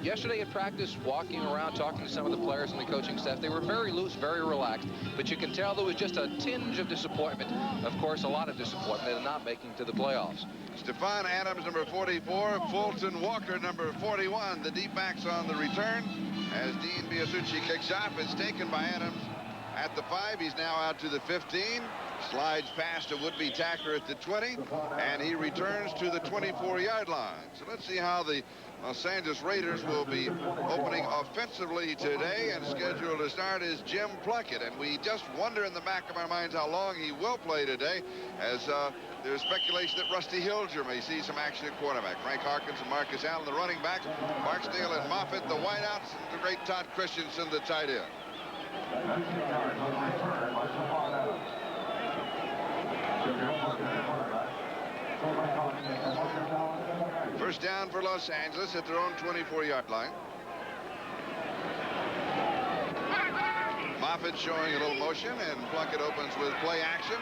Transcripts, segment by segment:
yesterday at practice, walking around, talking to some of the players and the coaching staff, they were very loose, very relaxed. But you can tell there was just a tinge of disappointment. Of course, a lot of disappointment in not making to the playoffs. Stephon Adams, number 44. Fulton Walker, number 41. The deep backs on the return as Dean Biasucci kicks off. It's taken by Adams at the 5. He's now out to the 15. Slides past a would-be tackler at the 20, and he returns to the 24-yard line. So let's see how the Los Angeles Raiders will be opening offensively today, and scheduled to start is Jim Plunkett. And we just wonder in the back of our minds how long he will play today, as there's speculation that Rusty Hilger may see some action at quarterback. Frank Harkins and Marcus Allen, the running backs. Barksdale and Moffitt, the wideouts, and the great Todd Christensen, the tight end. First down for Los Angeles at their own 24-yard line. Moffitt showing a little motion, and Plunkett opens with play action.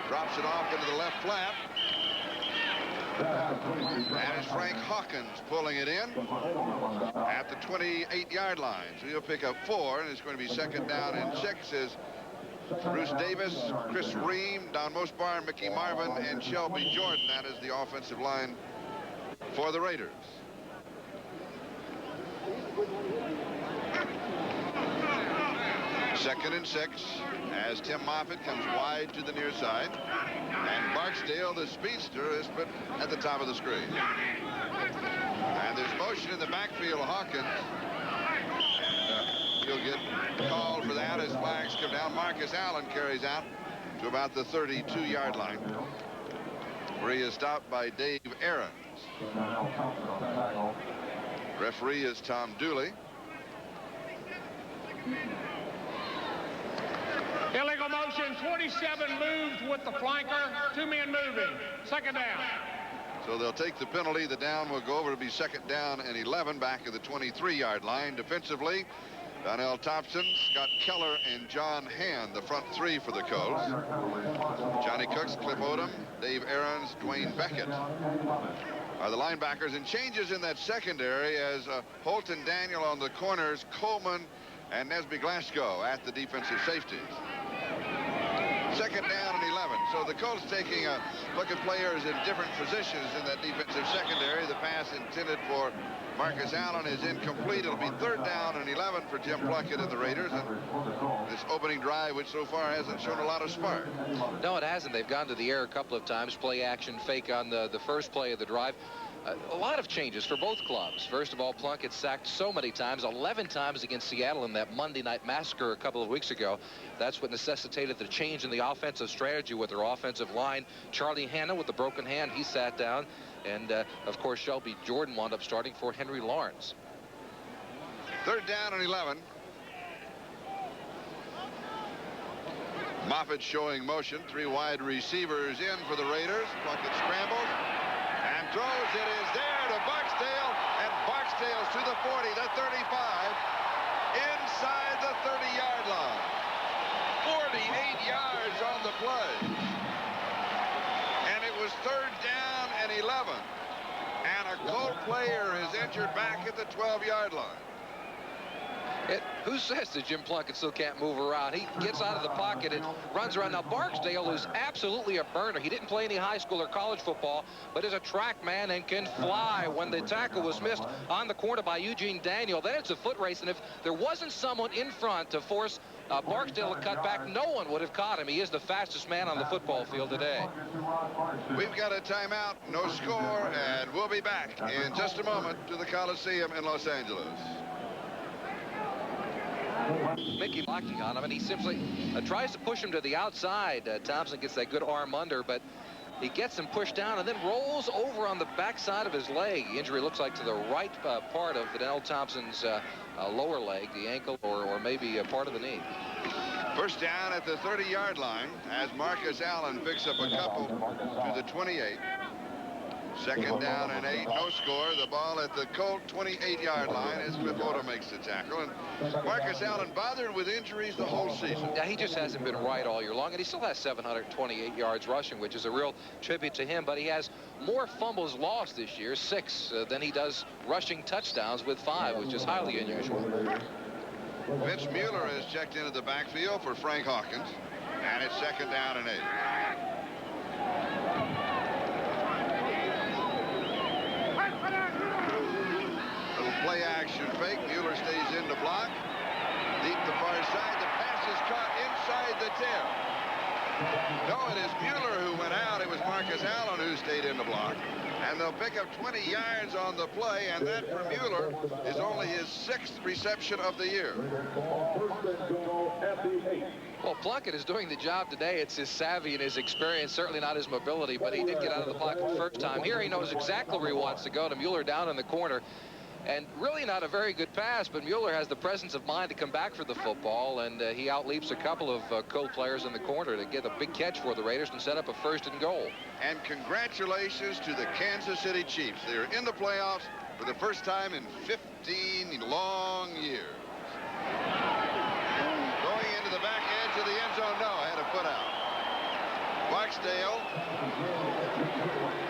Drops it off into the left flat. And it's Frank Hawkins pulling it in at the 28-yard line. So he'll pick up 4, and it's going to be second down and 6 as Bruce Davis, Chris Ream, Don Mosbar, Mickey Marvin, and Shelby Jordan. That is the offensive line for the Raiders. Second and 6 as Tim Moffitt comes wide to the near side. And Barksdale, the speedster, is put at the top of the screen. And there's motion in the backfield. Hawkins. He'll get called for that as flags come down. Marcus Allen carries out to about the 32-yard line, where he is stopped by Dave Aarons. Referee is Tom Dooley. Illegal motion, 27 moved with the flanker, 2 men moving. Second down. So they'll take the penalty. The down will go over to be second down and 11 back at the 23-yard line. Defensively, Donnell Thompson, Scott Keller, and John Hand, the front 3 for the Colts. Johnny Cooks, Cliff Odom, Dave Aarons, Dwayne Beckett are the linebackers. And changes in that secondary as Holton Daniel on the corners, Coleman and Nesby Glasgow at the defensive safeties. Second down and 11. So the Colts taking a look at players in different positions in that defensive secondary. The pass intended for Marcus Allen is incomplete. It'll be third down and 11 for Jim Plunkett and the Raiders. And this opening drive, which so far hasn't shown a lot of spark. No, it hasn't. They've gone to the air a couple of times. Play action fake on the first play of the drive. A lot of changes for both clubs. First of all, Plunkett sacked so many times, 11 times against Seattle in that Monday night massacre a couple of weeks ago. That's what necessitated the change in the offensive strategy with their offensive line. Charlie Hanna with the broken hand, he sat down. And, of course, Shelby Jordan wound up starting for Henry Lawrence. Third down and 11. Moffitt showing motion. 3 wide receivers in for the Raiders. Plunkett scrambles and throws. It is there to Barksdale, and Barksdale's to the 40, the 35, inside the 30-yard line. 48 yards on the play. And it was third down and 11. And a Colt player is injured back at the 12-yard line. Who says that Jim Plunkett still can't move around? He gets out of the pocket and runs around. Now, Barksdale is absolutely a burner. He didn't play any high school or college football, but is a track man and can fly. When the tackle was missed on the corner by Eugene Daniel, then it's a foot race. And if there wasn't someone in front to force Barksdale to cut back, no one would have caught him. He is the fastest man on the football field today. We've got a timeout, no score, and we'll be back in just a moment to the Coliseum in Los Angeles. Mickey blocking on him, and he simply tries to push him to the outside. Thompson gets that good arm under, but he gets him pushed down and then rolls over on the backside of his leg. The injury looks like to the right part of Donnell Thompson's lower leg, the ankle, or maybe a part of the knee. First down at the 30-yard line as Marcus Allen picks up a couple to the 28. Second down and 8, no score. The ball at the Colt 28-yard line as Cliff Odom makes the tackle. And Marcus Allen bothered with injuries the whole season. Yeah, he just hasn't been right all year long, and he still has 728 yards rushing, which is a real tribute to him. But he has more fumbles lost this year, 6, than he does rushing touchdowns with 5, which is highly unusual. Vince Mueller has checked into the backfield for Frank Hawkins, and it's second down and 8. Play action fake. Mueller stays in the block. Deep the far side. The pass is caught inside the 10. No, it is Mueller who went out. It was Marcus Allen who stayed in the block. And they'll pick up 20 yards on the play, and that for Mueller is only his 6th reception of the year. Well, Plunkett is doing the job today. It's his savvy and his experience, certainly not his mobility, but he did get out of the block the first time. Here he knows exactly where he wants to go, to Mueller down in the corner. And really not a very good pass, but Mueller has the presence of mind to come back for the football, and he outleaps a couple of Colt players in the corner to get a big catch for the Raiders and set up a 1st and goal. And congratulations to the Kansas City Chiefs. They're in the playoffs for the first time in 15 long years. Going into the back edge of the end zone. No, had a foot out. Barksdale.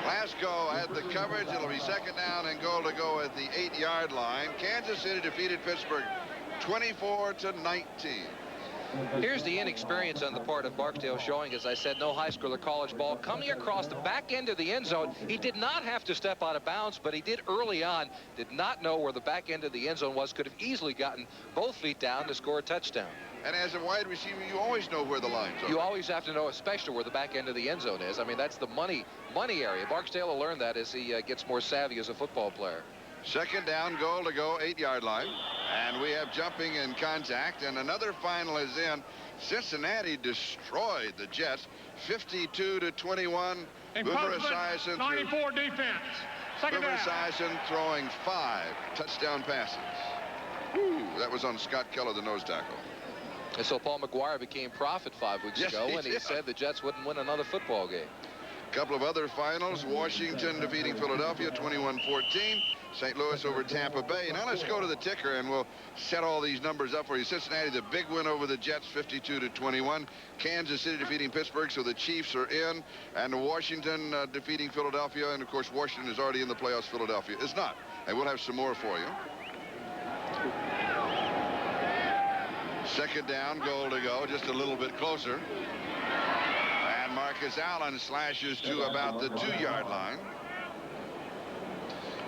Glasgow had the coverage. It'll be second down and goal to go at the 8-yard line. Kansas City defeated Pittsburgh 24-19. Here's the inexperience on the part of Barksdale showing, as I said, no high school or college ball. Coming across the back end of the end zone, he did not have to step out of bounds, but he did early on. Did not know where the back end of the end zone was. Could have easily gotten both feet down to score a touchdown. And as a wide receiver, you always know where the lines are. You always have to know, especially where the back end of the end zone is. I mean, that's the money area. Barksdale will learn that as he gets more savvy as a football player. Second down, goal to go, 8-yard line. And we have jumping and contact, and another final is in. Cincinnati destroyed the Jets 52-21. Boomer Esiason 94 defense. Second down. Esiason throwing 5 touchdown passes. Whew, that was on Scott Keller, the nose tackle. And so Paul McGuire became prophet 5 weeks ago when he said the Jets wouldn't win another football game. A couple of other finals. Washington defeating Philadelphia 21-14. St. Louis over Tampa Bay. Now let's go to the ticker and we'll set all these numbers up for you. Cincinnati, the big win over the Jets, 52-21. Kansas City defeating Pittsburgh, so the Chiefs are in. And Washington defeating Philadelphia. And of course, Washington is already in the playoffs. Philadelphia is not. And we'll have some more for you. Second down, goal to go, just a little bit closer. And Marcus Allen slashes to about the 2-yard line,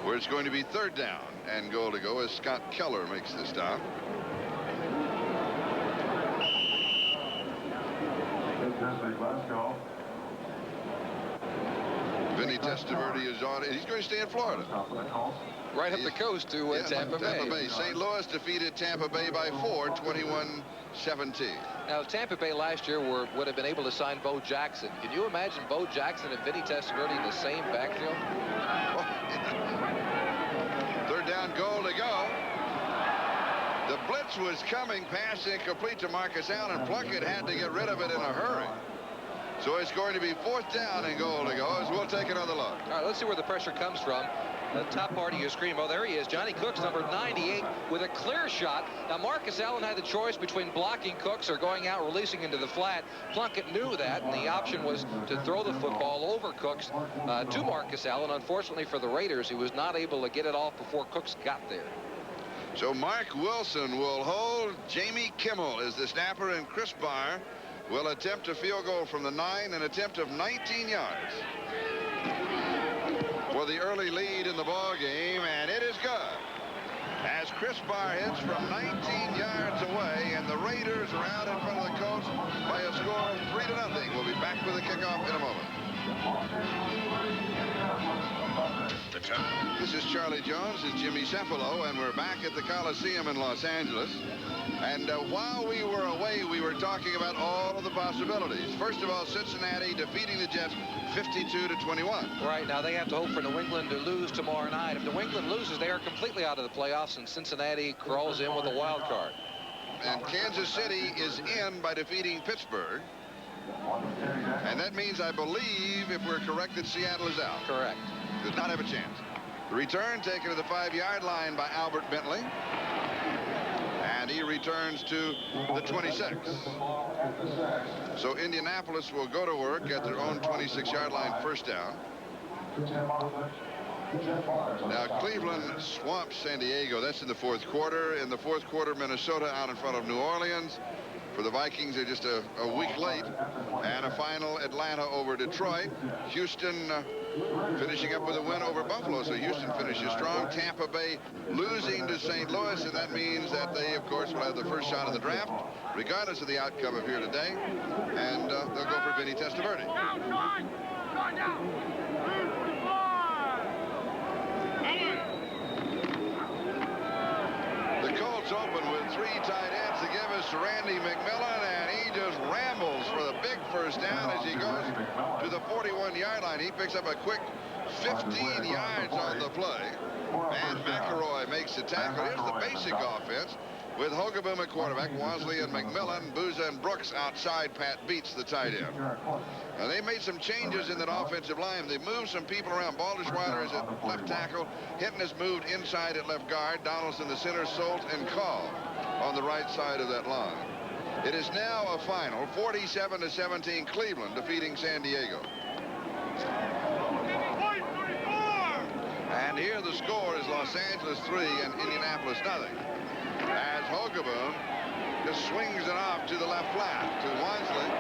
where it's going to be third down and goal to go as Scott Keller makes the stop. Vinny Testaverde is on it. He's going to stay in Florida. Right up the coast to Tampa Bay. St. Louis defeated Tampa Bay by 4, 21-17. Now, Tampa Bay last year would have been able to sign Bo Jackson. Can you imagine Bo Jackson and Vinny Testaverde in the same backfield? Third down, goal to go. The blitz was coming, pass incomplete to Marcus Allen. Plunkett had to get rid of it in a hurry. So it's going to be fourth down and goal to go as we'll take another look. All right, let's see where the pressure comes from. The top part of your screen. Oh, there he is. Johnny Cooks, number 98, with a clear shot. Now, Marcus Allen had the choice between blocking Cooks or going out, releasing into the flat. Plunkett knew that, and the option was to throw the football over Cooks to Marcus Allen. Unfortunately for the Raiders, he was not able to get it off before Cooks got there. So Mark Wilson will hold. Jamie Kimmel is the snapper, and Chris Barr will attempt a field goal from the 9, an attempt of 19 yards. For the early lead in the ball game, and it is good. As Chris Barr hits from 19 yards away, and the Raiders are out in front of the Colts by a score of 3-0. We'll be back with the kickoff in a moment. This is Charlie Jones and Jimmy Cefalo, and we're back at the Coliseum in Los Angeles. And while we were away, we were talking about all of the possibilities. First of all, Cincinnati defeating the Jets 52-21. Right, now they have to hope for New England to lose tomorrow night. If New England loses, they are completely out of the playoffs, and Cincinnati crawls in with a wild card. And Kansas City is in by defeating Pittsburgh. And that means, I believe, if we're correct, that Seattle is out. Correct. Does not have a chance. The return taken to the 5-yard line by Albert Bentley. And he returns to the 26. So Indianapolis will go to work at their own 26-yard line, first down. Now Cleveland swamps San Diego. That's in the fourth quarter. In the fourth quarter, Minnesota out in front of New Orleans. For the Vikings, they're just a week late. And a final Atlanta over Detroit. Houston finishing up with a win over Buffalo. So Houston finishes strong. Tampa Bay losing to St. Louis, and that means that they, of course, will have the first shot of the draft, regardless of the outcome of here today. And they'll go for Vinny Testaverde. The Colts open with 3 tight ends to give us Randy McMillan, and he just rambles for the big first down as he goes to the 41-yard line. He picks up a quick 15 yards on the play. And McElroy makes the tackle. Here's the basic offense with Hogeboom at quarterback, Wasley and McMillan, Booza and Brooks outside. Pat Beats, the tight end. Now, they made some changes in that offensive line. They moved some people around. Baldishweiler is at left tackle. Hinton has moved inside at left guard. Donaldson the center. Solt and Call on the right side of that line. It is now a final 47-17, Cleveland defeating San Diego. And here the score is Los Angeles 3 and Indianapolis nothing. As Hogeboom just swings it off to the left flat to Wansley.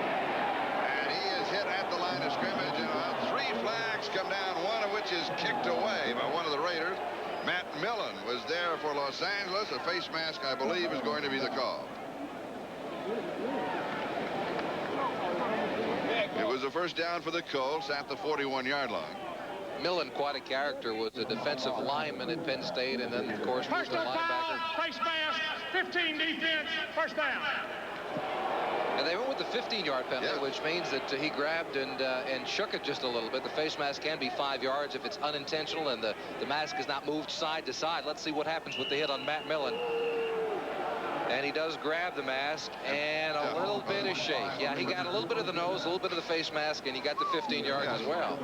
And he is hit at the line of scrimmage. And 3 flags come down, one of which is kicked away by one of the Raiders. Matt Millen was there for Los Angeles. A face mask, I believe, is going to be the call. It was a first down for the Colts at the 41-yard line. Millen, quite a character, was a defensive lineman at Penn State, and then, of course, was First the and linebacker. 5, face mask, 15 defense, first down. And they went with the 15-yard penalty, Yeah. which means that he grabbed and shook it just a little bit. The face mask can be 5 yards if it's unintentional and the mask is not moved side to side. Let's see what happens with the hit on Matt Millen. And he does grab the mask and a little bit of shake. Yeah, he got a little bit of the nose, a little bit of the face mask, and he got the 15 yards as well.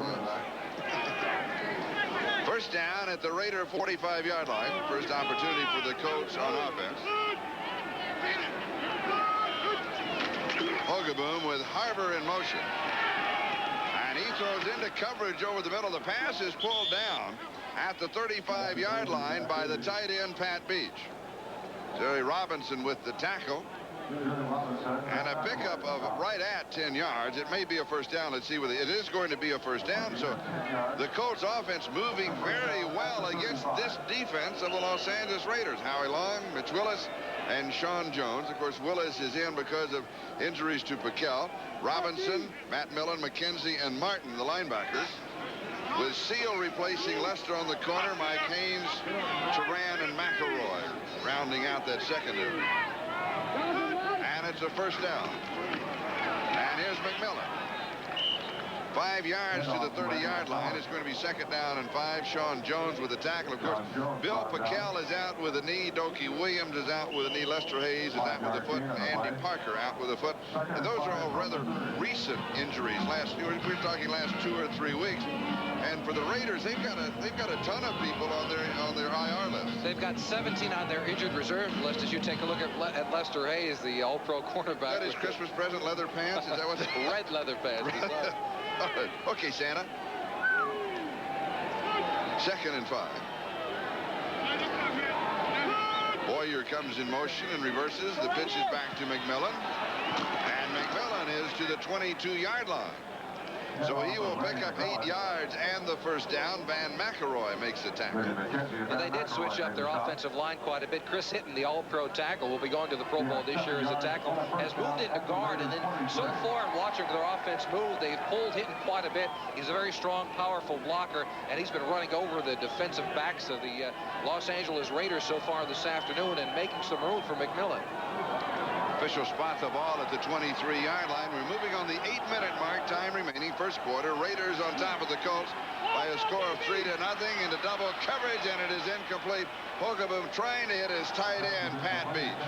First down at the Raider 45-yard line. First opportunity for the Colts on offense. Hogeboom with Harbor in motion. And he throws into coverage over the middle. The pass is pulled down at the 35-yard line by the tight end, Pat Beach. Jerry Robinson with the tackle. And a pickup of right at 10 yards. It may be a first down. Let's see what it is going to be a first down. So the Colts offense moving very well against this defense of the Los Angeles Raiders. Howie Long, Mitch Willis, and Sean Jones. Of course, Willis is in because of injuries to Piquel. Robinson, Matt Millen, McKenzie, and Martin, the linebackers. With Seal replacing Lester on the corner, Mike Haynes, Turan, and McElroy rounding out that secondary. And it's a first down. And here's McMillan. 5 yards to the 30-yard line. It's going to be second down and 5. Sean Jones with the tackle. Of course, Bill Piquel is out with a knee. Dokie Williams is out with a knee. Lester Hayes is out with a foot. And Andy Parker out with a foot. And those are all rather recent injuries. We're talking last 2 or 3 weeks. And for the Raiders, they've got a ton of people on their IR list. They've got 17 on their injured reserve list. As you take a look at Lester Hayes, the All-Pro cornerback. Is that his Christmas present, leather pants? Is that what? Red leather pants. All right. Okay, Santa. Second and 5. Boyer comes in motion and reverses. The pitch is back to McMillan. And McMillan is to the 22-yard line. So he will pick up 8 yards and the first down. Van McElroy makes the tackle. And they did switch up their offensive line quite a bit. Chris Hinton, the All-Pro tackle, will be going to the Pro Bowl this year as a tackle, has moved into guard. And then so far in watching their offense move, they've pulled Hinton quite a bit. He's a very strong, powerful blocker, and he's been running over the defensive backs of the Los Angeles Raiders so far this afternoon and making some room for McMillan. Official spot the ball at the 23-yard line. We're moving on the 8-minute mark. Time remaining. First quarter. Raiders on top of the Colts by a score of 3-0 into double coverage, and it is incomplete. Hogeboom trying to hit his tight end, Pat Beach.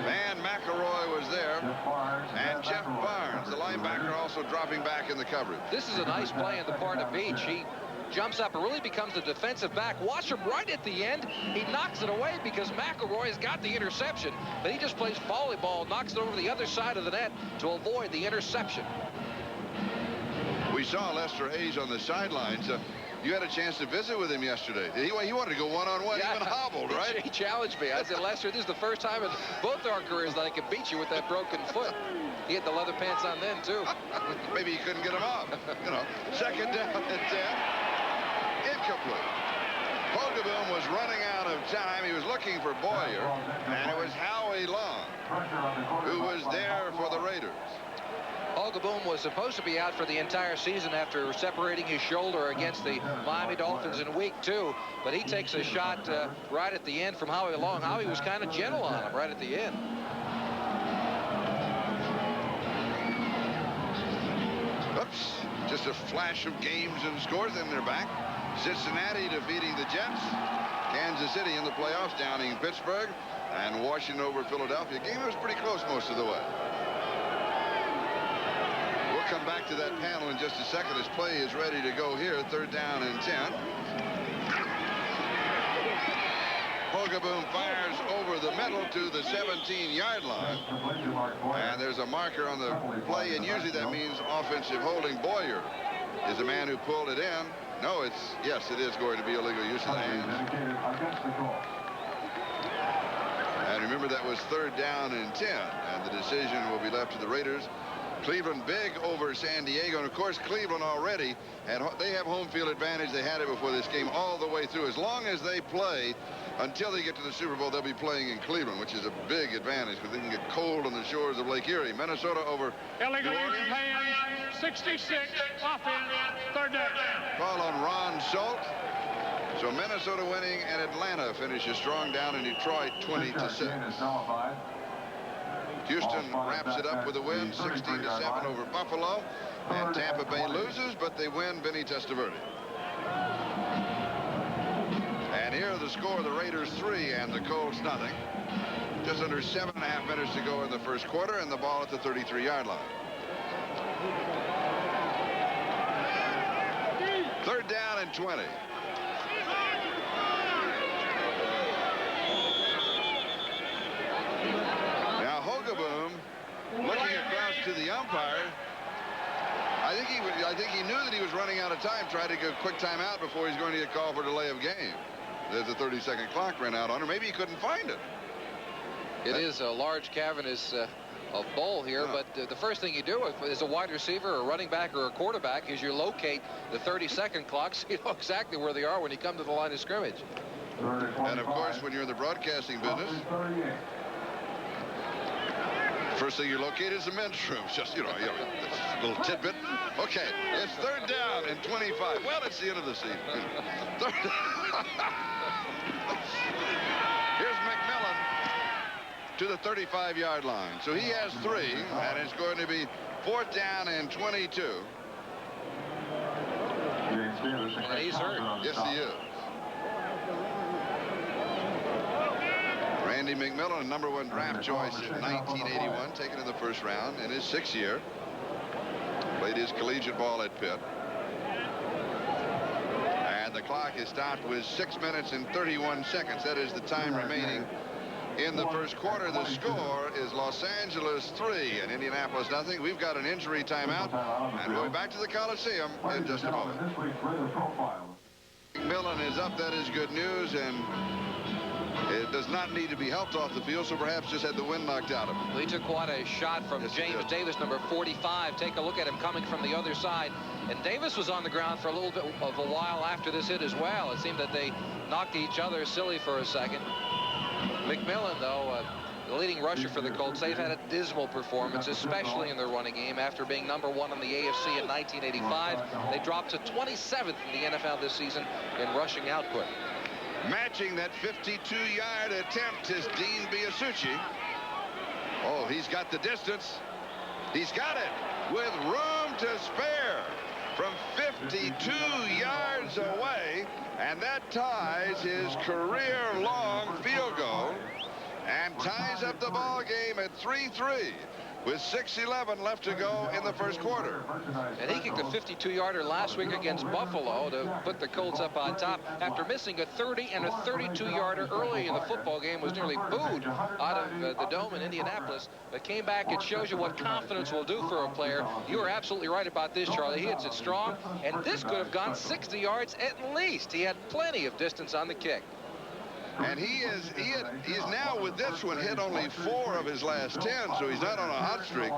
Van McElroy was there, and Jeff Barnes, the linebacker, also dropping back in the coverage. This is a nice play on the part of Beach. He jumps up and really becomes the defensive back. Watch him right at the end. He knocks it away because McElroy has got the interception, but he just plays volleyball, knocks it over the other side of the net to avoid the interception. We saw Lester Hayes on the sidelines. You had a chance to visit with him yesterday. He wanted to go one-on-one, even hobbled, right? He challenged me. I said, Lester, this is the first time in both our careers that I could beat you with that broken foot. He had the leather pants on then, too. Maybe he couldn't get them off. You know, second down and 10. Incomplete. Hogaboom was running out of time. He was looking for Boyer, and it was Howie Long who was there for the Raiders. Hogaboom was supposed to be out for the entire season after separating his shoulder against the Miami Dolphins in week 2, but he takes a shot right at the end from Howie Long. Howie was kind of gentle on him right at the end. Oops, just a flash of games and scores, and they're back. Cincinnati defeating the Jets. Kansas City in the playoffs, downing Pittsburgh, and Washington over Philadelphia. Game was pretty close most of the way. We'll come back to that panel in just a second as play is ready to go here. Third down and 10. Hogaboom fires over the middle to the 17-yard line. And there's a marker on the play, and usually that means offensive holding. Boyer is the man who pulled it in. No, yes, it is going to be illegal use of the hands. And remember, that was third down and 10, and the decision will be left to the Raiders. Cleveland big over San Diego, and of course Cleveland already they have home field advantage. They had it before this game all the way through. As long as they play until they get to the Super Bowl, they'll be playing in Cleveland, which is a big advantage because they can get cold on the shores of Lake Erie. Minnesota over illegal use of hands. 66 offense. Third down. Call on Ron Schultz. So Minnesota winning, and Atlanta finishes strong down in Detroit 20-6. Houston wraps it up with a win, 16-7 over Buffalo, and Tampa Bay loses, but they win. Vinny Testaverde. And here the score: the Raiders 3 and the Colts nothing. Just under 7.5 minutes to go in the first quarter, and the ball at the 33-yard line. Third down and 20. Looking across to the umpire, I think he knew that he was running out of time. Tried to get a quick timeout before he's going to get called for delay of game. There's a 30-second clock ran out on him. Maybe he couldn't find it. It is a large cavernous bowl here, but the first thing you do as a wide receiver, a running back, or a quarterback is you locate the 30-second clock so you know exactly where they are when you come to the line of scrimmage. And of course, when you're in the broadcasting business, first thing you locate is the men's room. Just, you know, a little tidbit. Okay, it's third down and 25. Well, it's the end of the season. Here's McMillan to the 35-yard line. So he has 3, and it's going to be fourth down and 22. And he's hurt. Yes, he is. Randy McMillan, number 1 draft choice in 1981, taken in the first round in his 6th year. Played his collegiate ball at Pitt. And the clock is stopped with 6 minutes and 31 seconds. That is the time remaining in the first quarter. The score is Los Angeles 3 and Indianapolis nothing. We've got an injury timeout, and we'll be back to the Coliseum in just a moment. McMillan is up. That is good news, and it does not need to be helped off the field, so perhaps just had the wind knocked out of him. Well, he took quite a shot from James Davis, number 45. Take a look at him coming from the other side. And Davis was on the ground for a little bit of a while after this hit as well. It seemed that they knocked each other silly for a second. McMillan, though, the leading rusher for the Colts, they've had a dismal performance, especially in their running game. After being number 1 in the AFC in 1985, they dropped to 27th in the NFL this season in rushing output. Matching that 52-yard attempt is Dean Biasucci. Oh, he's got the distance. He's got it with room to spare from 52 yards away, and that ties his career-long field goal and ties up the ball game at 3-3. with 6:11 left to go in the first quarter. And he kicked a 52-yarder last week against Buffalo to put the Colts up on top after missing a 30 and a 32-yarder early in the football game. Was nearly booed out of the dome in Indianapolis, but came back. It shows you what confidence will do for a player. You are absolutely right about this, Charlie. He hits it strong, and this could have gone 60 yards at least. He had plenty of distance on the kick. And he's now with this one hit only 4 of his last 10, so he's not on a hot streak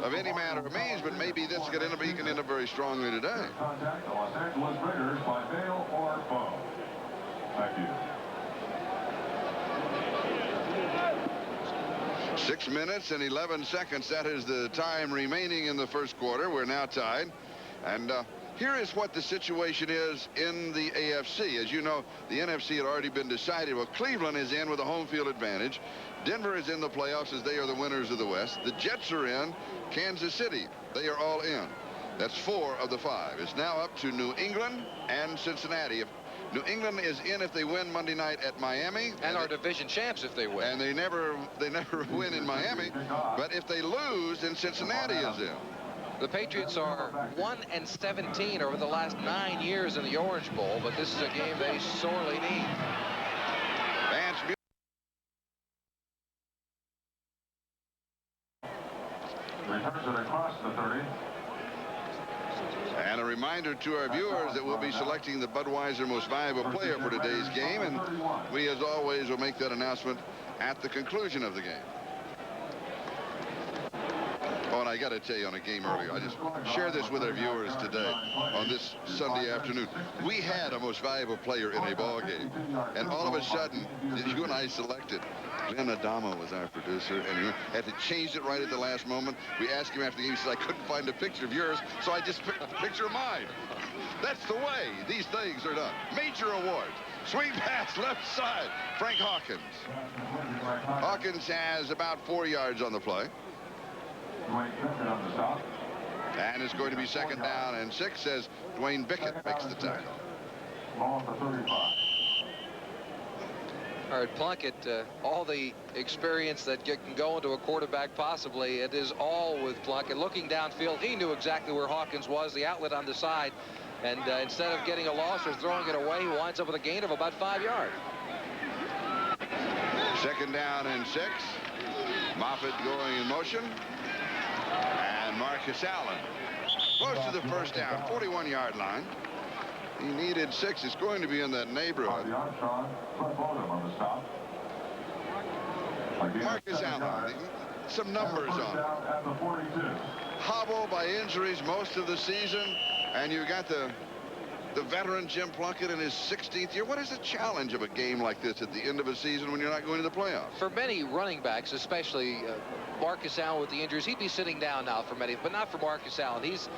of any manner of means, but maybe this could end up, he can end up very strongly today. Contact the Los Angeles Raiders by mail or phone. Thank you. 6 minutes and 11 seconds. That is the time remaining in the first quarter. We're now tied. And here is what the situation is in the AFC. As you know, the NFC had already been decided. Well, Cleveland is in with a home field advantage. Denver is in the playoffs as they are the winners of the West. The Jets are in. Kansas City, they are all in. That's 4 of the 5. It's now up to New England and Cincinnati. If New England is in if they win Monday night at Miami. And our division champs if they win. And they never win in Miami. But if they lose, then Cincinnati is in. The Patriots are 1-17 over the last 9 years in the Orange Bowl, but this is a game they sorely need. Vance Returns it across the 30. And a reminder to our viewers that we'll be selecting the Budweiser Most Valuable Player for today's game, and we, as always, will make that announcement at the conclusion of the game. Oh, and I got to tell you on a game earlier, I just share this with our viewers today on this Sunday afternoon. We had a most valuable player in a ball game, and all of a sudden, you and I selected. Glenn Adamo was our producer, and he had to change it right at the last moment. We asked him after the game, he said, I couldn't find a picture of yours, so I just picked a picture of mine. That's the way these things are done. Major awards. Swing pass left side. Frank Hawkins. Hawkins has about 4 yards on the play. And it's going to be 2nd down and 6 as Dwayne Bickett makes the tackle. Ball for 35. All right, Plunkett, all the experience that can go into a quarterback possibly, it is all with Plunkett. Looking downfield, he knew exactly where Hawkins was, the outlet on the side. And instead of getting a loss or throwing it away, he winds up with a gain of about 5 yards. 2nd down and 6. Moffitt going in motion. And Marcus Allen close to the first down, 41-yard line. He needed 6. It's going to be in that neighborhood. Marcus Allen, some numbers on it. Hobbled by injuries most of the season, and you got the veteran Jim Plunkett in his 16th year. What is the challenge of a game like this at the end of a season when you're not going to the playoffs? For many running backs, especially Marcus Allen with the injuries, he'd be sitting down now for many, but not for Marcus Allen. He's,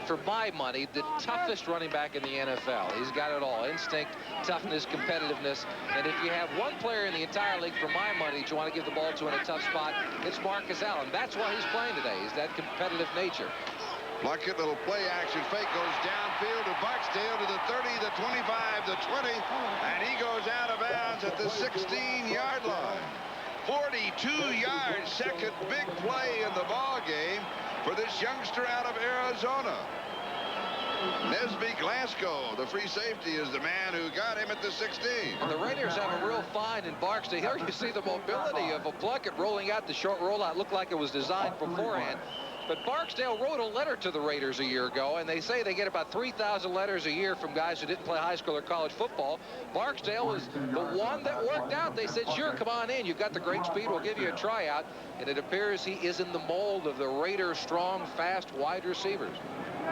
for my money, the toughest running back in the NFL. He's got it all: instinct, toughness, competitiveness. And if you have one player in the entire league, for my money, that you want to give the ball to in a tough spot, it's Marcus Allen. That's why he's playing today, is that competitive nature. Plunkett, little play action fake, goes downfield to Barksdale to the 30, the 25, the 20, and he goes out of bounds at the 16-yard line. 42 yards, second big play in the ball game for this youngster out of Arizona. Nesby Glasgow, the free safety, is the man who got him at the 16. And the Raiders have a real find in Barksdale. Here you see the mobility of a Plunkett rolling out the short rollout. Looked like it was designed beforehand. But Barksdale wrote a letter to the Raiders a year ago, and they say they get about 3,000 letters a year from guys who didn't play high school or college football. Barksdale was the one that worked out. They said, sure, come on in. You've got the great speed. We'll give you a tryout. And it appears he is in the mold of the Raiders' strong, fast wide receivers.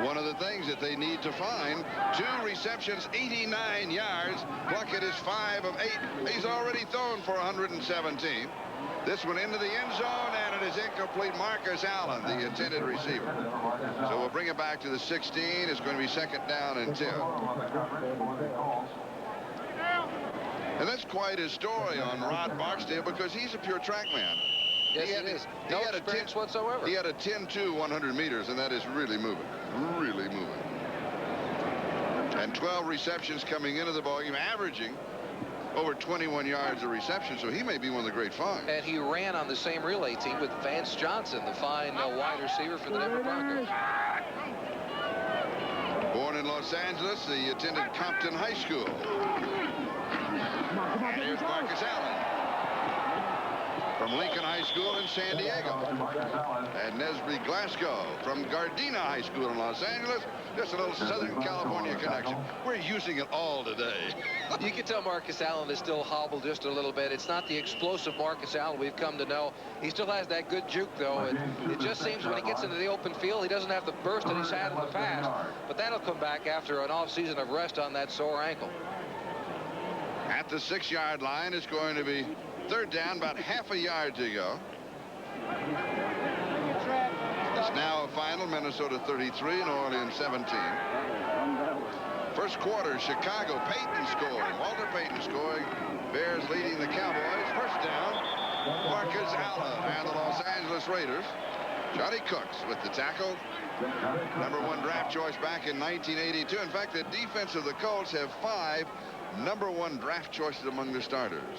One of the things that they need to find, 2 receptions, 89 yards. Plunkett is 5 of 8. He's already thrown for 117. This one into the end zone, and it is incomplete. Marcus Allen, the intended receiver. So we'll bring it back to the 16. It's going to be 2nd down and 10. And that's quite a story on Rod Barksdale, because he's a pure track man. Yes, he is. No experience whatsoever. He had a 10-2 100 meters, and that is really moving. Really moving. And 12 receptions coming into the ballgame, averaging over 21 yards of reception, so he may be one of the great finds. And he ran on the same relay team with Vance Johnson, the fine wide receiver for the Denver Broncos. Born in Los Angeles, he attended Compton High School. And here's Marcus Allen from Lincoln High School in San Diego. And Nesby Glasgow from Gardena High School in Los Angeles. Just a little Southern California connection. We're using it all today. You can tell Marcus Allen is still hobbled just a little bit. It's not the explosive Marcus Allen we've come to know. He still has that good juke, though. It just seems when he gets into the open field, he doesn't have the burst that he's had in the past. But that'll come back after an off-season of rest on that sore ankle. At the 6-yard line, it's going to be third down, about half a yard to go. It's now a final, Minnesota 33, New Orleans 17. First quarter, Chicago, Payton scoring. Walter Payton scoring. Bears leading the Cowboys. First down, Marcus Allen and the Los Angeles Raiders. Johnny Cooks with the tackle. #1 draft choice back in 1982. In fact, the defense of the Colts have 5 #1 draft choices among their starters.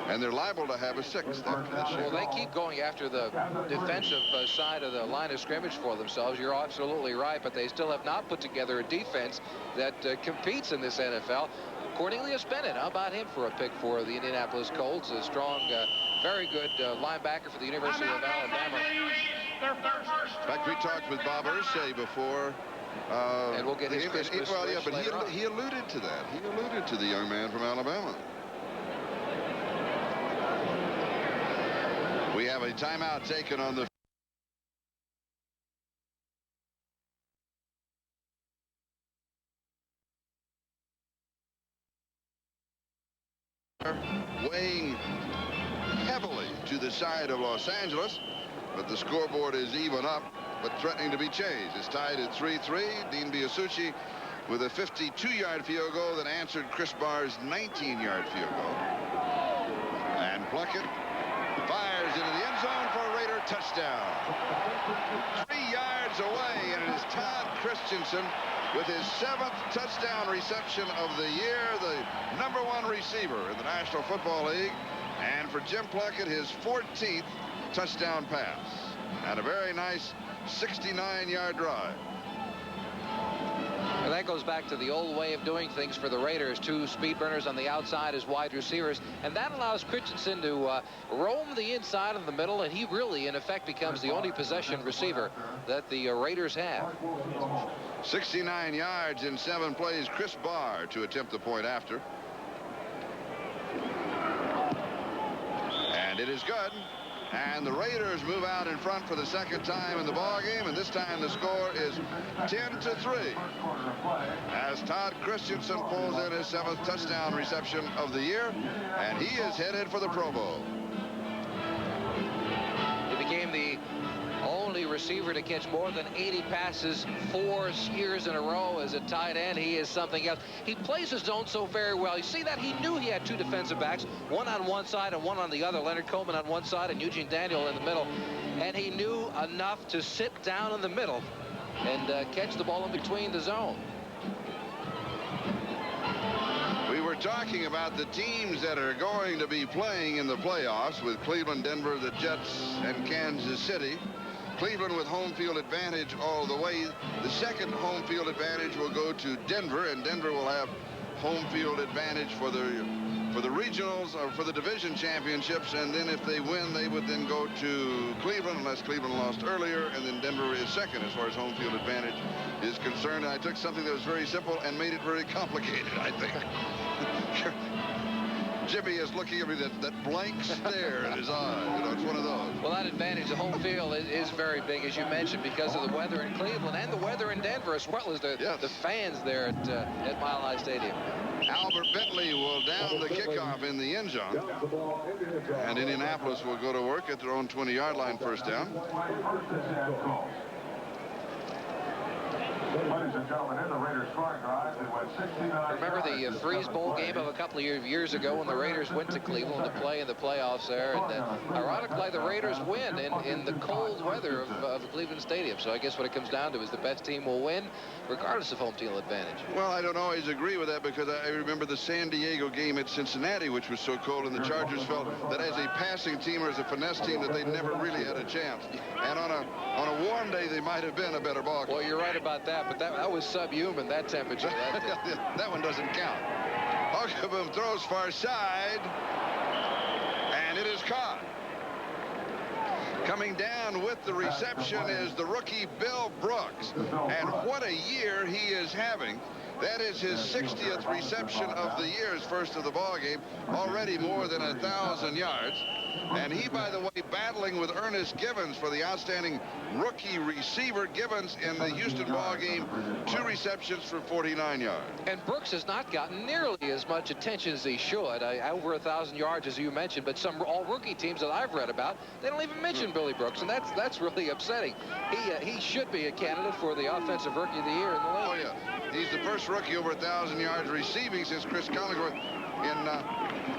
And they're liable to have a 6th after this year. Well, they keep going after the defensive side of the line of scrimmage for themselves. You're absolutely right, but they still have not put together a defense that competes in this NFL. Cornelius Bennett, how about him for a pick for the Indianapolis Colts? A strong, very good linebacker for the University of Alabama. In fact, we talked with Bob Irsay before. And we'll get his Christmas well, yeah, but later on. he alluded to that. He alluded to the young man from Alabama. We have a timeout taken on the weighing heavily to the side of Los Angeles, but the scoreboard is even up, but threatening to be changed. It's tied at 3-3. Dean Biasucci with a 52-yard field goal that answered Chris Barr's 19-yard field goal. And Plunkett fires into the end zone for a Raider touchdown. 3 yards away, and it is Todd Christensen with his 7th touchdown reception of the year, the #1 receiver in the National Football League. And for Jim Plunkett, his 14th touchdown pass. And a very nice 69-yard drive. And that goes back to the old way of doing things for the Raiders. 2 speed runners on the outside as wide receivers. And that allows Christensen to roam the inside of the middle. And he really, in effect, becomes the only possession receiver that the Raiders have. 69 yards in 7 plays. Chris Barr to attempt the point after. And it is good. And the Raiders move out in front for the 2nd time in the ballgame, and this time the score is 10-3. As Todd Christensen pulls in his 7th touchdown reception of the year, and he is headed for the Pro Bowl. He became the only receiver to catch more than 80 passes 4 years in a row as a tight end. He is something else. He plays his zone so very well. You see that? He knew he had 2 defensive backs, one on one side and one on the other. Leonard Coleman on one side and Eugene Daniel in the middle. And he knew enough to sit down in the middle and catch the ball in between the zone. We were talking about the teams that are going to be playing in the playoffs with Cleveland, Denver, the Jets, and Kansas City. Cleveland with home field advantage all the way. The 2nd home field advantage will go to Denver, and Denver will have home field advantage for the regionals or for the division championships. And then if they win, they would then go to Cleveland unless Cleveland lost earlier, and then Denver is 2nd as far as home field advantage is concerned. And I took something that was very simple and made it very complicated, I think. Jimmy is looking at me, that blank stare in his eye. You know, it's one of those. Well, that advantage, the home field is very big, as you mentioned, because of the weather in Cleveland and the weather in Denver, as well as the fans there at Mile High Stadium. Albert Bentley will down the kickoff in the end zone. And Indianapolis will go to work at their own 20-yard line, first down. Ladies and gentlemen, in the Raiders scoring drive, it went 69. Remember the Freeze Bowl game of a couple of years ago when the Raiders went to Cleveland to play in the playoffs there, and ironically the Raiders win in the cold weather of Cleveland Stadium. So I guess what it comes down to is the best team will win regardless of home field advantage. Well, I don't always agree with that, because I remember the San Diego game at Cincinnati, which was so cold, and the Chargers felt that as a passing team or as a finesse team that they never really had a chance. And on a warm day, they might have been a better ball game. Well, you're right about that, but that was subhuman, that temperature. That one doesn't count. Hogaboom throws far side, and it is caught. Coming down with the reception is the rookie Bill Brooks, and what a year he is having. That is his 60th reception of the year, his first of the ball game, already more than 1,000 yards. And he, by the way, battling with Ernest Givens for the outstanding rookie receiver. Givens in the Houston ball game, 2 receptions for 49 yards. And Brooks has not gotten nearly as much attention as he should. Over 1,000 yards, as you mentioned, but some all-rookie teams that I've read about, they don't even mention Billy Brooks, and that's really upsetting. He should be a candidate for the Offensive Rookie of the Year in the league. Oh, yeah. He's the first rookie over 1,000 yards receiving since Chris Collinsworth in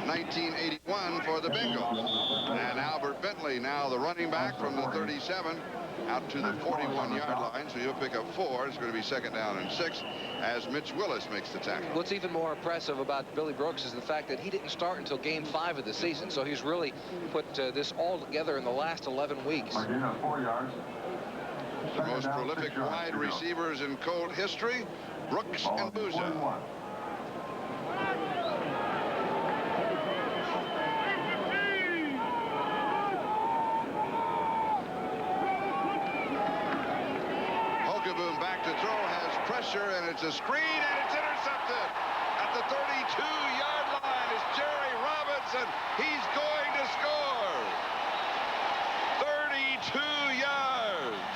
1981 for the Bengals. And Albert Bentley, now the running back from the 37 out to the 41-yard line, so he'll pick up 4. It's going to be 2nd down and 6 as Mitch Willis makes the tackle. What's even more impressive about Billy Brooks is the fact that he didn't start until game 5 of the season, so he's really put this all together in the last 11 weeks. 4 yards. The most prolific wide receivers in Colt history, Brooks and Booza. Hogaboom back to throw, has pressure, and it's a screen, and it's intercepted at the 32-yard line. Is Jerry Robinson. He's going to score. 32 yards.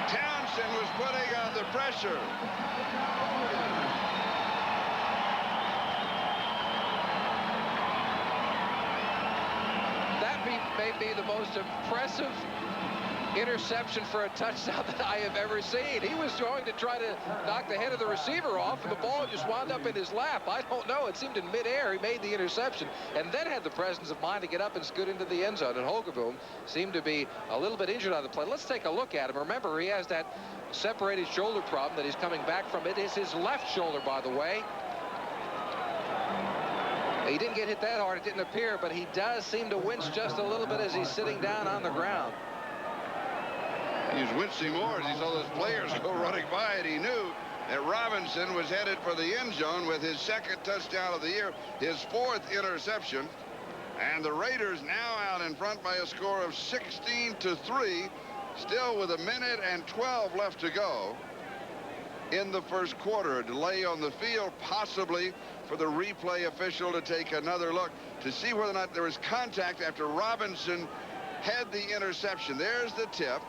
Townsend was putting on the pressure. That may be the most impressive interception for a touchdown that I have ever seen. He was going to try to knock the head of the receiver off, and the ball just wound up in his lap. I don't know. It seemed in midair. He made the interception and then had the presence of mind to get up and scoot into the end zone. And Hogaboom seemed to be a little bit injured on the play. Let's take a look at him. Remember, he has that separated shoulder problem that he's coming back from. It is his left shoulder, by the way. He didn't get hit that hard. It didn't appear, but he does seem to wince just a little bit as he's sitting down on the ground. He's wincing more as he saw those players go running by it. He knew that Robinson was headed for the end zone with his 2nd touchdown of the year, his 4th interception. And the Raiders now out in front by a score of 16-3, still with 1:12 left to go in the first quarter. A delay on the field, possibly for the replay official to take another look to see whether or not there was contact after Robinson had the interception. There's the tip.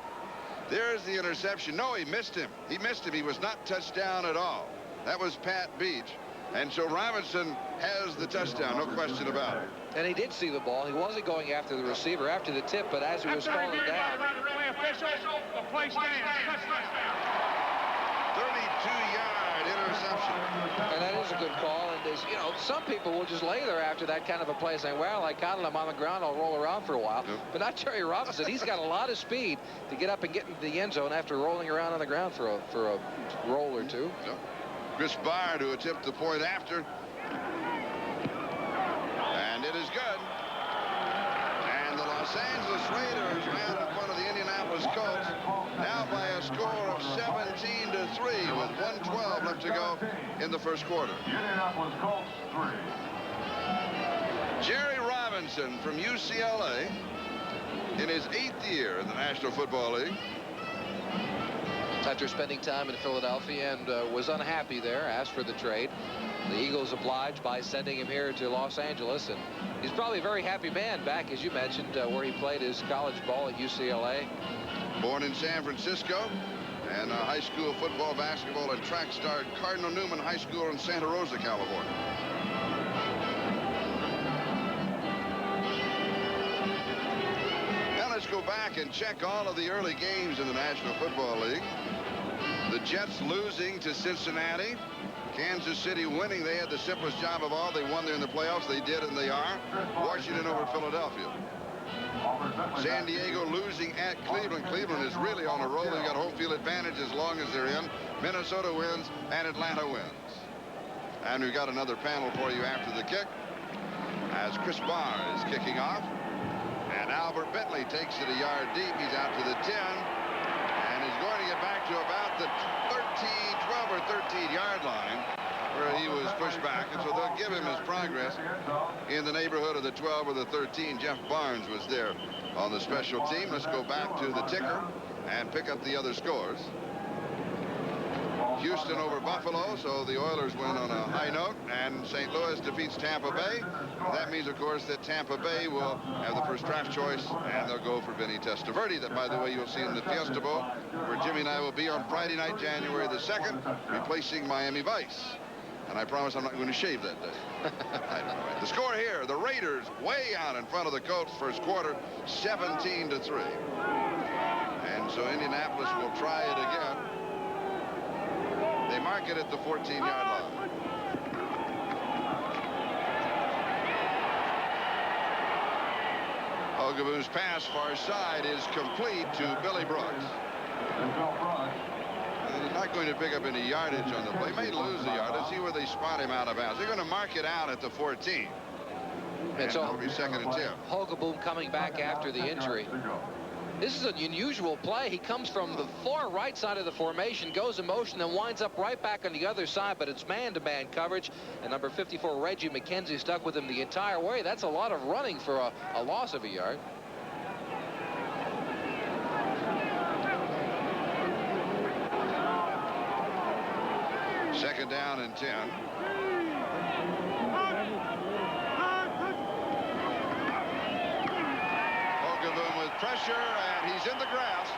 There's the interception. No, he missed him. He missed him. He was not touched down at all. That was Pat Beach. And so Robinson has the touchdown, no question about it. And he did see the ball. He wasn't going after the receiver after the tip, but as he was falling down. The play stands. 32-yard interception. And that is a good call. And there's, some people will just lay there after that kind of a play saying, well, I caught him on the ground, I'll roll around for a while. Yep. But not Jerry Robinson. He's got a lot of speed to get up and get into the end zone after rolling around on the ground for a roll or two. Yep. Chris Bard, who attempted the point after. And it is good. And the Los Angeles Raiders ran in front of the Indianapolis Colts, now by a score of 17-3 with 1:12 left to go in the first quarter. Indianapolis Colts 3. Jerry Robinson from UCLA in his 8th year in the National Football League. After spending time in Philadelphia and was unhappy there, asked for the trade. The Eagles obliged by sending him here to Los Angeles, and he's probably a very happy man back, as you mentioned, where he played his college ball at UCLA. Born in San Francisco, and high school football, basketball, and track star at Cardinal Newman High School in Santa Rosa, California. Now let's go back back and check all of the early games in the National Football League. The Jets losing to Cincinnati. Kansas City winning. They had the simplest job of all. They won there in the playoffs. They did, and they are. Washington over Philadelphia. San Diego losing at Cleveland. Cleveland is really on a roll. They've got home field advantage as long as they're in. Minnesota wins, and Atlanta wins. And we've got another panel for you after the kick as Chris Barr is kicking off. And Albert Bentley takes it a yard deep. He's out to the 10. And he's going to get back to about the 12 or 13-yard line where he was pushed back. And so they'll give him his progress in the neighborhood of the 12 or the 13. Jeff Barnes was there on the special team. Let's go back to the ticker and pick up the other scores. Houston over Buffalo, so the Oilers win on a high note, and St. Louis defeats Tampa Bay. That means, of course, that Tampa Bay will have the first draft choice, and they'll go for Vinny Testaverde. That, by the way, you'll see in the Fiesta Bowl, where Jimmy and I will be on Friday night, January the 2nd, replacing Miami Vice. And I promise I'm not going to shave that day. I don't know. The score here, the Raiders way out in front of the Colts first quarter, 17-3. And so Indianapolis will try it again. They mark it at the 14-yard line. Ogaboo's pass far side is complete to Billy Brooks. And he's not going to pick up any yardage on the play. He may lose the yardage. See where they spot him out of bounds. They're going to mark it out at the 14. And so it'll be 2nd and 10. Hogaboom coming back after the injury. This is an unusual play. He comes from the far right side of the formation, goes in motion, and winds up right back on the other side, but it's man-to-man coverage, and number 54, Reggie McKenzie, stuck with him the entire way. That's a lot of running for a loss of a yard. Second down and 10. Pressure, and he's in the grasp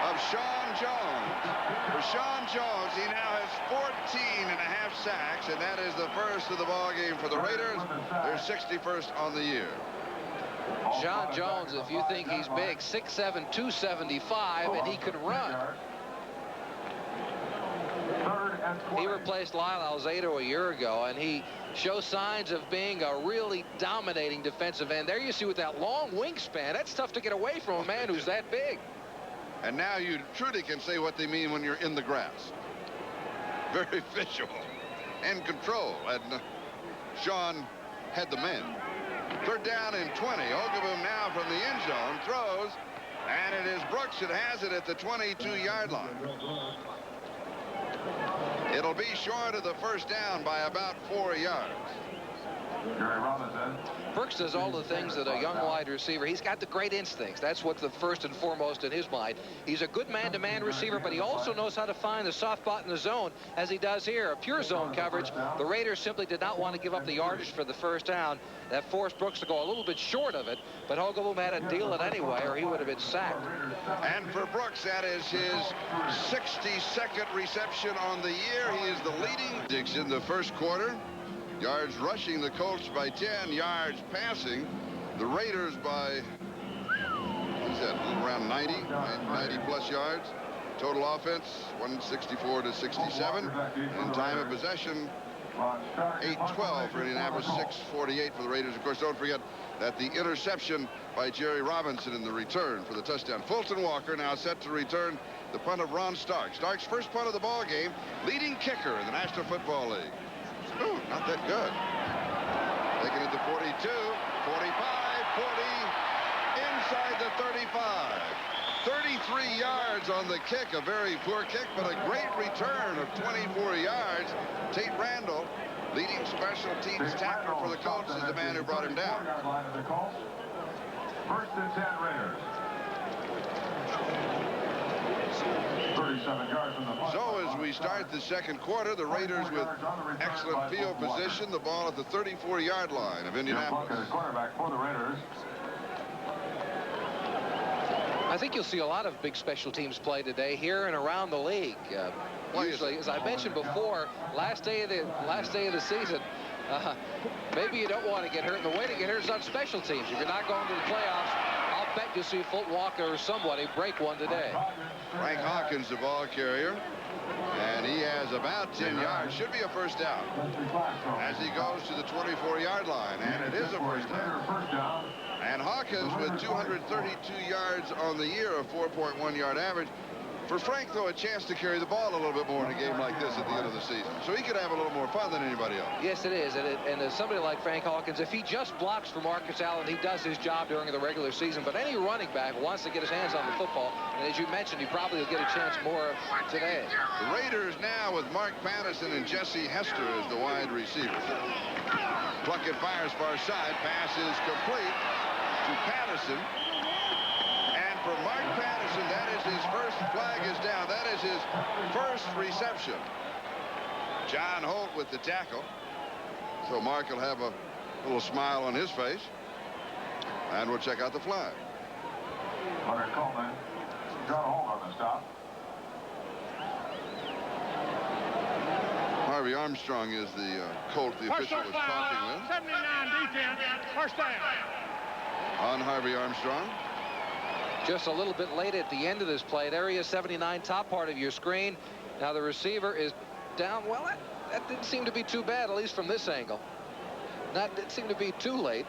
of Sean Jones. For Sean Jones, he now has 14 and a half sacks, and that is the first of the ball game for the Raiders. They're 61st on the year. Sean Jones, if you think he's big, 6'7", 275, and he can run. He replaced Lyle Alzado a year ago, and he shows signs of being a really dominating defensive end. There you see with that long wingspan, that's tough to get away from a man who's that big. And now you truly can say what they mean when you're in the grass. Very visual and control. And Sean had the man. Third down and 20. Ogaboom now from the end zone throws, and it is Brooks that has it at the 22-yard line. It'll be short of the first down by about 4 yards. Brooks does all the things that a young wide receiver. He's got the great instincts. That's what's the first and foremost in his mind. He's a good man-to-man receiver, but he also knows how to find the soft spot in the zone, as he does here. A pure zone coverage. The Raiders simply did not want to give up the yardage for the first down. That forced Brooks to go a little bit short of it, but Hogaboom had to deal it anyway, or he would have been sacked. And for Brooks, that is his 62nd reception on the year. He is the leading in the first quarter. Yards rushing, the Colts by 10. Yards passing, the Raiders by, what's that, around 90 plus yards. Total offense 164 to 67, and time of possession 8-12 for Indianapolis, 6:48 for the Raiders. Of course, don't forget that the interception by Jerry Robinson in the return for the touchdown. Fulton Walker now set to return the punt of Ron Stark. Stark's first punt of the ball game, leading kicker in the National Football League. Ooh, not that good. Taking it to 42, 45, 40, inside the 35. 33 yards on the kick, a very poor kick, but a great return of 24 yards. Tate Randall, leading special teams tackler for the Colts, is the man who brought him down. First and 10 Raiders. 37 yards from the punt. So as we start the second quarter, the Raiders with excellent field position, the ball at the 34-yard line of Indianapolis. Quarterback for the Raiders. I think you'll see a lot of big special teams play today here and around the league. Usually, as I mentioned before, last day of the season, maybe you don't want to get hurt. And the way to get hurt is on special teams. If you're not going to the playoffs, I'll bet you see Foot Walker or somebody break one today. Frank Hawkins, the ball carrier. And he has about 10 yards. Should be a first down as he goes to the 24-yard line. And it is a first down. And Hawkins with 232 yards on the year, a 4.1 yard average. For Frank, though, a chance to carry the ball a little bit more in a game like this at the end of the season. So he could have a little more fun than anybody else. Yes, it is. And somebody like Frank Hawkins, if he just blocks for Marcus Allen, he does his job during the regular season. But any running back wants to get his hands on the football. And as you mentioned, he probably will get a chance more today. The Raiders now with Mark Patterson and Jesse Hester as the wide receivers. Plunkett fires far side. Pass is complete to Patterson. And for Mark Patterson, that is his first flag is down. That is his first reception. John Holt with the tackle. So Mark will have a little smile on his face. And we'll check out the flag. Hunter Coleman, John Holt on the stop. Harvey Armstrong is the Colt the official was talking with. 79 defense, first down. On Harvey Armstrong. Just a little bit late at the end of this play. Area 79, top part of your screen. Now the receiver is down. Well, that didn't seem to be too bad, at least from this angle. That didn't seem to be too late.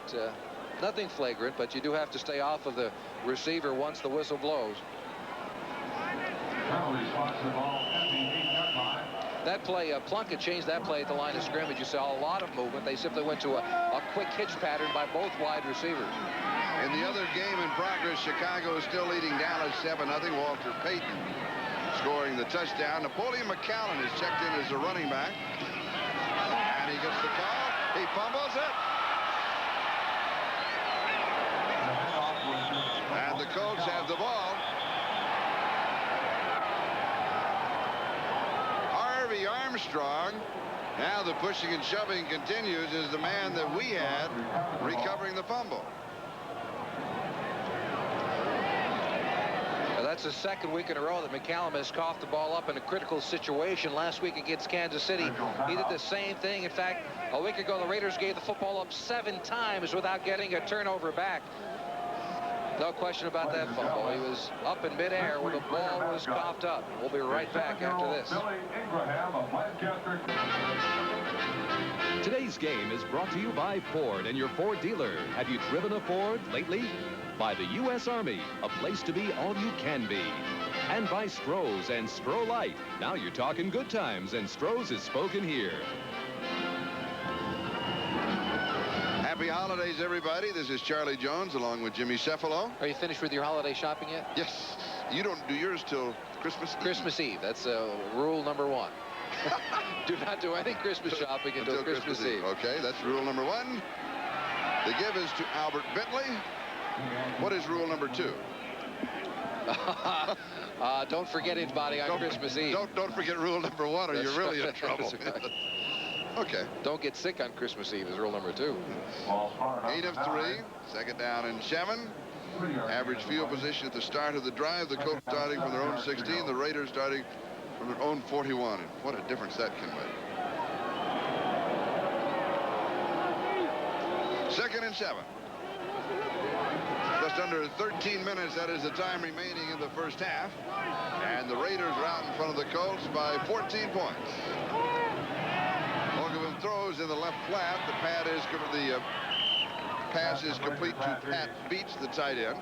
Nothing flagrant, but you do have to stay off of the receiver once the whistle blows. That play, Plunkett changed that play at the line of scrimmage. You saw a lot of movement. They simply went to a quick hitch pattern by both wide receivers. In the other game in progress, Chicago is still leading Dallas 7-0. Walter Payton scoring the touchdown. Napoleon McCallum is checked in as a running back. And he gets the call. He fumbles it. And the Colts have the ball. Harvey Armstrong, now the pushing and shoving continues, is the man that we had recovering the fumble. That's the second week in a row that McCallum has coughed the ball up in a critical situation. Last week against Kansas City, he did the same thing. In fact, a week ago, the Raiders gave the football up 7 times without getting a turnover back. No question about that fumble. He was up in midair when the ball was coughed up. We'll be right back after this. Today's game is brought to you by Ford and your Ford dealer. Have you driven a Ford lately? By the U.S. Army, a place to be all you can be. And by Stroh's and Stroh Light. Now you're talking good times, and Stroh's is spoken here. Happy holidays, everybody. This is Charlie Jones along with Jimmy Cefalo. Are you finished with your holiday shopping yet? Yes. You don't do yours till Christmas Eve. Christmas Eve. That's rule number 1. Do not do any Christmas shopping until Christmas Eve. Okay, that's rule number 1. The give is to Albert Bentley. What is rule number 2? Don't forget anybody on Christmas Eve. Don't forget rule number 1 or you're really in trouble. Right. Okay. Don't get sick on Christmas Eve is rule number 2. 8 of 3. Second down and 7. Average field position at the start of the drive. The Colts starting from their own 16. The Raiders starting from their own 41. And what a difference that can make. Second and 7. Just under 13 minutes, that is the time remaining in the first half. And the Raiders are out in front of the Colts by 14 points. Ogilvie throws in the left flat. The pass is complete to Pat Beach, the tight end.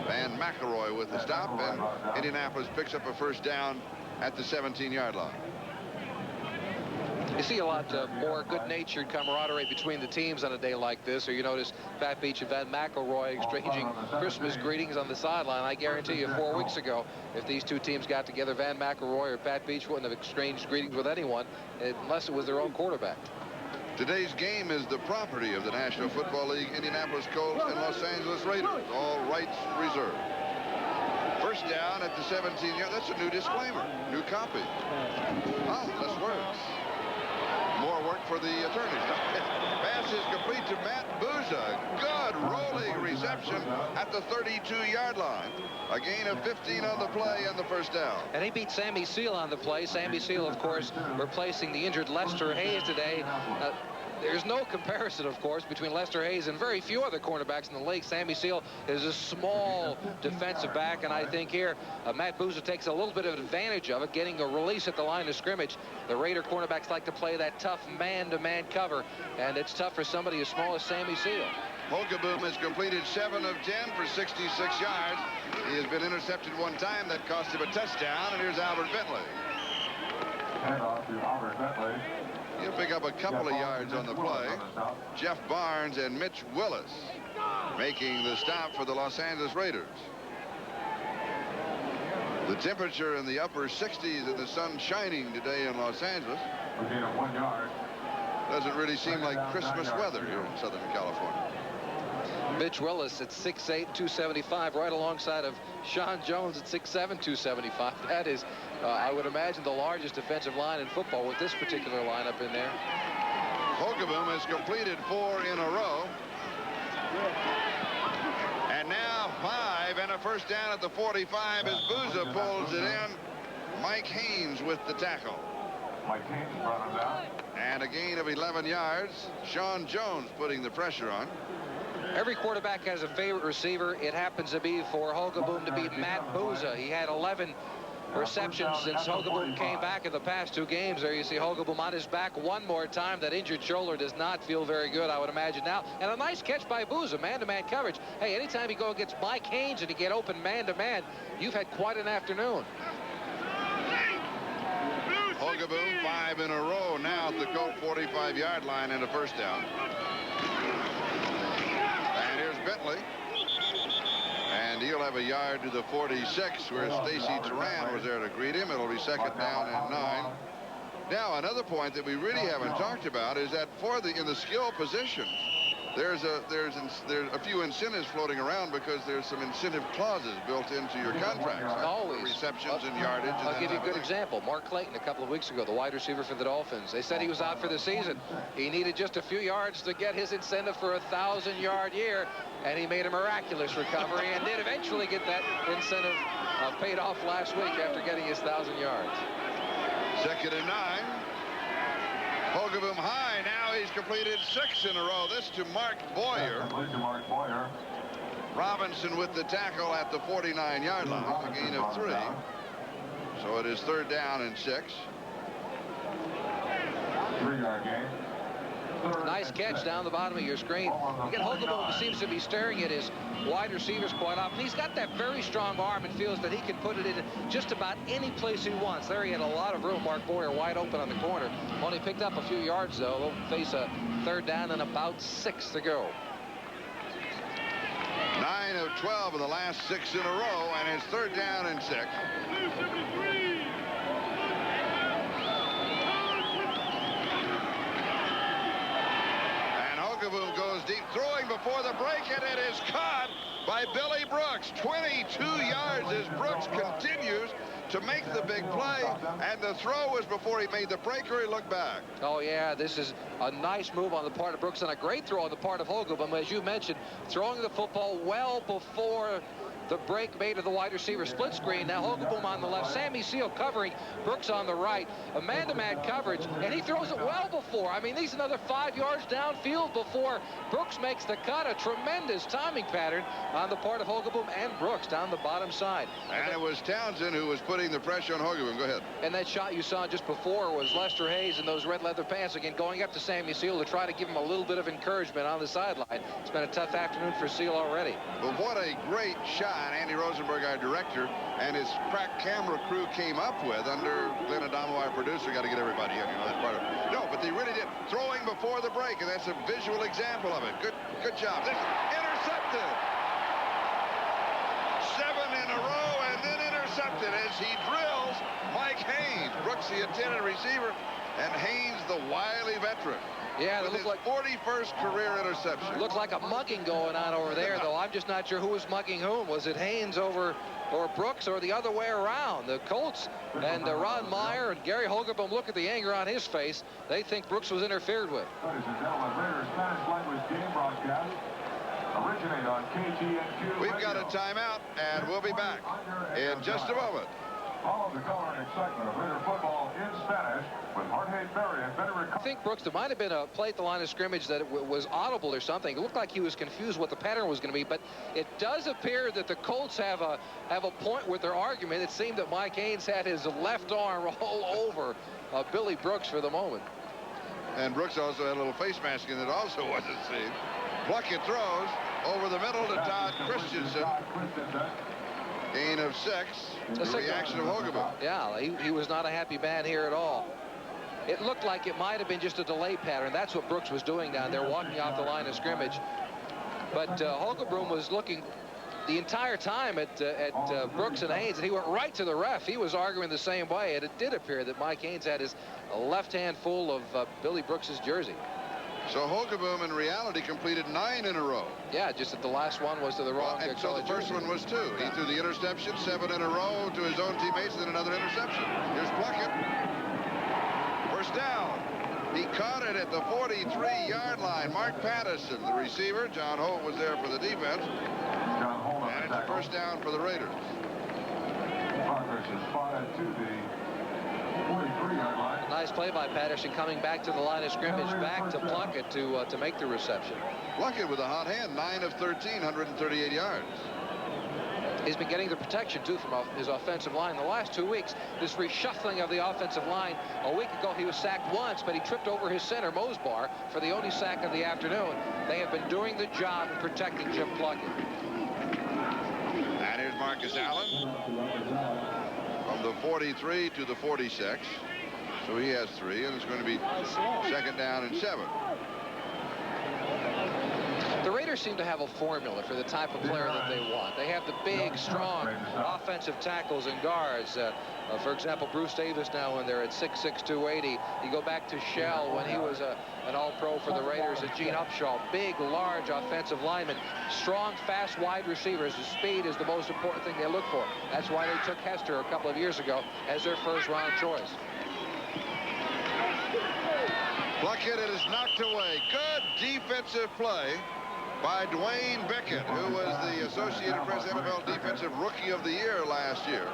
Van McElroy with the stop, and Indianapolis picks up a first down at the 17-yard line. You see a lot more good-natured camaraderie between the teams on a day like this. Or you notice Pat Beach and Van McElroy exchanging Christmas greetings on the sideline. I guarantee you 4 weeks ago, if these two teams got together, Van McElroy or Pat Beach wouldn't have exchanged greetings with anyone unless it was their own quarterback. Today's game is the property of the National Football League, Indianapolis Colts, and Los Angeles Raiders. All rights reserved. First down at the 17-yard. That's a new disclaimer. New copy. Oh, less words. More work for the attorneys. Pass is complete to Matt Bouza. Good rolling reception at the 32-yard line. A gain of 15 on the play and the first down. And he beat Sammy Seal on the play. Sammy Seal, of course, replacing the injured Lester Hayes today. there's no comparison, of course, between Lester Hayes and very few other cornerbacks in the league. Sammy Seal is a small defensive back, and I think here Matt Booza takes a little bit of advantage of it, getting a release at the line of scrimmage. The Raider cornerbacks like to play that tough man-to-man cover, and it's tough for somebody as small as Sammy Seal. Holgeboom has completed 7 of 10 for 66 yards. He has been intercepted one time. That cost him a touchdown. And here's Albert Bentley. Handoff to Albert Bentley. He'll pick up a couple of yards on the play. Jeff Barnes and Mitch Willis making the stop for the Los Angeles Raiders. The temperature in the upper 60s and the sun shining today in Los Angeles. We gain of 1 yard. Doesn't really seem like Christmas weather here in Southern California. Mitch Willis at 6'8", 275, right alongside of Sean Jones at 6'7", 275. That is, I would imagine, the largest defensive line in football with this particular lineup in there. Holgeboom has completed 4 in a row. And now 5 and a first down at the 45 as Booza pulls it in. Mike Haynes with the tackle. Mike Haynes brought him down. And a gain of 11 yards. Sean Jones putting the pressure on. Every quarterback has a favorite receiver. It happens to be for Holgeboom to beat Matt Booza. He had 11 receptions since Holgeboom came back in the past 2 games. There you see Holgeboom on his back one more time. That injured shoulder does not feel very good, I would imagine now. And a nice catch by Booza, man-to-man coverage. Hey, anytime you go against Mike Haynes and you get open man-to-man, you've had quite an afternoon. Holgeboom 5 in a row now at the Colt 45-yard line and a first down. And here's Bentley. And he'll have a yard to the 46 where Stacy Turan was there to greet him. It'll be second down and 9. Now, another point that we really haven't talked about is that in the skill positions, there's a few incentives floating around because there's some incentive clauses built into your contracts. Right? Always. Receptions and yardage. I'll give you a good example. Mark Clayton a couple of weeks ago, the wide receiver for the Dolphins. They said he was out for the season. He needed just a few yards to get his incentive for a 1,000-yard year, and he made a miraculous recovery and did eventually get that incentive paid off last week after getting his 1,000 yards. Second and 9. Holgeboom high. Now he's completed 6 in a row. This to Mark Boyer. Robinson with the tackle at the 49-yard line. A gain of 3. So it is third down and 6. 3-yard gain. Nice catch down the bottom of your screen. You get Holgeboom, who seems to be staring at his wide receivers quite often. He's got that very strong arm and feels that he can put it in just about any place he wants. There he had a lot of room. Mark Boyer wide open on the corner. Only picked up a few yards, though. They'll face a third down and about 6 to go. 9 of 12 in the last 6 in a row, and it's third down and 6. Holgeboom goes deep, throwing before the break, and it is caught by Billy Brooks. 22 yards as Brooks continues to make the big play, and the throw was before he made the break or he looked back. Oh, yeah, this is a nice move on the part of Brooks and a great throw on the part of Holgeboom. As you mentioned, throwing the football well before the break made of the wide receiver split screen. Now Holgeboom on the left, Sammy Seal covering, Brooks on the right, a man-to-man coverage, and he throws it well before. I mean, he's another 5 yards downfield before Brooks makes the cut. A tremendous timing pattern on the part of Holgeboom and Brooks down the bottom side. And it was Townsend who was putting the pressure on Holgeboom. Go ahead. And that shot you saw just before was Lester Hayes in those red leather pants again, going up to Sammy Seal to try to give him a little bit of encouragement on the sideline. It's been a tough afternoon for Seal already. But what a great shot Andy Rosenberg, our director, and his crack camera crew came up with under Glenn Adamo, our producer. Got to get everybody in, that's part of it. No, but they really did. Throwing before the break, and that's a visual example of it. Good job. This intercepted. 7 in a row, and then intercepted as he drills Mike Haynes. Brooks, the intended receiver, and Haynes, the wily veteran. Yeah, with it his looked like 41st career interception. Looks like a mugging going on over there, though. I'm just not sure who was mugging whom. Was it Haynes or Brooks, or the other way around? The Colts and Ron Meyer and Gary Holgeboom, look at the anger on his face. They think Brooks was interfered with. Ladies and gentlemen, Raiders Spanish language game broadcast originate on KGNQ. We've got a timeout, and we'll be back in just a moment. Follow the color and excitement of Raider football in Spanish with Jorge Berry and better recovery. I think, Brooks, there might have been a play at the line of scrimmage that was audible or something. It looked like he was confused what the pattern was going to be, but it does appear that the Colts have a point with their argument. It seemed that Mike Haynes had his left arm all over Billy Brooks for the moment. And Brooks also had a little face masking that also wasn't seen. Plunkett throws over the middle to Todd Christensen. Gain of 6. The reaction of Hogeboom. Yeah, he was not a happy man here at all. It looked like it might have been just a delay pattern. That's what Brooks was doing down there, walking off the line of scrimmage. But Hogeboom was looking the entire time at Brooks and Haynes, and he went right to the ref. He was arguing the same way, and it did appear that Mike Haynes had his left hand full of Billy Brooks's jersey. So Hogeboom in reality completed 9 in a row. Yeah, just that the last one was to the wrong. And so the first one was 2. He threw the interception, 7 in a row to his own teammates, and then another interception. Here's Plunkett. First down. He caught it at the 43-yard line. Mark Patterson, the receiver. John Holt was there for the defense. And it's a first down for the Raiders. Progress is spotted to the 43-yard line. Nice play by Patterson, coming back to the line of scrimmage, back to Plunkett to make the reception. Plunkett with a hot hand, 9 of 13, 138 yards. He's been getting the protection, too, from his offensive line the last 2 weeks. This reshuffling of the offensive line. A week ago, he was sacked once, but he tripped over his center, Mosbar, for the only sack of the afternoon. They have been doing the job in protecting Jim Plunkett. And here's Marcus Allen from the 43 to the 46. So he has 3, and it's going to be second down and 7. The Raiders seem to have a formula for the type of player that they want. They have the big, strong offensive tackles and guards. For example, Bruce Davis now when they're at 6'6", 280. You go back to Shell when he was an all-pro for the Raiders, and Gene Upshaw. Big, large offensive linemen. Strong, fast wide receivers. The speed is the most important thing they look for. That's why they took Hester a couple of years ago as their first-round choice. Plunkett, it is knocked away. Good defensive play by Dwayne Bickett, who was the Associated Press NFL Defensive Rookie of the Year last year.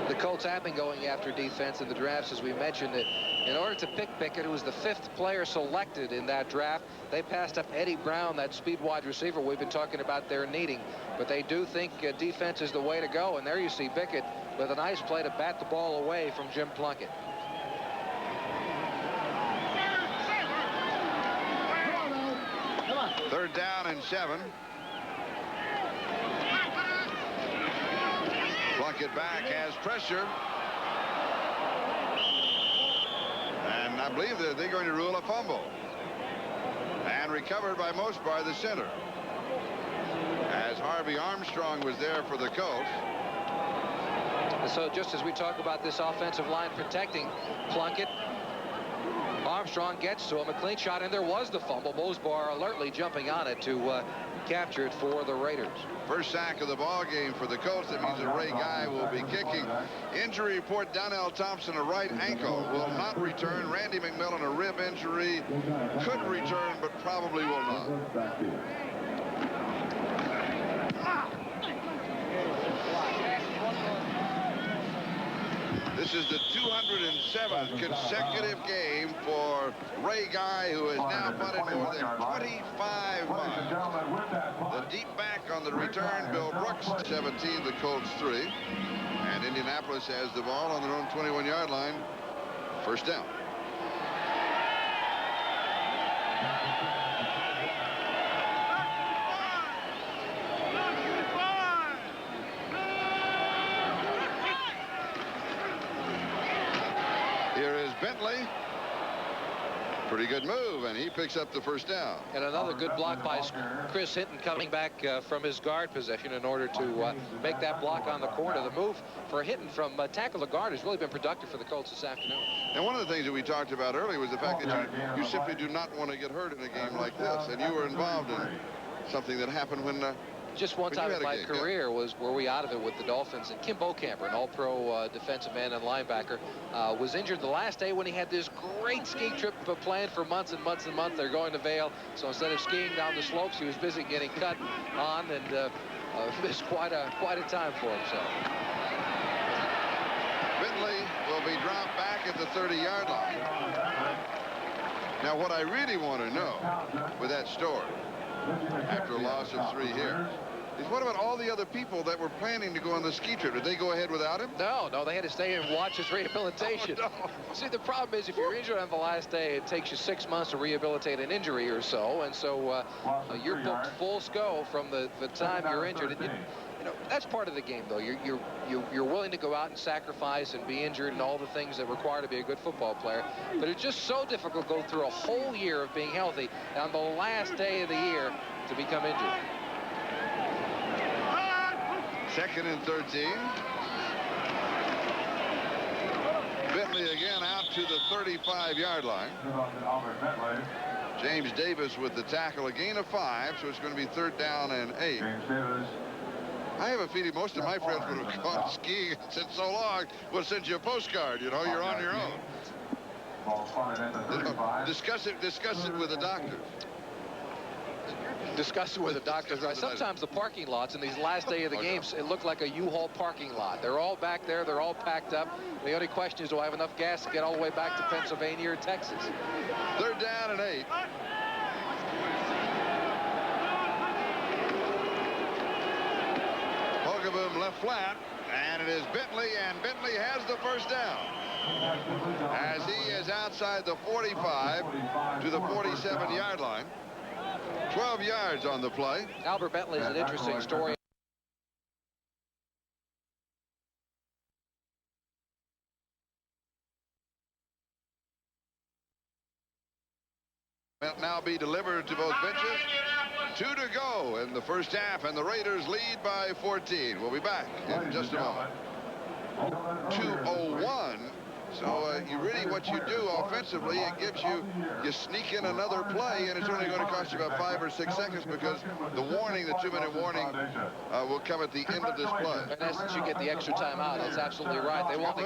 The Colts have been going after defense in the drafts, as we mentioned. In order to pick Bickett, who was the 5th player selected in that draft, they passed up Eddie Brown, that speed wide receiver we've been talking about their needing. But they do think defense is the way to go. And there you see Bickett with a nice play to bat the ball away from Jim Plunkett. Third down and 7. Plunkett back, has pressure. And I believe that they're going to rule a fumble. And recovered by Mosbar, the center. As Harvey Armstrong was there for the Colts. So just as we talk about this offensive line protecting Plunkett, Armstrong gets to him, a clean shot, and there was the fumble. Mosbar alertly jumping on it to capture it for the Raiders. First sack of the ball game for the Colts. That means that Ray Guy will be kicking. Injury report, Donnell Thompson, a right ankle, will not return. Randy McMillan, a rib injury, could return, but probably will not. This is the 207th consecutive game for Ray Guy, who has now punted more than 25 miles. The deep back on the return, Bill Brooks, 17, the Colts 3. And Indianapolis has the ball on their own 21-yard line. First down. Here is Bentley. Pretty good move, and he picks up the first down. And another good block by Chris Hinton coming back from his guard position in order to make that block on the corner. The move for Hinton from tackle to guard has really been productive for the Colts this afternoon. And one of the things that we talked about earlier was the fact that you simply do not want to get hurt in a game like this. And you were involved in something that happened when Just one time in my career were we out of it with the Dolphins, and Kim Bokamper, an all-pro defensive end and linebacker, was injured the last day when he had this great ski trip planned for months and months and months. They're going to Vail, so instead of skiing down the slopes, he was busy getting cut on, and missed quite a time for himself. Bentley will be dropped back at the 30-yard line. Now, what I really want to know with that story, after a loss of 3 here, is what about all the other people that were planning to go on the ski trip? Did they go ahead without him? No, they had to stay and watch his rehabilitation. Oh, no. See, the problem is if you're injured on the last day, it takes you 6 months to rehabilitate an injury or so, and so you're booked full go from the time you're injured. And you know, that's part of the game, though. You're willing to go out and sacrifice and be injured and all the things that require to be a good football player. But it's just so difficult to go through a whole year of being healthy and on the last day of the year to become injured. 2nd and 13. Bentley again out to the 35-yard line. James Davis with the tackle, a gain of 5, so it's going to be 3rd down and 8. I have a feeling most of my friends would have gone skiing since so long. We'll send you a postcard. You know, you're on your own. You know, discuss it with the doctor. Discuss it with the doctors. Right? Sometimes the parking lots in these last day of the games, it looked like a U-Haul parking lot. They're all back there. They're all packed up. The only question is, do I have enough gas to get all the way back to Pennsylvania or Texas? 3rd down and 8. Hogaboom left flat, and it is Bentley, and Bentley has the 1st down. As he is outside the 45 to the 47-yard line. 12 yards on the play. Albert Bentley is an interesting story. Will now be delivered to both benches. 2 to go in the first half, and the Raiders lead by 14. We'll be back in just a moment. 2:01. So you really, what you do offensively, it gives you sneak in another play, and it's only going to cost you about 5 or 6 seconds because the warning, the 2-minute warning, will come at the end of this play. In essence, you get the extra timeout. That's absolutely right. They want to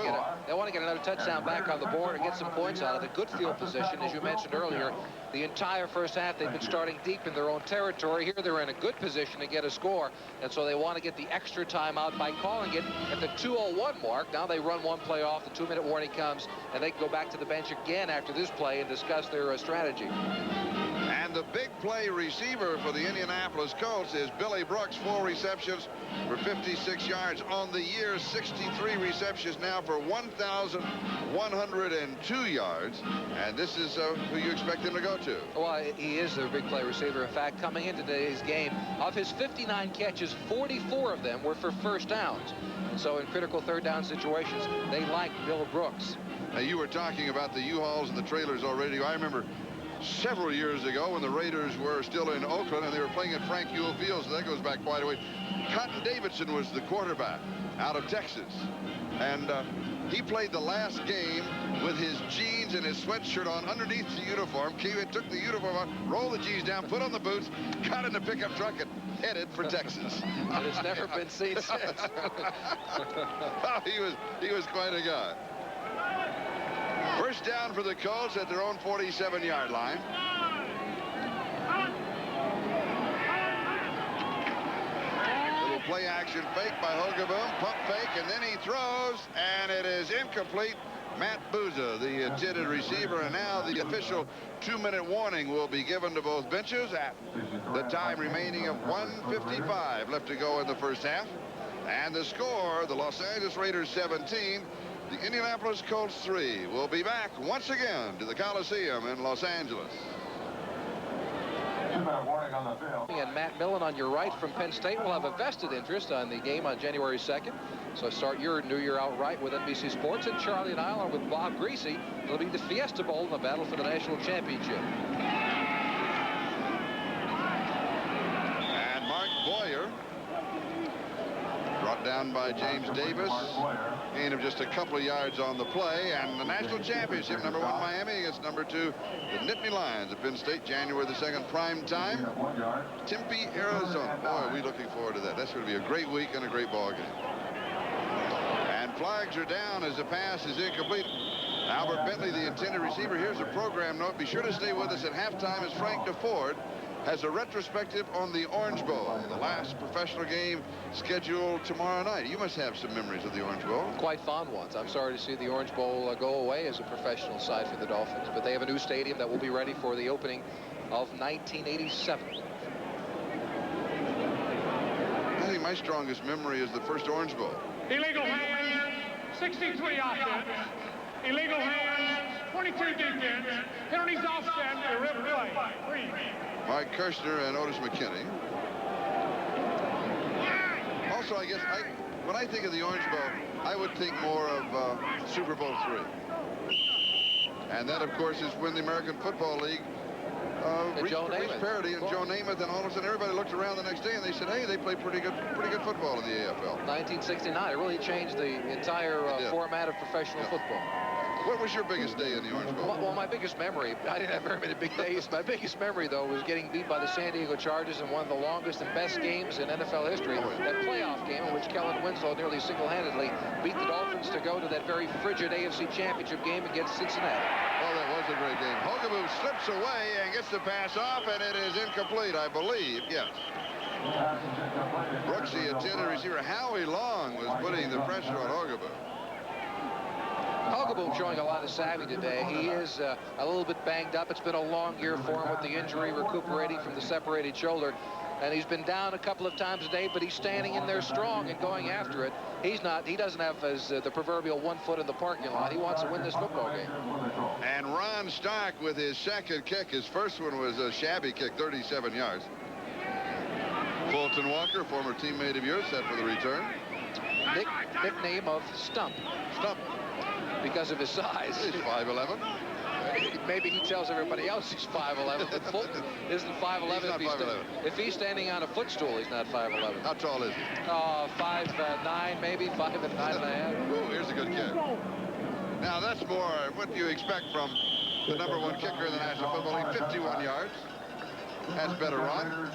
get another touchdown back on the board and get some points out of it. Good field position, as you mentioned earlier. The entire first half, they've been starting deep in their own territory. Here, they're in a good position to get a score, and so they want to get the extra timeout by calling it at the 2:01 mark. Now they run one play off. The 2-minute warning comes, and they can go back to the bench again after this play and discuss their strategy. And the big play receiver for the Indianapolis Colts is Billy Brooks. 4 receptions for 56 yards on the year. 63 receptions now for 1,102 yards. And this is who you expect him to go to. Well, he is their big play receiver. In fact, coming into today's game, of his 59 catches, 44 of them were for first downs. And so in critical 3rd down situations, they like Bill Brooks. Now, you were talking about the U-Hauls and the trailers already. I remember several years ago when the Raiders were still in Oakland and they were playing at Frank Ewell Field, so that goes back quite a way. Cotton Davidson was the quarterback out of Texas, and he played the last game with his jeans and his sweatshirt on underneath the uniform. Took the uniform off, rolled the jeans down, put on the boots, got in the pickup truck, and headed for Texas. And it's never been seen since. Oh, he was quite a guy. First down for the Colts at their own 47-yard line. Little play action fake by Hogaboom, pump fake, and then he throws, and it is incomplete. Matt Booza, the intended receiver, and now the official 2-minute warning will be given to both benches at the time remaining of 1:55 left to go in the first half. And the score, the Los Angeles Raiders 17, the Indianapolis Colts 3. We'll be back once again to the Coliseum in Los Angeles. And Matt Millen on your right from Penn State will have a vested interest on the game on January 2nd. So start your new year out right with NBC Sports. And Charlie and I, along with Bob Greasy, will be the Fiesta Bowl in the battle for the national championship. And Mark Boyer, brought down by James Davis. Gain of just a couple of yards on the play. And the national championship, #1 Miami against #2 the Nittany Lions of Penn State, January the 2nd, prime time. Tempe, Arizona. Boy, are we looking forward to that. That's going to be a great week and a great ball game. And flags are down as the pass is incomplete. Albert Bentley, the intended receiver. Here's a program note. Be sure to stay with us at halftime as Frank DeFord has a retrospective on the Orange Bowl, the last professional game scheduled tomorrow night. You must have some memories of the Orange Bowl. Quite fond ones. I'm sorry to see the Orange Bowl go away as a professional side for the Dolphins, but they have a new stadium that will be ready for the opening of 1987. I think my strongest memory is the first Orange Bowl. Illegal hands, 63 offense. Illegal hands, 22 defense. Penalties offset, irregular play. 3. Mike Kirshner and Otis McKinney. Also, I guess when I think of the Orange Bowl, I would think more of Super Bowl III. And that, of course, is when the American Football League reached parity, and Joe Namath, and all of a sudden everybody looked around the next day and they said, hey, they play pretty good football in the AFL. 1969, it really changed the entire format of professional football. What was your biggest day in the Orange Bowl? Well, my biggest memory, I didn't have very many big days. My biggest memory, though, was getting beat by the San Diego Chargers in one of the longest and best games in NFL history. That playoff game in which Kellen Winslow nearly single-handedly beat the Dolphins to go to that very frigid AFC Championship game against Cincinnati. Oh, that was a great game. Hogaboo slips away and gets the pass off, and it is incomplete, I believe. Yes. Brooks, the intended receiver. Howie Long was putting the pressure on Hogaboo. Hogaboo showing a lot of savvy today. He is a little bit banged up. It's been a long year for him with the injury, recuperating from the separated shoulder. And he's been down a couple of times a day, but he's standing in there strong and going after it. He doesn't have the proverbial 1 foot in the parking lot. He wants to win this football game. And Ron Stark with his second kick. His first one was a shabby kick, 37 yards. Fulton Walker, former teammate of yours, set for the return. Nickname of Stump. Stump. Because of his size. He's 5'11". Maybe he tells everybody else he's 5'11", but Fulton isn't 5'11". If he's standing on a footstool, he's not 5'11". How tall is he? 5'9", maybe 5'9.5". Ooh, here's a good kick. Now that's more what you expect from the #1 kicker in the National Football League. 51 yards. That's better run.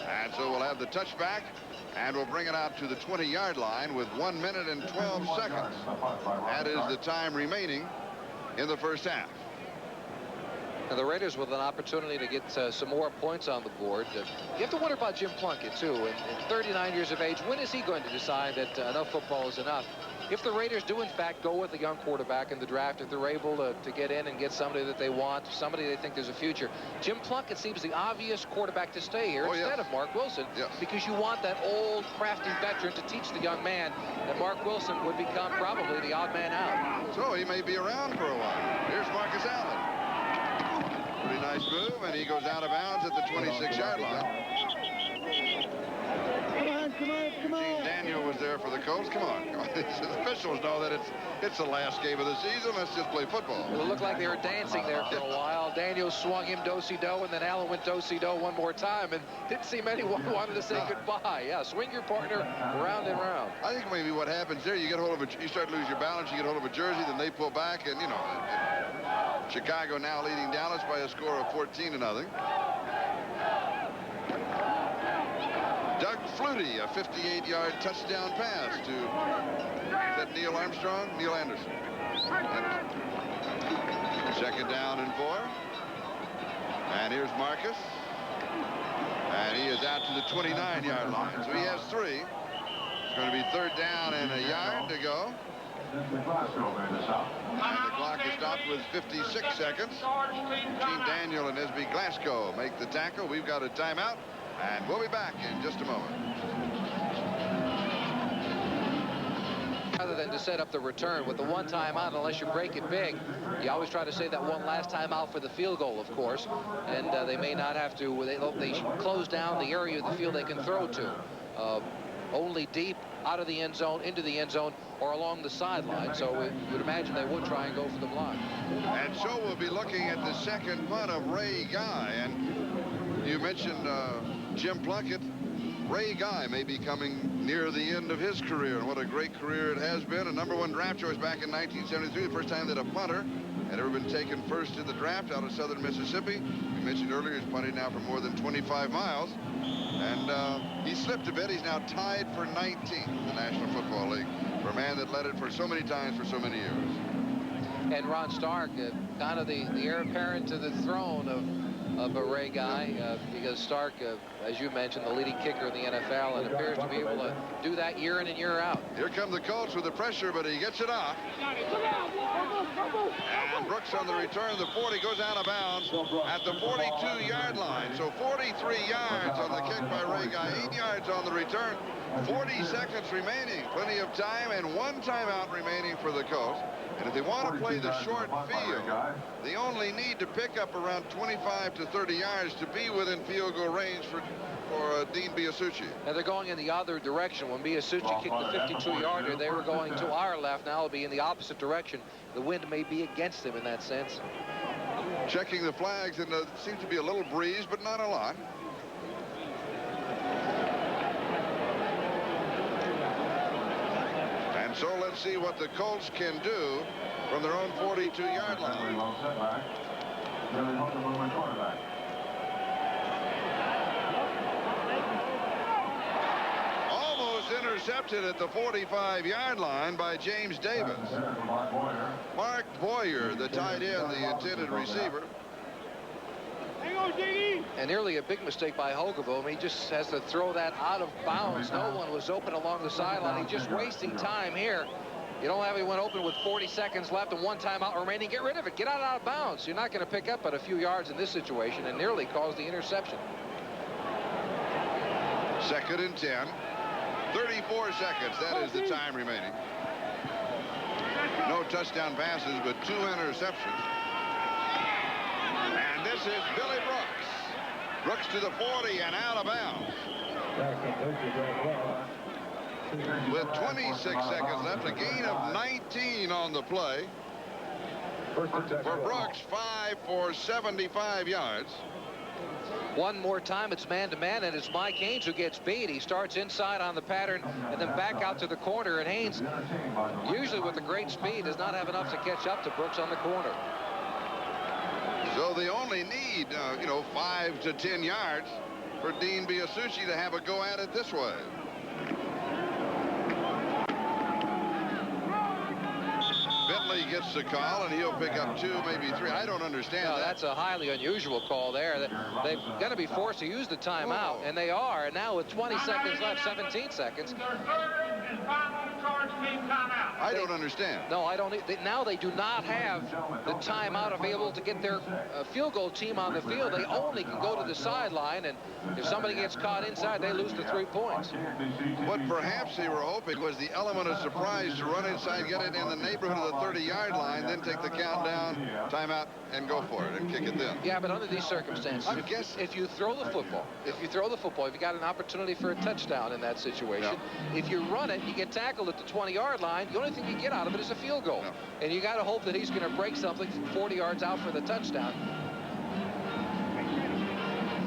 And so we'll have the touchback. And we'll bring it out to the 20-yard line with 1 minute and 12 seconds. That is the time remaining in the first half. Now the Raiders with an opportunity to get some more points on the board. You have to wonder about Jim Plunkett, too. At 39 years of age, when is he going to decide that enough football is enough? If the Raiders do, in fact, go with a young quarterback in the draft, if they're able to get in and get somebody that they want, somebody they think there's a future, Jim Plunkett seems the obvious quarterback to stay here instead of Mark Wilson, because you want that old, crafty veteran to teach the young man that Mark Wilson would become probably the odd man out. So he may be around for a while. Here's Marcus Allen. Pretty nice move, and he goes out of bounds at the 26-yard line. Come on. Daniel was there for the Colts. Come on. The officials know that it's the last game of the season. Let's just play football. It looked like they were dancing there for a while. Daniel swung him do-si-do, and then Allen went do-si-do one more time, and didn't seem anyone wanted to say goodbye. Yeah, swing your partner round and round. I think maybe what happens there, you get hold of you start to lose your balance, you get hold of a jersey, then they pull back, and, Chicago now leading Dallas by a score of 14-0. Doug Flutie, a 58-yard touchdown pass to, is that Neil Armstrong? Neil Anderson. Second down and 4. And here's Marcus. And he is out to the 29-yard line. So he has 3. It's going to be third down and a yard to go. And the clock is stopped with 56 seconds. Gene Daniel and Esby Glasgow make the tackle. We've got a timeout. And we'll be back in just a moment. Rather than to set up the return with the one time out, unless you break it big, you always try to save that one last time out for the field goal, of course. And they may not have to. They close down the area of the field they can throw to. Only deep, out of the end zone, into the end zone, or along the sideline. So you would imagine they would try and go for the block. And so we'll be looking at the second punt of Ray Guy. And you mentioned Jim Plunkett. Ray Guy may be coming near the end of his career, and what a great career it has been. A #1 draft choice back in 1973, the first time that a punter had ever been taken first in the draft out of southern Mississippi. We mentioned earlier he's punted now for more than 25 miles. And he slipped a bit. He's now tied for 19th in the National Football League for a man that led it for so many times for so many years. And Ron Stark, kind of the heir apparent to the throne of a Ray Guy, because Stark, as you mentioned, the leading kicker in the NFL, and appears to be able to do that year in and year out. Here come the Colts with the pressure, but he gets it off. And Brooks on the return. The 40 goes out of bounds at the 42-yard line. So 43 yards on the kick by Ray Guy, 8 yards on the return. 40 seconds remaining, plenty of time, and 1 timeout remaining for the Colts. And if they want to play the short field, they only need to pick up around 25 to 30 yards to be within field goal range for Dean Biasucci. And they're going in the other direction. When Biasucci kicked the 52-yarder, they were going to our left. Now it'll be in the opposite direction. The wind may be against them in that sense. Checking the flags, and there seems to be a little breeze, but not a lot. So let's see what the Colts can do from their own 42-yard line. Almost intercepted at the 45-yard line by James Davis. Mark Boyer, the tight end, the intended receiver. And nearly a big mistake by Hogeboom. He just has to throw that out of bounds. No one was open along the sideline. He's just wasting time here. You don't have anyone open with 40 seconds left and 1 timeout remaining. Get rid of it. Get out of bounds. You're not going to pick up but a few yards in this situation, and nearly caused the interception. 2nd and 10. 34 seconds. That is the time remaining. No touchdown passes, but 2 interceptions. And this is Billy Brooks. Brooks to the 40 and out of bounds. With 26 seconds left, a gain of 19 on the play. For Brooks, 5 for 75 yards. One more time, it's man-to-man, and it's Mike Haynes who gets beat. He starts inside on the pattern and then back out to the corner, and Haynes, usually with a great speed, does not have enough to catch up to Brooks on the corner. So they only need, 5 to 10 yards for Dean Biasucci to have a go at it this way. Bentley gets the call, and he'll pick up 2, maybe 3. I don't understand that. That's a highly unusual call there. They're going to be forced to use the timeout, and they are. And now with 20 seconds left, 17 seconds. I don't understand. No, I don't. Now they do not have the timeout available to get their field goal team on the field. They only can go to the sideline, and if somebody gets caught inside, they lose the 3 points. What perhaps they were hoping was the element of surprise to run inside, get it in the neighborhood of the 30-yard line, then take the countdown, timeout, and go for it and kick it then. Yeah, but under these circumstances, if you throw the football, if you got an opportunity for a touchdown in that situation, if you run it, you get tackled at the 20-yard line, the only thing you get out of it is a field goal. And you got to hope that he's going to break something from 40 yards out for the touchdown.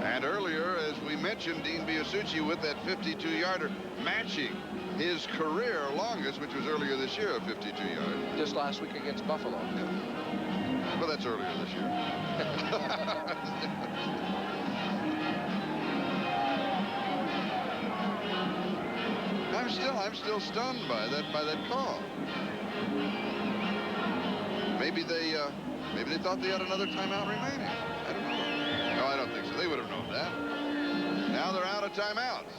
And earlier, as we mentioned, Dean Biasucci with that 52-yarder matching his career longest, which was earlier this year, a 52 yards. Just last week against Buffalo. Yeah. Well, that's earlier this year. I'm still stunned by that call. Maybe they thought they had another timeout remaining. I don't know. No, I don't think so. They would have known that. Now they're out of timeouts.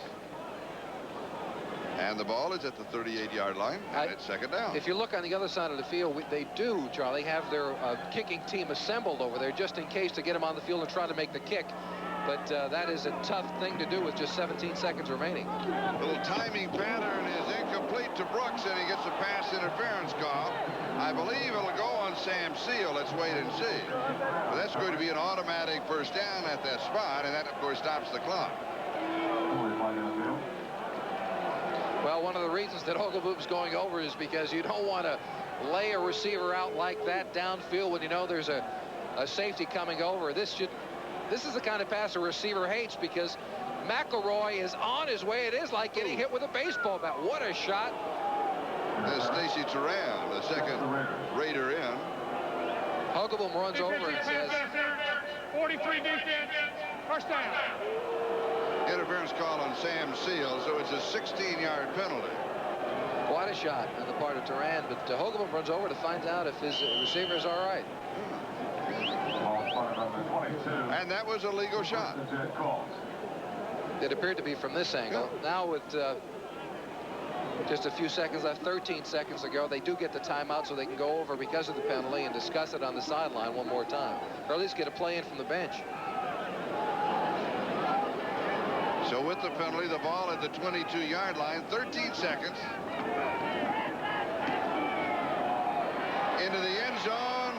And the ball is at the 38-yard line, and it's 2nd down. If you look on the other side of the field, they do, Charlie, have their kicking team assembled over there just in case to get them on the field and try to make the kick. But that is a tough thing to do with just 17 seconds remaining. Little timing pattern is incomplete to Brooks, and he gets a pass interference call. I believe it'll go on Sam Seal. Let's wait and see. But that's going to be an automatic first down at that spot, and that, of course, stops the clock. Well, one of the reasons that Hogeboom's going over is because you don't want to lay a receiver out like that downfield when you know there's a safety coming over. This is the kind of pass a receiver hates, because McElroy is on his way. It is like getting hit with a baseball bat. What a shot. There's Stacy Turan, the second Raider in. Huggable runs over and says, 43 defense, first down. Interference call on Sam Seal, so it's a 16-yard penalty. quite a shot on the part of Turan, but Huggable runs over to find out if his receiver is all right. And that was a legal shot. It appeared to be from this angle. Now with just a few seconds left, 13 seconds ago, they do get the timeout so they can go over because of the penalty and discuss it on the sideline one more time, or at least get a play in from the bench. So with the penalty, the ball at the 22-yard line, 13 seconds. Into the end zone,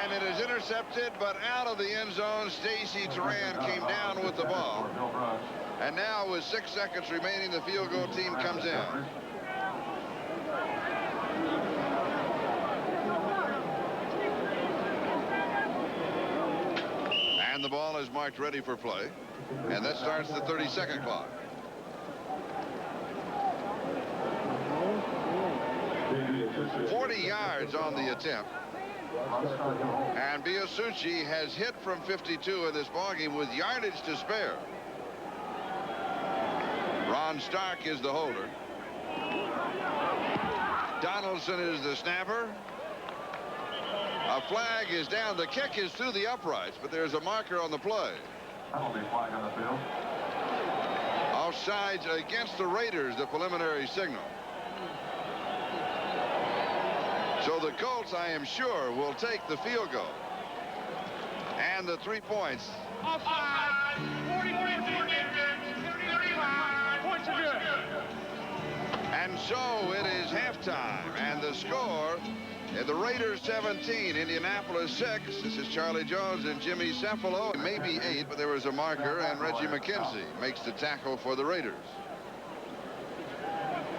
and it is intercepted, but out of the end zone. Stacy Turan came down with the ball. And now with 6 seconds remaining, the field goal team comes in. And the ball is marked ready for play. And that starts the 30-second clock. .40 yards on the attempt. And Biasucci has hit from 52 in this ballgame with yardage to spare. Ron Stark is the holder. Donaldson is the snapper. A flag is down. The kick is through the uprights, but there's a marker on the play. Flag on the field. Offsides against the Raiders, the preliminary signal. So the Colts, I am sure, will take the field goal. And the 3 points. Offside, 43 points are good. And so it is halftime. And the score is the Raiders 17, Indianapolis 6. This is Charlie Jones and Jimmy Cefalo. Maybe 8, but there was a marker, and Reggie McKenzie makes the tackle for the Raiders.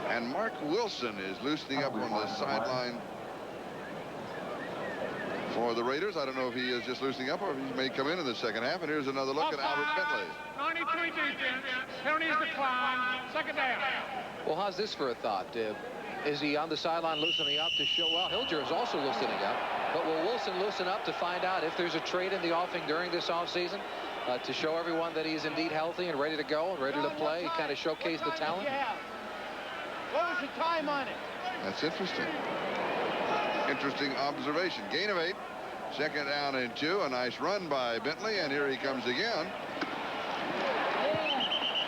And Mark Wilson is loosening up on the sideline for the Raiders. I don't know if he is just loosening up or if he may come in the second half. And here's another look at Albert Bentley. 93 defense. Penalty is declined. Second down. Well, how's this for a thought? Is he on the sideline loosening up to show? Well, Hilger is also loosening up. But will Wilson loosen up to find out if there's a trade in the offing during this offseason to show everyone that he's indeed healthy and ready to go and ready to play, kind of showcase the talent? What was the time on it? That's interesting. Interesting observation. Gain of 8. Second down and 2. A nice run by Bentley, and here he comes again.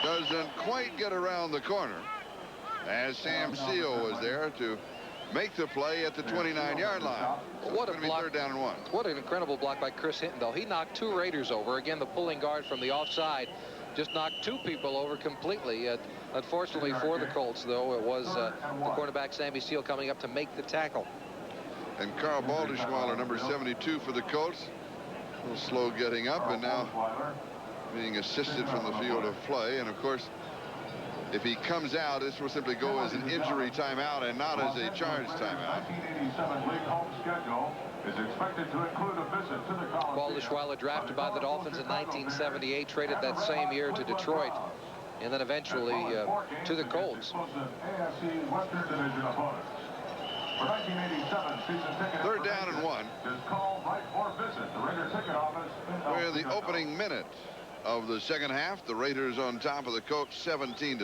Doesn't quite get around the corner as Sam Seal was there to make the play at the 29-yard line. So what a block. 3rd down and 1. What an incredible block by Chris Hinton, though. He knocked 2 Raiders over. Again, the pulling guard from the offside just knocked 2 people over completely. Unfortunately for the Colts, though, it was the cornerback Sammy Seal coming up to make the tackle. And Carl Baldischweiler, number 72 for the Colts. A little slow getting up, and now being assisted from the field of play. And of course, if he comes out, this will simply go as an injury timeout and not as a charge timeout. 1987 league home schedule is expected to include a visit to the Coliseum. Baldischweiler drafted by the Dolphins in 1978, traded that same year to Detroit, and then eventually to the Colts. AFC Western Division opponents. For 1987 season ticket 3rd down and 1. Just call, write, or visit the Raider ticket office. We're the opening minute of the second half. The Raiders on top of the Colts 17-6.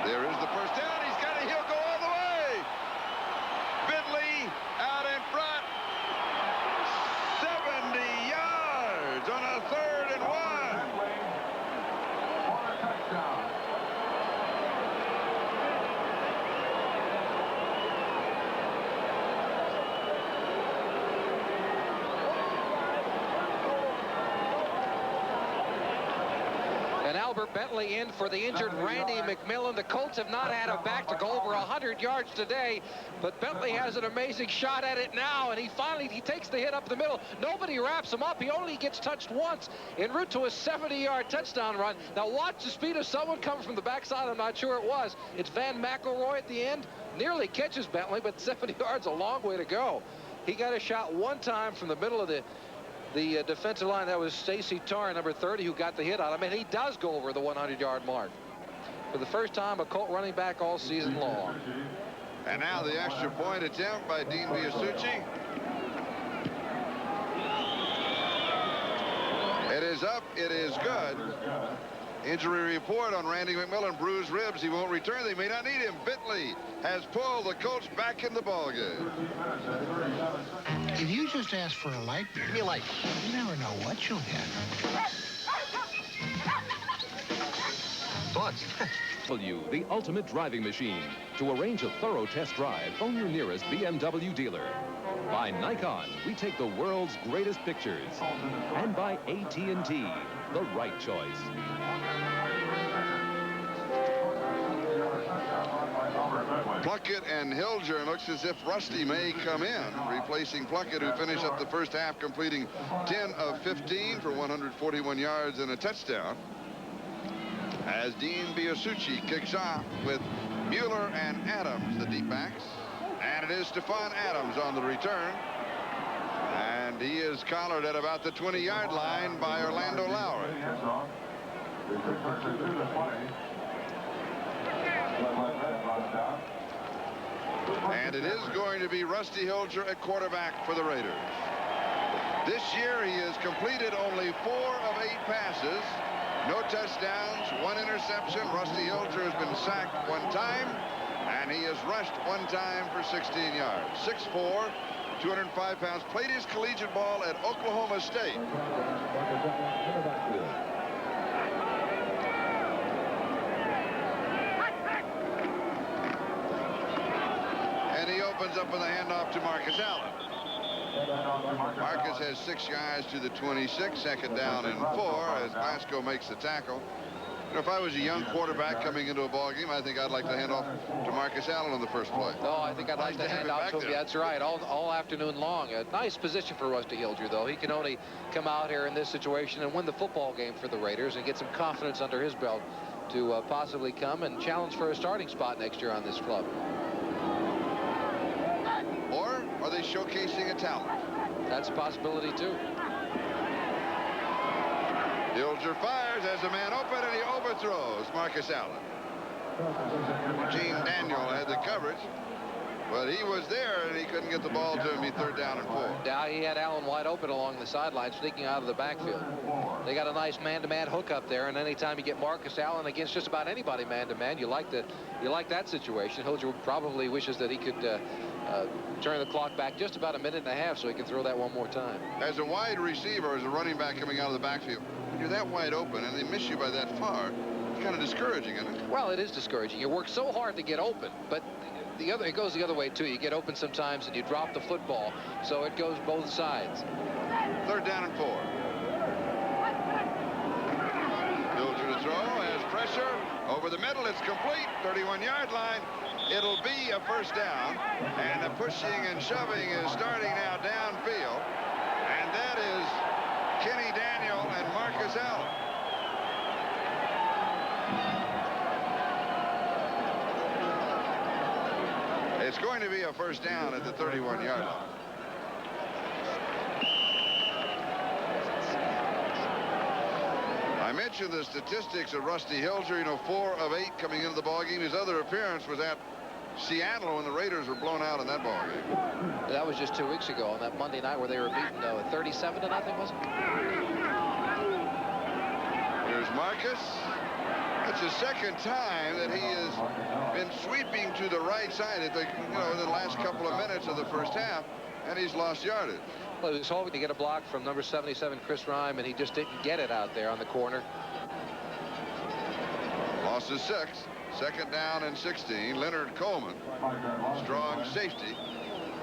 There is the first down. He'll go all the way. Bentley out in front. 70 yards on a 3rd and 1. For a touchdown. Gilbert Bentley in for the injured Randy McMillan. The Colts have not had a back to go over 100 yards today, but Bentley has an amazing shot at it now, and he takes the hit up the middle. Nobody wraps him up. He only gets touched once en route to a 70-yard touchdown run. Now watch the speed of someone coming from the backside. I'm not sure it was. It's Van McElroy at the end. Nearly catches Bentley, but 70 yards, a long way to go. He got a shot one time from the middle of the defensive line. That was Stacy Tarr, number 30, who got the hit on him, and he does go over the 100-yard mark. For the first time, a Colt running back all season long. And now the extra point attempt by Dean Biasucci. It is up. It is good. Injury report on Randy McMillan, bruised ribs. He won't return. They may not need him. Bentley has pulled the Colts back in the ballgame. If you just ask for a light beer, you never know what you'll get. Thoughts? The ultimate driving machine. To arrange a thorough test drive, phone your nearest BMW dealer. By Nikon, we take the world's greatest pictures. And by AT&T, the right choice. Plunkett and Hilger. Looks as if Rusty may come in, replacing Plunkett, who finished up the first half completing 10 of 15 for 141 yards and a touchdown. As Dean Biasucci kicks off with Mueller and Adams, the deep backs. And it is Stephon Adams on the return. And he is collared at about the 20-yard line by Orlando Lowry. And it is going to be Rusty Hilger at quarterback for the Raiders. This year he has completed only 4 of 8 passes. No touchdowns, 1 interception. Rusty Hilger has been sacked 1 time, and he has rushed 1 time for 16 yards. 6'4", 205 pounds. Played his collegiate ball at Oklahoma State. And he opens up with a handoff to Marcus Allen. Marcus has 6 yards to the 26, second down and 4 as Glasgow makes the tackle. You know, if I was a young quarterback coming into a ball game, I think I'd like to hand off to Marcus Allen on the first play. No, I think I'd like to hand off to him. That's right, all afternoon long. A nice position for Rusty Hilger, though. He can only come out here in this situation and win the football game for the Raiders and get some confidence under his belt to possibly come and challenge for a starting spot next year on this club. Or are they showcasing a talent? That's a possibility, too. Hilger fires, has a man open, and he overthrows Marcus Allen. Gene Daniel had the coverage, but he was there, and he couldn't get the ball to him. He 3rd down and 4. Now he had Allen wide open along the sideline, sneaking out of the backfield. They got a nice man-to-man hook up there, and anytime you get Marcus Allen against just about anybody man-to-man, you like that situation. Hilger probably wishes that he could turn the clock back just about a minute and a half so he can throw that one more time. As a wide receiver, as a running back coming out of the backfield, when you're that wide open and they miss you by that far, it's kind of discouraging, isn't it? Well, it is discouraging. You work so hard to get open, but it goes the other way too. You get open sometimes and you drop the football, so it goes both sides. 3rd down and 4. Hilger to throw, has pressure over the middle. It's complete. 31-yard line. It'll be a first down, and the pushing and shoving is starting now downfield, and that is Kenny Daniel and Marcus Allen. It's going to be a first down at the 31-yard line. I mentioned the statistics of Rusty Hilger. You know, 4 of 8 coming into the ballgame. His other appearance was at Seattle when the Raiders were blown out in that ballgame. That was just 2 weeks ago on that Monday night where they were beaten 37-0, was it? Here's Marcus. That's the 2nd time that he has been sweeping to the right side at the, in the last couple of minutes of the first half, and he's lost yardage. Well, he was hoping to get a block from number 77, Chris Rhyme, and he just didn't get it out there on the corner. Loss is 6. 2nd down and 16. Leonard Coleman, strong safety.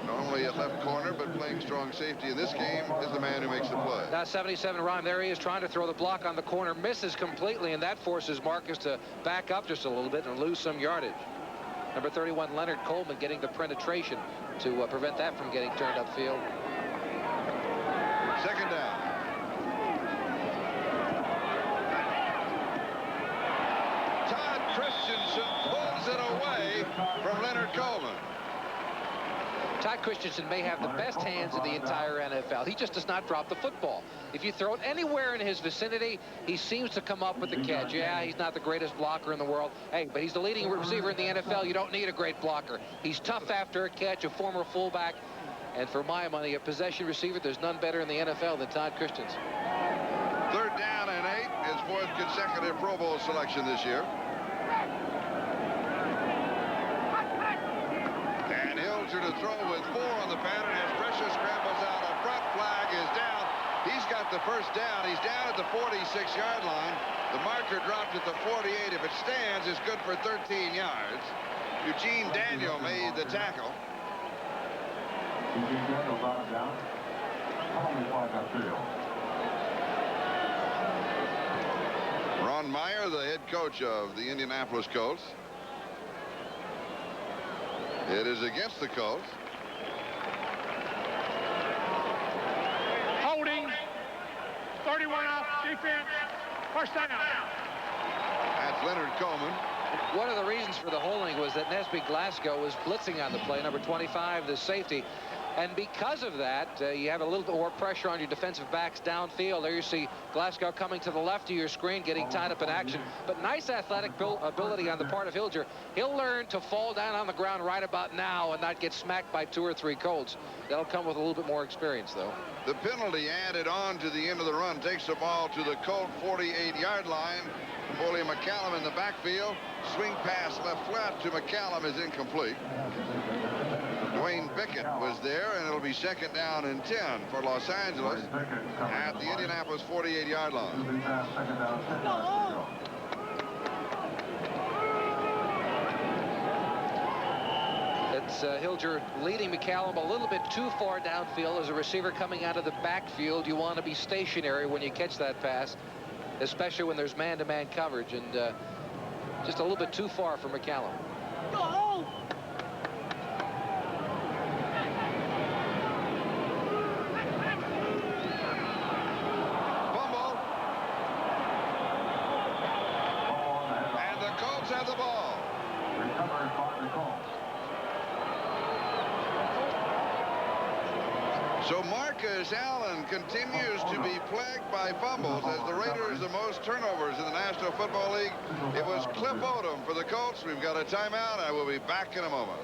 normally at left corner, but playing strong safety in this game, is the man who makes the play. Now 77 Rhyme, there he is trying to throw the block on the corner, misses completely, and that forces Marcus to back up just a little bit and lose some yardage. Number 31, Leonard Coleman, getting the penetration to prevent that from getting turned upfield. Second down. Todd Christensen pulls it away from Leonard Coleman. Todd Christensen may have the best hands in the entire NFL. He just does not drop the football. If you throw it anywhere in his vicinity, he seems to come up with the catch. Yeah, he's not the greatest blocker in the world. Hey, but he's the leading receiver in the NFL. You don't need a great blocker. He's tough after a catch, a former fullback. And for my money, a possession receiver, there's none better in the NFL than Todd Christensen. Third down and 8, his 4th consecutive Pro Bowl selection this year. And Hilger to throw with 4 on the pattern as pressure scrambles out. A front flag is down. He's got the first down. He's down at the 46-yard line. The marker dropped at the 48. If it stands, it's good for 13 yards. Eugene Daniel made the tackle. Eugene Daniel brought him down. Only flag on field. Ron Meyer, the head coach of the Indianapolis Colts. It is against the Colts. Holding. 31 off defense. First down. That's Leonard Coleman. One of the reasons for the holding was that Nesby Glasgow was blitzing on the play, number 25, the safety. And because of that, you have a little bit more pressure on your defensive backs downfield. There you see Glasgow coming to the left of your screen, getting tied up in action. But nice athletic ability on the part of Hilger. He'll learn to fall down on the ground right about now and not get smacked by 2 or 3 Colts. That'll come with a little bit more experience, though. The penalty added on to the end of the run takes the ball to the Colt 48-yard line. Foley McCallum in the backfield. Swing pass left flat to McCallum is incomplete. Dwayne Bickett was there, and it'll be second down and 10 for Los Angeles at the Indianapolis 48-yard line. It's Hilger leading McCallum a little bit too far downfield. As a receiver coming out of the backfield, you want to be stationary when you catch that pass, especially when there's man-to-man coverage, and just a little bit too far for McCallum. Fumble. And the Colts have the ball. Recovered by the Colts. So Marcus Allen continues to be plagued by fumbles as the Raiders the most turnovers in the National Football League. It was Cliff Odom for the Colts. We've got a timeout. I will be back in a moment.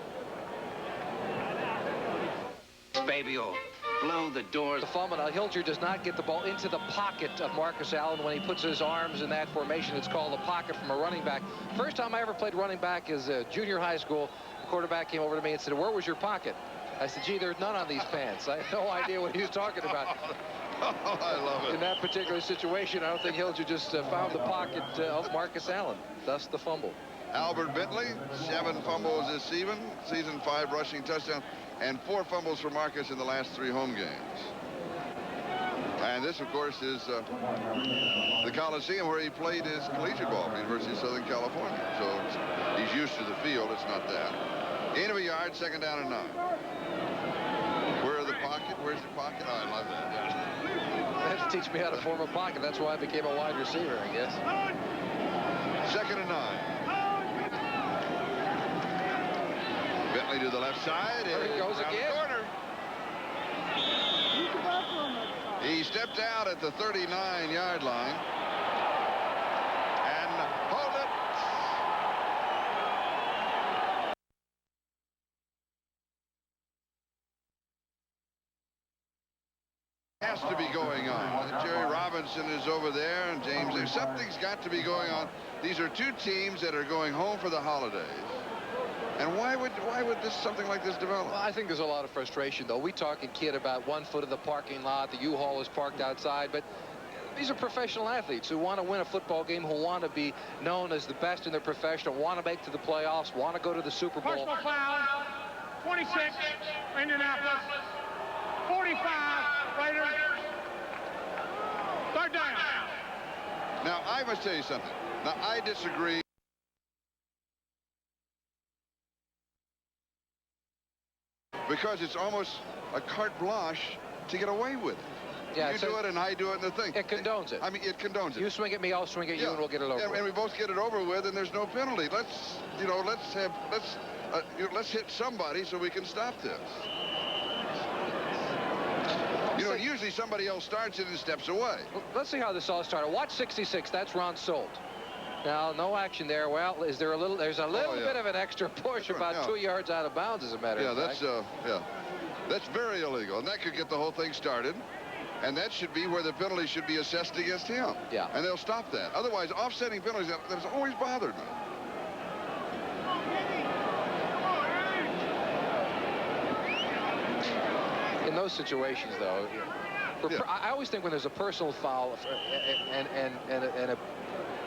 Baby, oh, blow the doors. The fumble. Now Hilger does not get the ball into the pocket of Marcus Allen when he puts his arms in that formation. It's called a pocket from a running back. First time I ever played running back is junior high school. The quarterback came over to me and said, "Where was your pocket?" I said, "Gee, there's none on these pants." I had no idea what he was talking about. Oh, I love it. In that particular situation, I don't think Hilger just found the pocket of Marcus Allen. Thus the fumble. Albert Bentley, 7 fumbles this season, 5 rushing touchdowns, and 4 fumbles for Marcus in the last 3 home games. And this, of course, is the Coliseum where he played his collegiate ball for the University of Southern California. So he's used to the field. It's not that. Gain of a yard, second down and 9. Where are the pocket? Where's the pocket? Oh, I love that. They had to teach me how to form a pocket. That's why I became a wide receiver, I guess. Second and 9. Bentley to the left side. There he goes again. Corner. He stepped out at the 39-yard line. And hold it. Has to be going on. Jerry Robinson is over there, and James. Something's got to be going on. These are 2 teams that are going home for the holidays. And why would something like this develop? Well, I think there's a lot of frustration, though. We talking kid about 1 foot of the parking lot. The U-Haul is parked outside, but these are professional athletes who want to win a football game, who want to be known as the best in their profession, want to make to the playoffs, want to go to the Super Bowl. Personal foul. 26, Indianapolis. 45, Raiders. Third down. Now, I must tell you something. Now, I disagree. Because it's almost a carte blanche to get away with it. Yeah, you do it and I do it and the thing. It condones it. I mean, it condones it. You swing at me, I'll swing at you, and we'll get it over with. And we both get it over with, and there's no penalty. Let's hit somebody so we can stop this. You know, usually somebody else starts it and steps away. Well, let's see how this all started. Watch 66. That's Ron Solt. Now, no action there. Well, there's a little bit of an extra push about 2 yards out of bounds, as a matter of fact. That's very illegal, and that could get the whole thing started. And that should be where the penalty should be assessed against him. Yeah. And they'll stop that. Otherwise, offsetting penalties, that's always bothered me. In those situations, though, I always think when there's a personal foul and a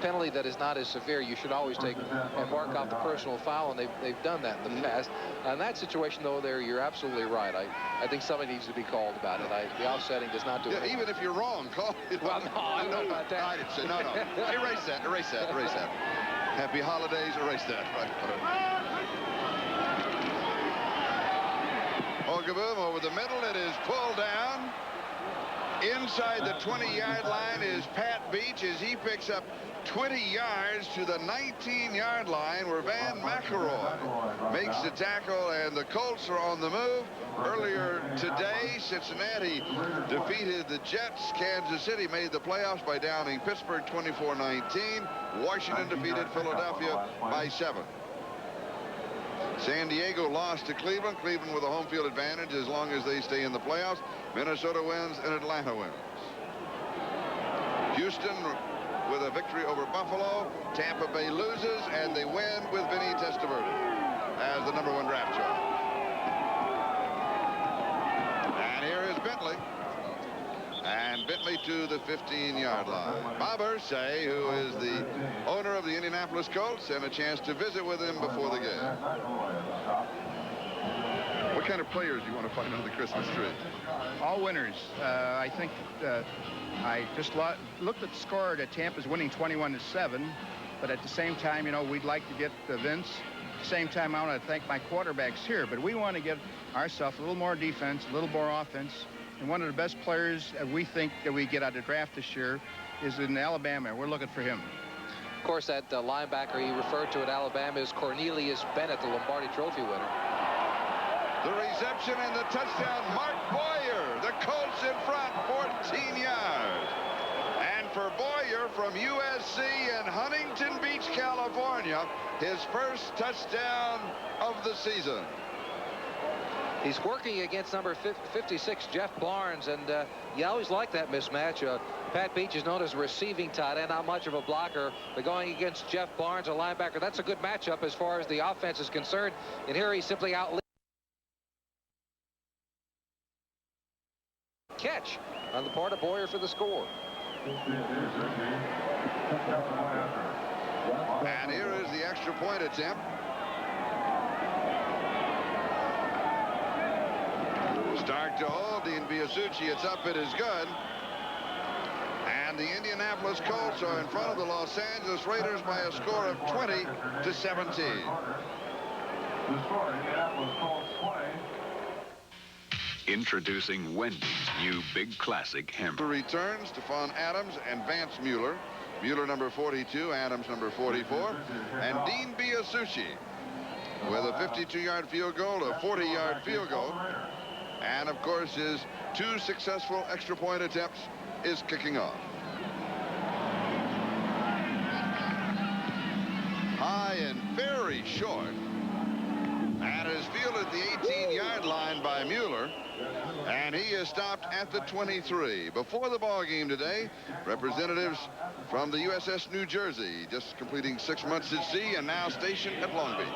penalty that is not as severe, you should always take and mark off the personal foul, and they've done that in the past. In that situation, though, you're absolutely right. I think somebody needs to be called about it. The offsetting does not do it. Even if you're wrong, call it. Well, no, I don't know about that. I didn't say, no. Erase that. Happy holidays, erase that. Right. Hogaboom over the middle. It is pulled down. Inside the 20-yard line is Pat Beach as he picks up 20 yards to the 19-yard line where Van McElroy makes the tackle, and the Colts are on the move. Earlier today, Cincinnati defeated the Jets. Kansas City made the playoffs by downing Pittsburgh 24-19. Washington defeated Philadelphia by 7. San Diego lost to Cleveland. Cleveland with a home field advantage as long as they stay in the playoffs. Minnesota wins and Atlanta wins. Houston with a victory over Buffalo. Tampa Bay loses, and they win with Vinny Testaverde as the #1 draft choice. And here is Bentley. And Bentley to the 15-yard line. Bob Irsay, who is the owner of the Indianapolis Colts, and a chance to visit with him before the game. What kind of players do you want to find under the Christmas tree? All winners. I think I just looked at the score that Tampa's winning 21-7, but at the same time, you know, we'd like to get Vince. At the same time, I want to thank my quarterbacks here, but we want to get ourselves a little more defense, a little more offense. And one of the best players that we think that we get out of the draft this year is in Alabama. We're looking for him. Of course, that linebacker he referred to at Alabama is Cornelius Bennett, the Lombardi Trophy winner. The reception and the touchdown, Mark Boyer. The Colts in front, 14 yards. And for Boyer from USC in Huntington Beach, California, his first touchdown of the season. He's working against number 56, Jeff Barnes, and you always like that mismatch. Pat Beach is known as a receiving tight end, not much of a blocker, but going against Jeff Barnes, a linebacker, that's a good matchup as far as the offense is concerned. And here he's simply out. Catch on the part of Boyer for the score. And here is the extra point attempt. Start to hold. Dean Biasucci, it's up, it is good. And the Indianapolis Colts are in front of the Los Angeles Raiders by a score of 20-17. The score, Indianapolis Colts 20. Introducing Wendy's new Big Classic hamburger. Returns Stephon Adams and Vance Mueller. Mueller number 42, Adams number 44. And Dean Biasucci with a 52-yard field goal, a 40-yard field goal. And, of course, his 2 successful extra point attempts is kicking off. High and very short. And is fielded at the 18-yard line by Mueller. And he is stopped at the 23. Before the ball game today, representatives from the USS New Jersey, just completing 6 months at sea and now stationed at Long Beach.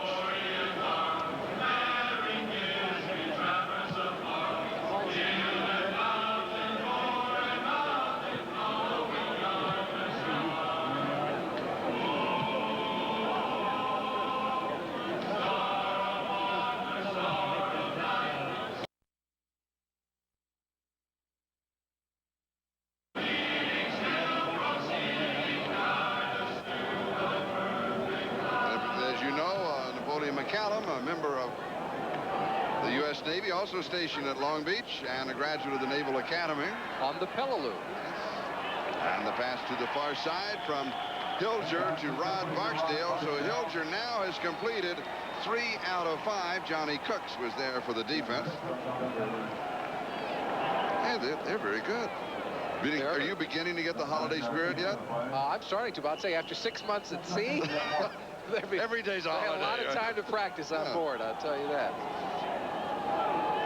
Navy, also stationed at Long Beach and a graduate of the Naval Academy. On the Peleliu. And the pass to the far side from Hilger to Rod Barksdale. So Hilger now has completed 3 out of 5. Johnny Cooks was there for the defense. Hey, they're very good. Are you beginning to get the holiday spirit yet? I'm starting to. But I'd say after 6 months at sea, every day's a holiday. They had a lot of time to practice on board, I'll tell you that.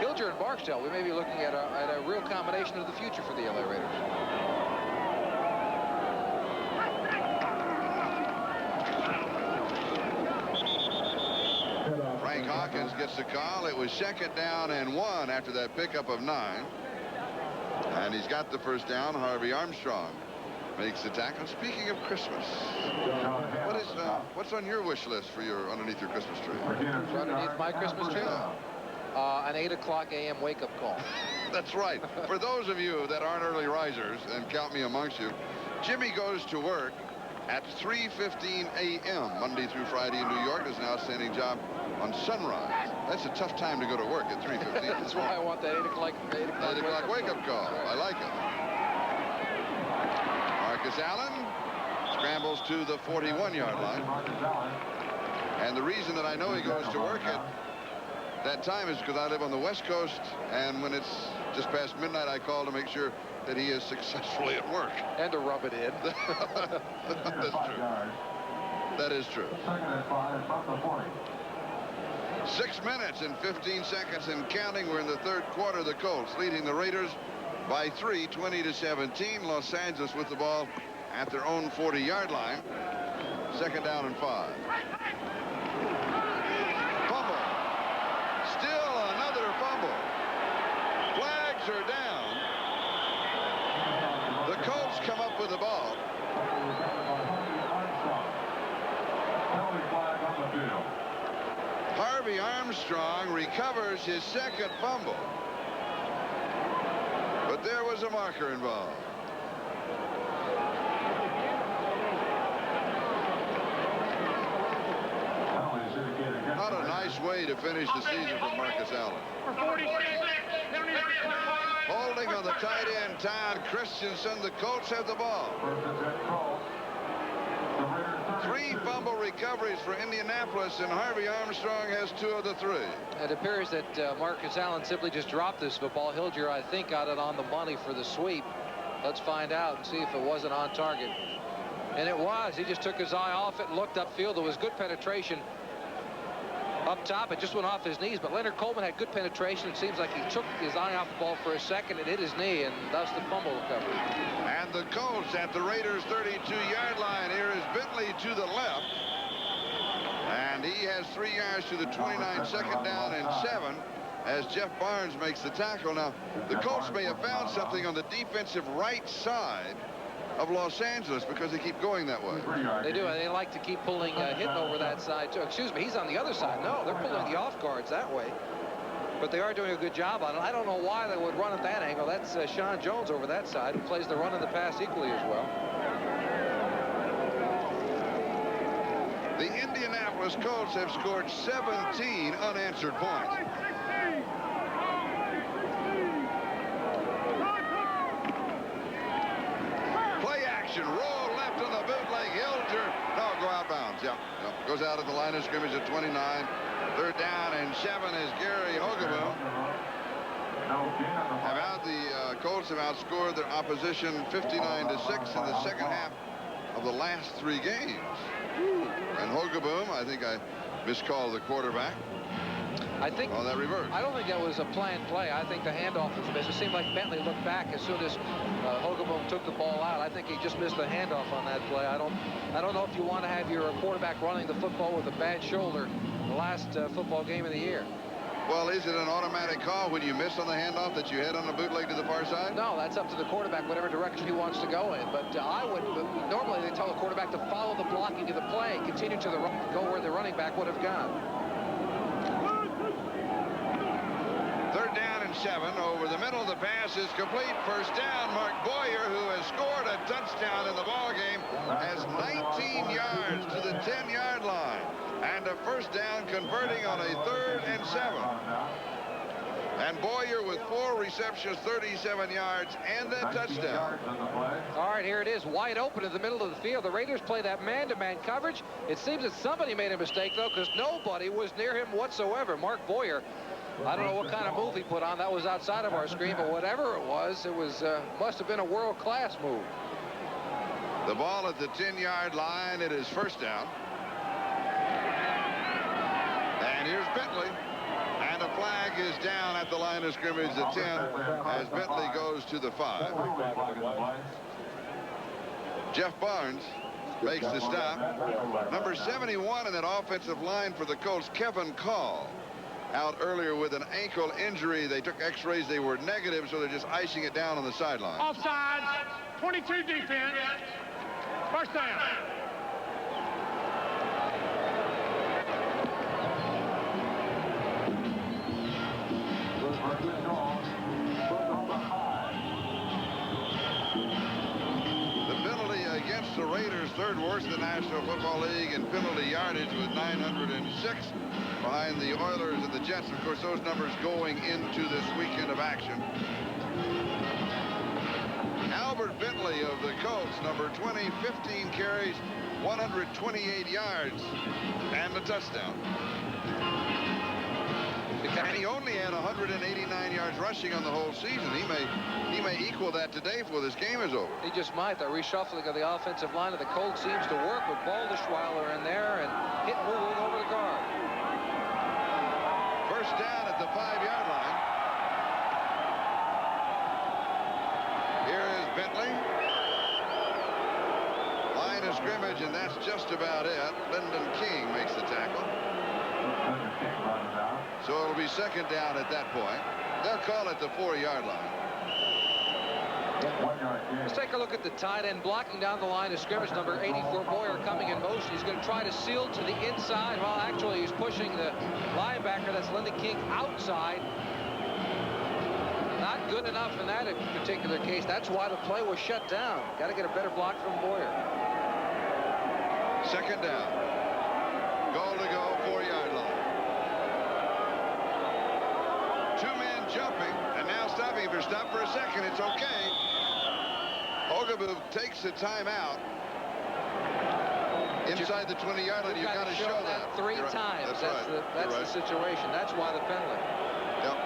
Hilger and Barksdale, we may be looking at a real combination of the future for the LA Raiders. Frank Hawkins gets the call. It was 2nd down and 1 after that pickup of 9. And he's got the first down. Harvey Armstrong makes the tackle. Speaking of Christmas, what's on your wish list for underneath your Christmas tree? What's underneath my Christmas tree? An 8 o'clock a.m. wake-up call. That's right. For those of you that aren't early risers, and count me amongst you, Jimmy goes to work at 3:15 a.m. Monday through Friday in New York. Does an outstanding job on sunrise. That's a tough time to go to work at 3:15. That's why I want that 8 o'clock wake-up call. I like it. Marcus Allen scrambles to the 41-yard line. And the reason that I know he goes to work at that time is because I live on the West Coast, and when it's just past midnight, I call to make sure that he is successfully at work. And to rub it in. That's true. That is true. 6 minutes and 15 seconds and counting. We're in the 3rd quarter. The Colts leading the Raiders by 3, 20-17. Los Angeles with the ball at their own 40-yard line. 2nd down and 5. Fumble. Still another fumble. Flags are down. The Colts come up with the ball. Harvey Armstrong recovers his 2nd fumble. But there was a marker involved. Not a nice way to finish the season for Marcus Allen. Holding on the tight end, Todd Christensen. The Colts have the ball. 3 fumble recoveries for Indianapolis, and Harvey Armstrong has 2 of the 3. It appears that Marcus Allen simply just dropped this football. Hilger, I think, got it on the money for the sweep. Let's find out and see if it wasn't on target. And it was. He just took his eye off it and looked upfield. There was good penetration up top. It just went off his knees, but Leonard Coleman had good penetration. It seems like he took his eye off the ball for a second. It hit his knee, and thus the fumble recovery. And the Colts at the Raiders' 32-yard line. Here is Bentley to the left. And he has 3 yards to the 29, 2nd down and 7 as Jeff Barnes makes the tackle. Now, the Colts may have found something on the defensive right side of Los Angeles because they keep going that way. They do. They like to keep pulling, hitting over that side, too. Excuse me, he's on the other side. No, they're pulling the off guards that way. But they are doing a good job on it. I don't know why they would run at that angle. That's Sean Jones over that side, who plays the run and the pass equally as well. The Indianapolis Colts have scored 17 unanswered points. Play action. Roll left on the bootleg. Hilger. No, go out of bounds. Yep. Goes out at the line of scrimmage at 29. 3rd down and 7 is Gary Hogeboom. The Colts have outscored their opposition 59-6 in the 2nd half of the last 3 games. And Hogeboom, I think I miscalled the quarterback. I think on that reverse. I don't think that was a planned play. I think the handoff was missed. It seemed like Bentley looked back as soon as Hogeboom took the ball out. I think he just missed the handoff on that play. I don't know if you want to have your quarterback running the football with a bad shoulder the last football game of the year. Well, is it an automatic call when you miss on the handoff that you head on the bootleg to the far side? No, that's up to the quarterback, whatever direction he wants to go in. But normally they tell the quarterback to follow the blocking of the play, continue to the right, go where the running back would have gone. 3rd down and 7. Over the middle. The pass is complete. 1st down. Mark Boyer, who has scored a touchdown in the ball game, has 19 yards to the 10-yard line. And a 1st down, converting on a 3rd and 7. And Boyer with 4 receptions, 37 yards, and a touchdown. All right, here it is, wide open in the middle of the field. The Raiders play that man-to-man coverage. It seems that somebody made a mistake, though, because nobody was near him whatsoever. Mark Boyer, I don't know what kind of move he put on. That was outside of our screen, but whatever it was must have been a world-class move. The ball at the 10-yard line. It is first down. And here's Bentley. And a flag is down at the line of scrimmage at 10 as Bentley goes to the 5. Jeff Barnes makes the stop. Number 71 in that offensive line for the Colts, Kevin Call, out earlier with an ankle injury. They took x-rays. They were negative, so they're just icing it down on the sideline. Offsides, 22 defense, first down. The Raiders, third worst in the National Football League in penalty yardage with 906, behind the Oilers and the Jets. Of course, those numbers going into this weekend of action. Albert Bentley of the Colts, number 20, 15 carries, 128 yards, and a touchdown. And he only had 189 yards rushing on the whole season. He may equal that today before this game is over. He just might. The reshuffling of the offensive line of the Colts seems to work with Balderschweiler in there and hit moving over the guard. First down at the 5-yard line. Here is Bentley. Line of scrimmage, and that's just about it. Lyndon King makes the tackle. So it'll be second down at that point. They'll call it the 4-yard line. Let's take a look at the tight end blocking down the line of scrimmage. Number 84, Boyer, coming in motion. He's going to try to seal to the inside. Well, actually, he's pushing the linebacker. That's Lyndon King outside. Not good enough in that particular case. That's why the play was shut down. Got to get a better block from Boyer. Second down. Goal to go, 4-yard line. 2 men jumping, and now stopping. If you're stopped for a second, it's okay. Ogaboo takes the timeout. Inside the 20-yard line, you've got to show that 3 times. That's the situation. That's why the penalty. Yep.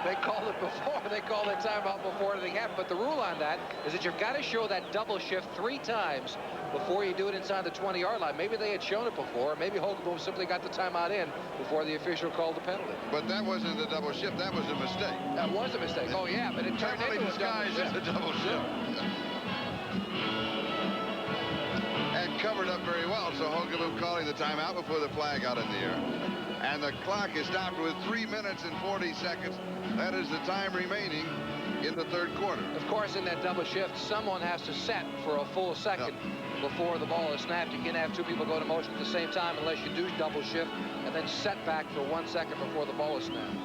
They called it before. They called it timeout before anything happened. But the rule on that is that you've got to show that double shift 3 times before you do it inside the 20-yard line. Maybe they had shown it before. Maybe Hogaboom simply got the timeout in before the official called the penalty. But that wasn't a double shift. That was a mistake. That was a mistake. Oh, yeah, but it turned into a double shift. A double shift. And covered up very well, so Hogaboom calling the timeout before the flag out in the air. And the clock is stopped with 3 minutes and 40 seconds. That is the time remaining in the third quarter. Of course, in that double shift, someone has to set for a full second before the ball is snapped. You can't have 2 people go to motion at the same time unless you do double shift and then set back for 1 second before the ball is snapped.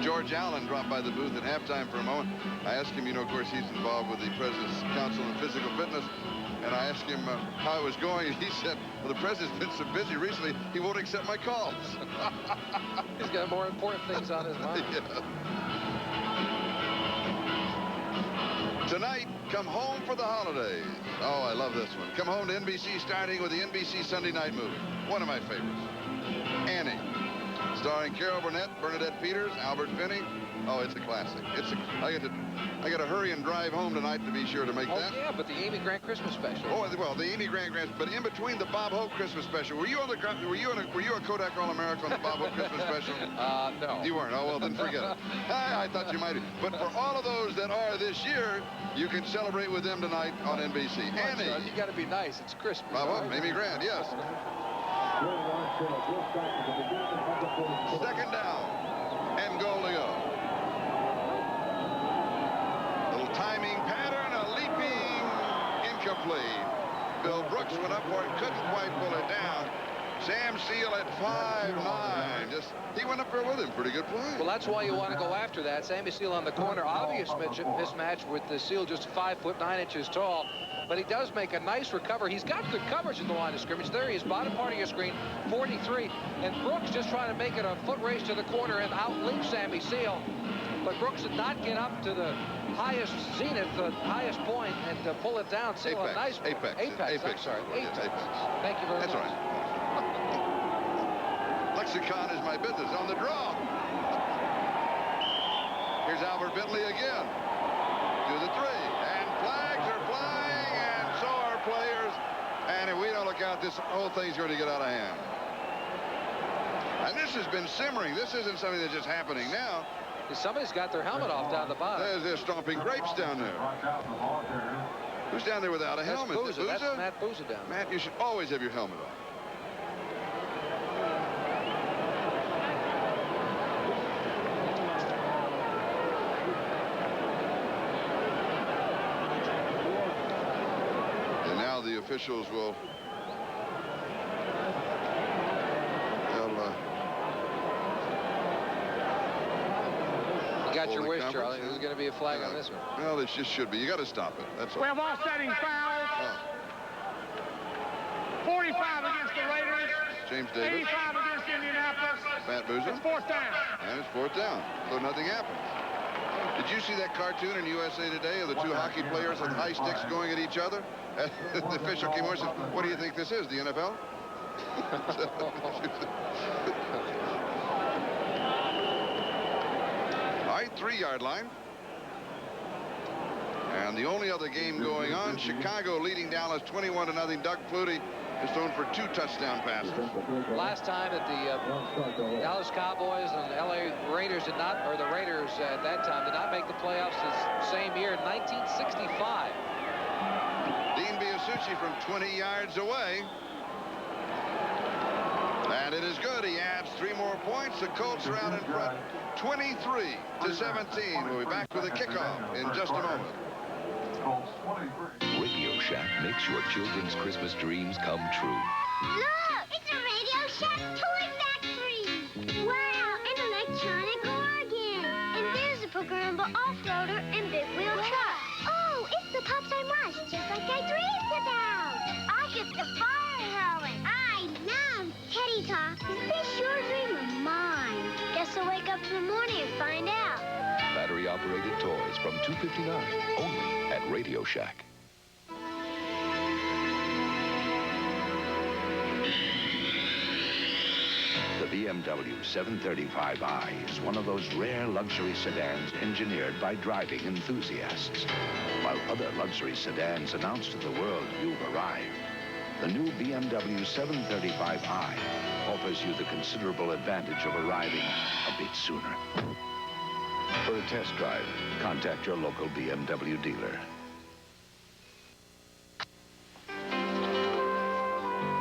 George Allen dropped by the booth at halftime for a moment. I asked him, of course, he's involved with the President's Council on Physical Fitness. And I asked him how it was going, and he said, well, the president's been so busy recently, he won't accept my calls. He's got more important things on his mind. Yeah. Tonight, come home for the holidays. Oh, I love this one. Come home to NBC, starting with the NBC Sunday night movie. One of my favorites. Annie. Starring Carol Burnett, Bernadette Peters, Albert Finney. Oh, it's a classic. I got to hurry and drive home tonight to be sure to make that. Oh, yeah, but the Amy Grant Christmas special. Oh, well, the Amy Grant, but in between the Bob Hope Christmas special, were you a Kodak All-America on the Bob Hope Christmas special? No. You weren't. Oh, well, then forget it. I thought you might be. But for all of those that are this year, you can celebrate with them tonight on NBC. Annie. You got to be nice. It's Christmas. Bob Hope, Amy Grant, yes. Second down and goal to go. Little timing pattern, a leaping incomplete. Bill Brooks went up for it, couldn't quite pull it down. Sam Seal at 5'9". He went up there with him. Pretty good play. Well, that's why you want to go after that. Sammy Seal on the corner. Obvious mismatch with the Seal just 5'9" tall. But he does make a nice recovery. He's got good coverage at the line of scrimmage. There he is, bottom part of your screen, 43. And Brooks just trying to make it a foot race to the corner and outleap Sammy Seal. But Brooks did not get up to the highest zenith, the highest point, and to pull it down. Seal a nice Apex. I'm sorry. Apex. Thank you very much. That's right. Lexicon is my business on the draw. Here's Albert Bentley again. To the three. And flags are flying, and so are players. And if we don't look out, this whole thing's going to get out of hand. And this has been simmering. This isn't something that's just happening now. Somebody's got their helmet off down the bottom. They're stomping grapes down there. Who's down there without a helmet? Booza. That's Matt Booza down there. Matt, you should always have your helmet on. And now the officials will... Got your wish, Charlie. There's going to be a flag on this one. Well, it just should be. You got to stop it. That's all. We have offsetting fouls. 45 against the Raiders. James Davis. 85 against Indianapolis. Matt Boozer. It's fourth down. And it's fourth down. So nothing happens. Did you see that cartoon in USA Today of the two hockey players with high sticks going at each other? The official came over and said, "What do you think this is, the NFL?" All right, 3-yard line. And the only other game going on, Chicago leading Dallas 21-0. Doug Flutie is thrown for 2 touchdown passes. Last time that the Dallas Cowboys and the LA Raiders did not, or the Raiders at that time, did not make the playoffs the same year, 1965. Dean Biasucci from 20 yards away. And it is good. He adds 3 more points. The Colts are out in front, 23-17. We'll be back with a kickoff in just a moment. Radio Shack makes your children's Christmas dreams come true. Look! It's a Radio Shack toy factory! Wow! An electronic organ! And there's a programmable off-roader and big wheel truck. Oh, it's the Pops I Must, just like I dreamed about! I get the fire helmet! I love Teddy Talk. Is this your dream or mine? Guess I'll wake up in the morning and find out. Battery-operated toys from $2.59 only at Radio Shack. The BMW 735i is one of those rare luxury sedans engineered by driving enthusiasts. While other luxury sedans announce to the world you've arrived, the new BMW 735i offers you the considerable advantage of arriving a bit sooner. For a test drive, contact your local BMW dealer.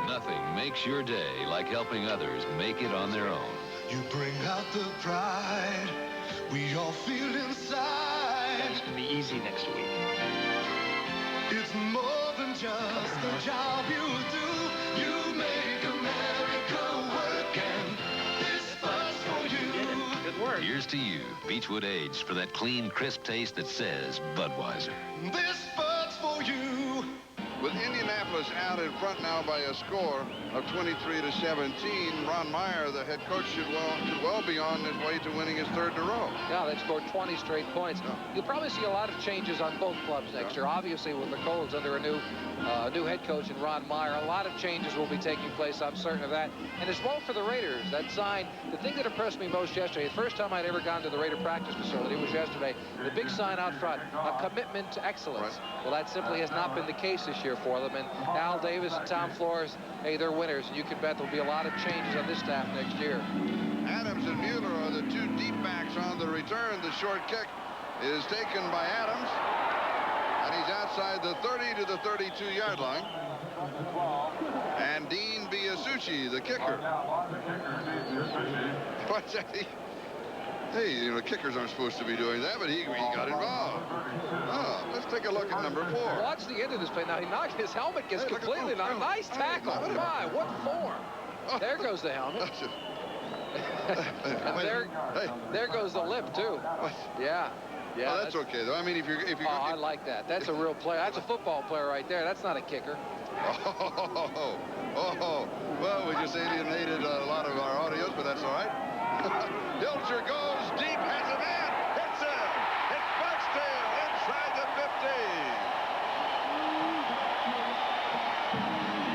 Nothing makes your day like helping others make it on their own. You bring out the pride we all feel inside. It's going to be easy next week. It's more than just the job you do. You make America work, and this buzz for you. Good work. Here's to you, Beechwood Aged, for that clean, crisp taste that says Budweiser. This buzz for you. With Indianapolis out in front now by a score of 23-17, Ron Meyer, the head coach, should well be on his way to winning his 3rd in a row. Yeah, they've scored 20 straight points. You'll probably see a lot of changes on both clubs next year. Obviously, with the Colts under a new head coach in Ron Meyer, a lot of changes will be taking place. I'm certain of that. And as well for the Raiders, that sign, the thing that impressed me most yesterday, the first time I'd ever gone to the Raider practice facility was yesterday, the big sign out front, a commitment to excellence. Well, that simply has not been the case this year for them. And Al Davis and Tom Flores, hey, they're winners. And you can bet there'll be a lot of changes on this staff next year. Adams and Mueller are the 2 deep backs on the return. The short kick is taken by Adams. And he's outside the 30 to the 32-yard line. And Dean Biasucci, the kicker. Hey, you know, kickers aren't supposed to be doing that, but he got involved. Let's take a look at number 4. Watch the end of this play. Now, he knocked his helmet, gets completely knocked. Nice tackle. My, what form. There goes the helmet. There goes the lip, too. Yeah. Yeah, oh, that's okay, though. I mean, if you're I like that. That's a real player. That's a football player right there. That's not a kicker. Well, we just alienated a lot of our audience, but that's all right. Hilger goes deep, has a man, hits him. It's Barksdale inside the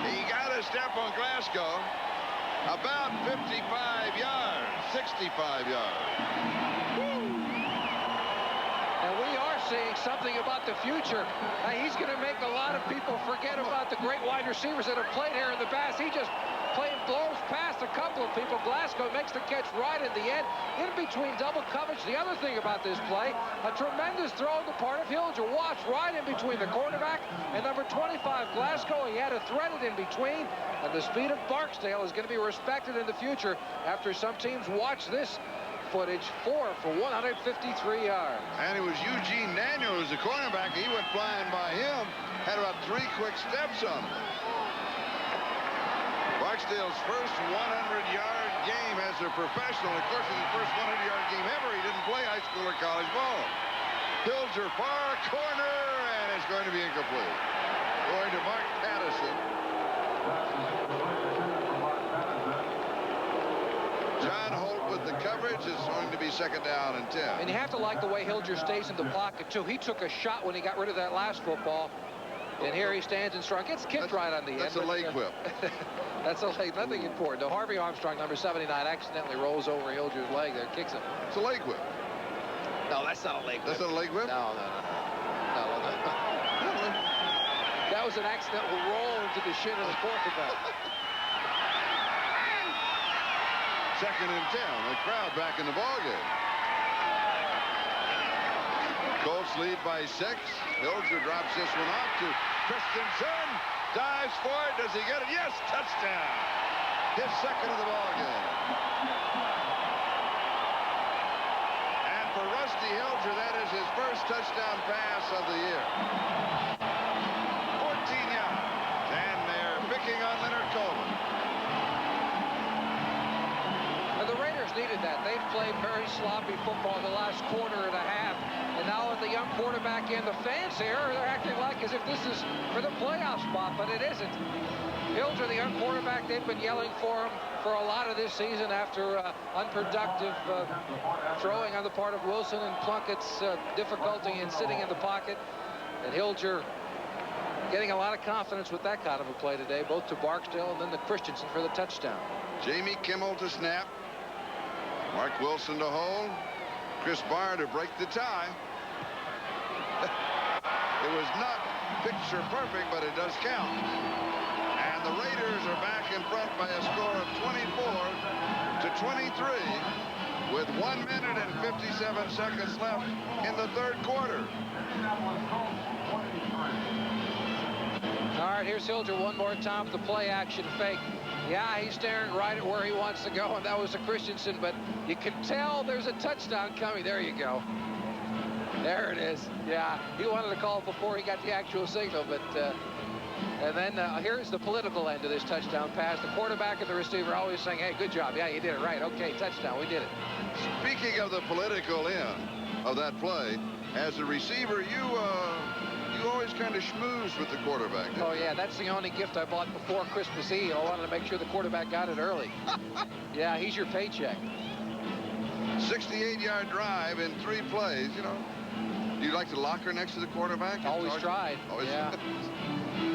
50. He got a step on Glasgow. About 55 yards, 65 yards. And we are seeing something about the future. He's going to make a lot of people forget about the great wide receivers that have played here in the past. He just blows past a couple of people. Glasgow makes the catch right at the end, in between double coverage. The other thing about this play, a tremendous throw on the part of Hilger. Watch right in between the quarterback and number 25, Glasgow. He had to thread it in between, and the speed of Barksdale is going to be respected in the future after some teams watch this footage. 4 for 153 yards. And it was Eugene Daniel who's the cornerback. He went flying by him, had about 3 quick steps on him. Barksdale's first 100-yard game as a professional. Of course, in his first 100-yard game ever, he didn't play high school or college ball. Hilger far corner, and it's going to be incomplete. Going to Mark Pattison. John Holt with the coverage. Is going to be 2nd down and 10. And you have to like the way Hilger stays in the pocket, too. He took a shot when he got rid of that last football. And here he stands and strong. Gets kicked right on the end. That's a leg whip. That's a leg. Nothing important. No, Harvey Armstrong, number 79, accidentally rolls over Hilger's leg there, kicks him. It's a leg whip. No, that's not a leg whip. That's not a leg whip? No. That was an accidental roll into the shin of the quarterback. 2nd and 10. The crowd back in the ballgame. Colts lead by 6. Hilger drops this one off to Christensen. Dives for it. Does he get it? Yes, touchdown. His 2nd of the ballgame. And for Rusty Hilger, that is his first touchdown pass of the year. 14 yards. And they're picking on Leonard Coleman. And the Raiders needed that. They've played very sloppy football the last quarter and a half. And now with the young quarterback in, the fans here, they're acting like as if this is for the playoff spot, but it isn't. Hilger, the young quarterback, they've been yelling for him for a lot of this season after unproductive throwing on the part of Wilson and Plunkett's difficulty in sitting in the pocket. And Hilger getting a lot of confidence with that kind of a play today, both to Barksdale and then to Christensen for the touchdown. Jamie Kimmel to snap. Mark Wilson to hold. Chris Barr to break the tie. It was not picture perfect, but it does count. And the Raiders are back in front by a score of 24-23 with 1 minute and 57 seconds left in the 3rd quarter. All right, here's Hilger one more time with the play action fake. Yeah, he's staring right at where he wants to go, and that was a Christensen, but you can tell there's a touchdown coming. There you go. There it is. Yeah, he wanted to call it before he got the actual signal, but and then here's the political end of this touchdown pass. The quarterback and the receiver always saying, hey, good job. Yeah, you did it right. Okay, touchdown. We did it. Speaking of the political end of that play, as a receiver, you always kind of schmooze with the quarterback. Oh, yeah, that's the only gift I bought before Christmas Eve. I wanted to make sure the quarterback got it early. Yeah, he's your paycheck. 68-yard drive in 3 plays, you know. Do you like the locker next to the quarterback? Always tried. Always, yeah.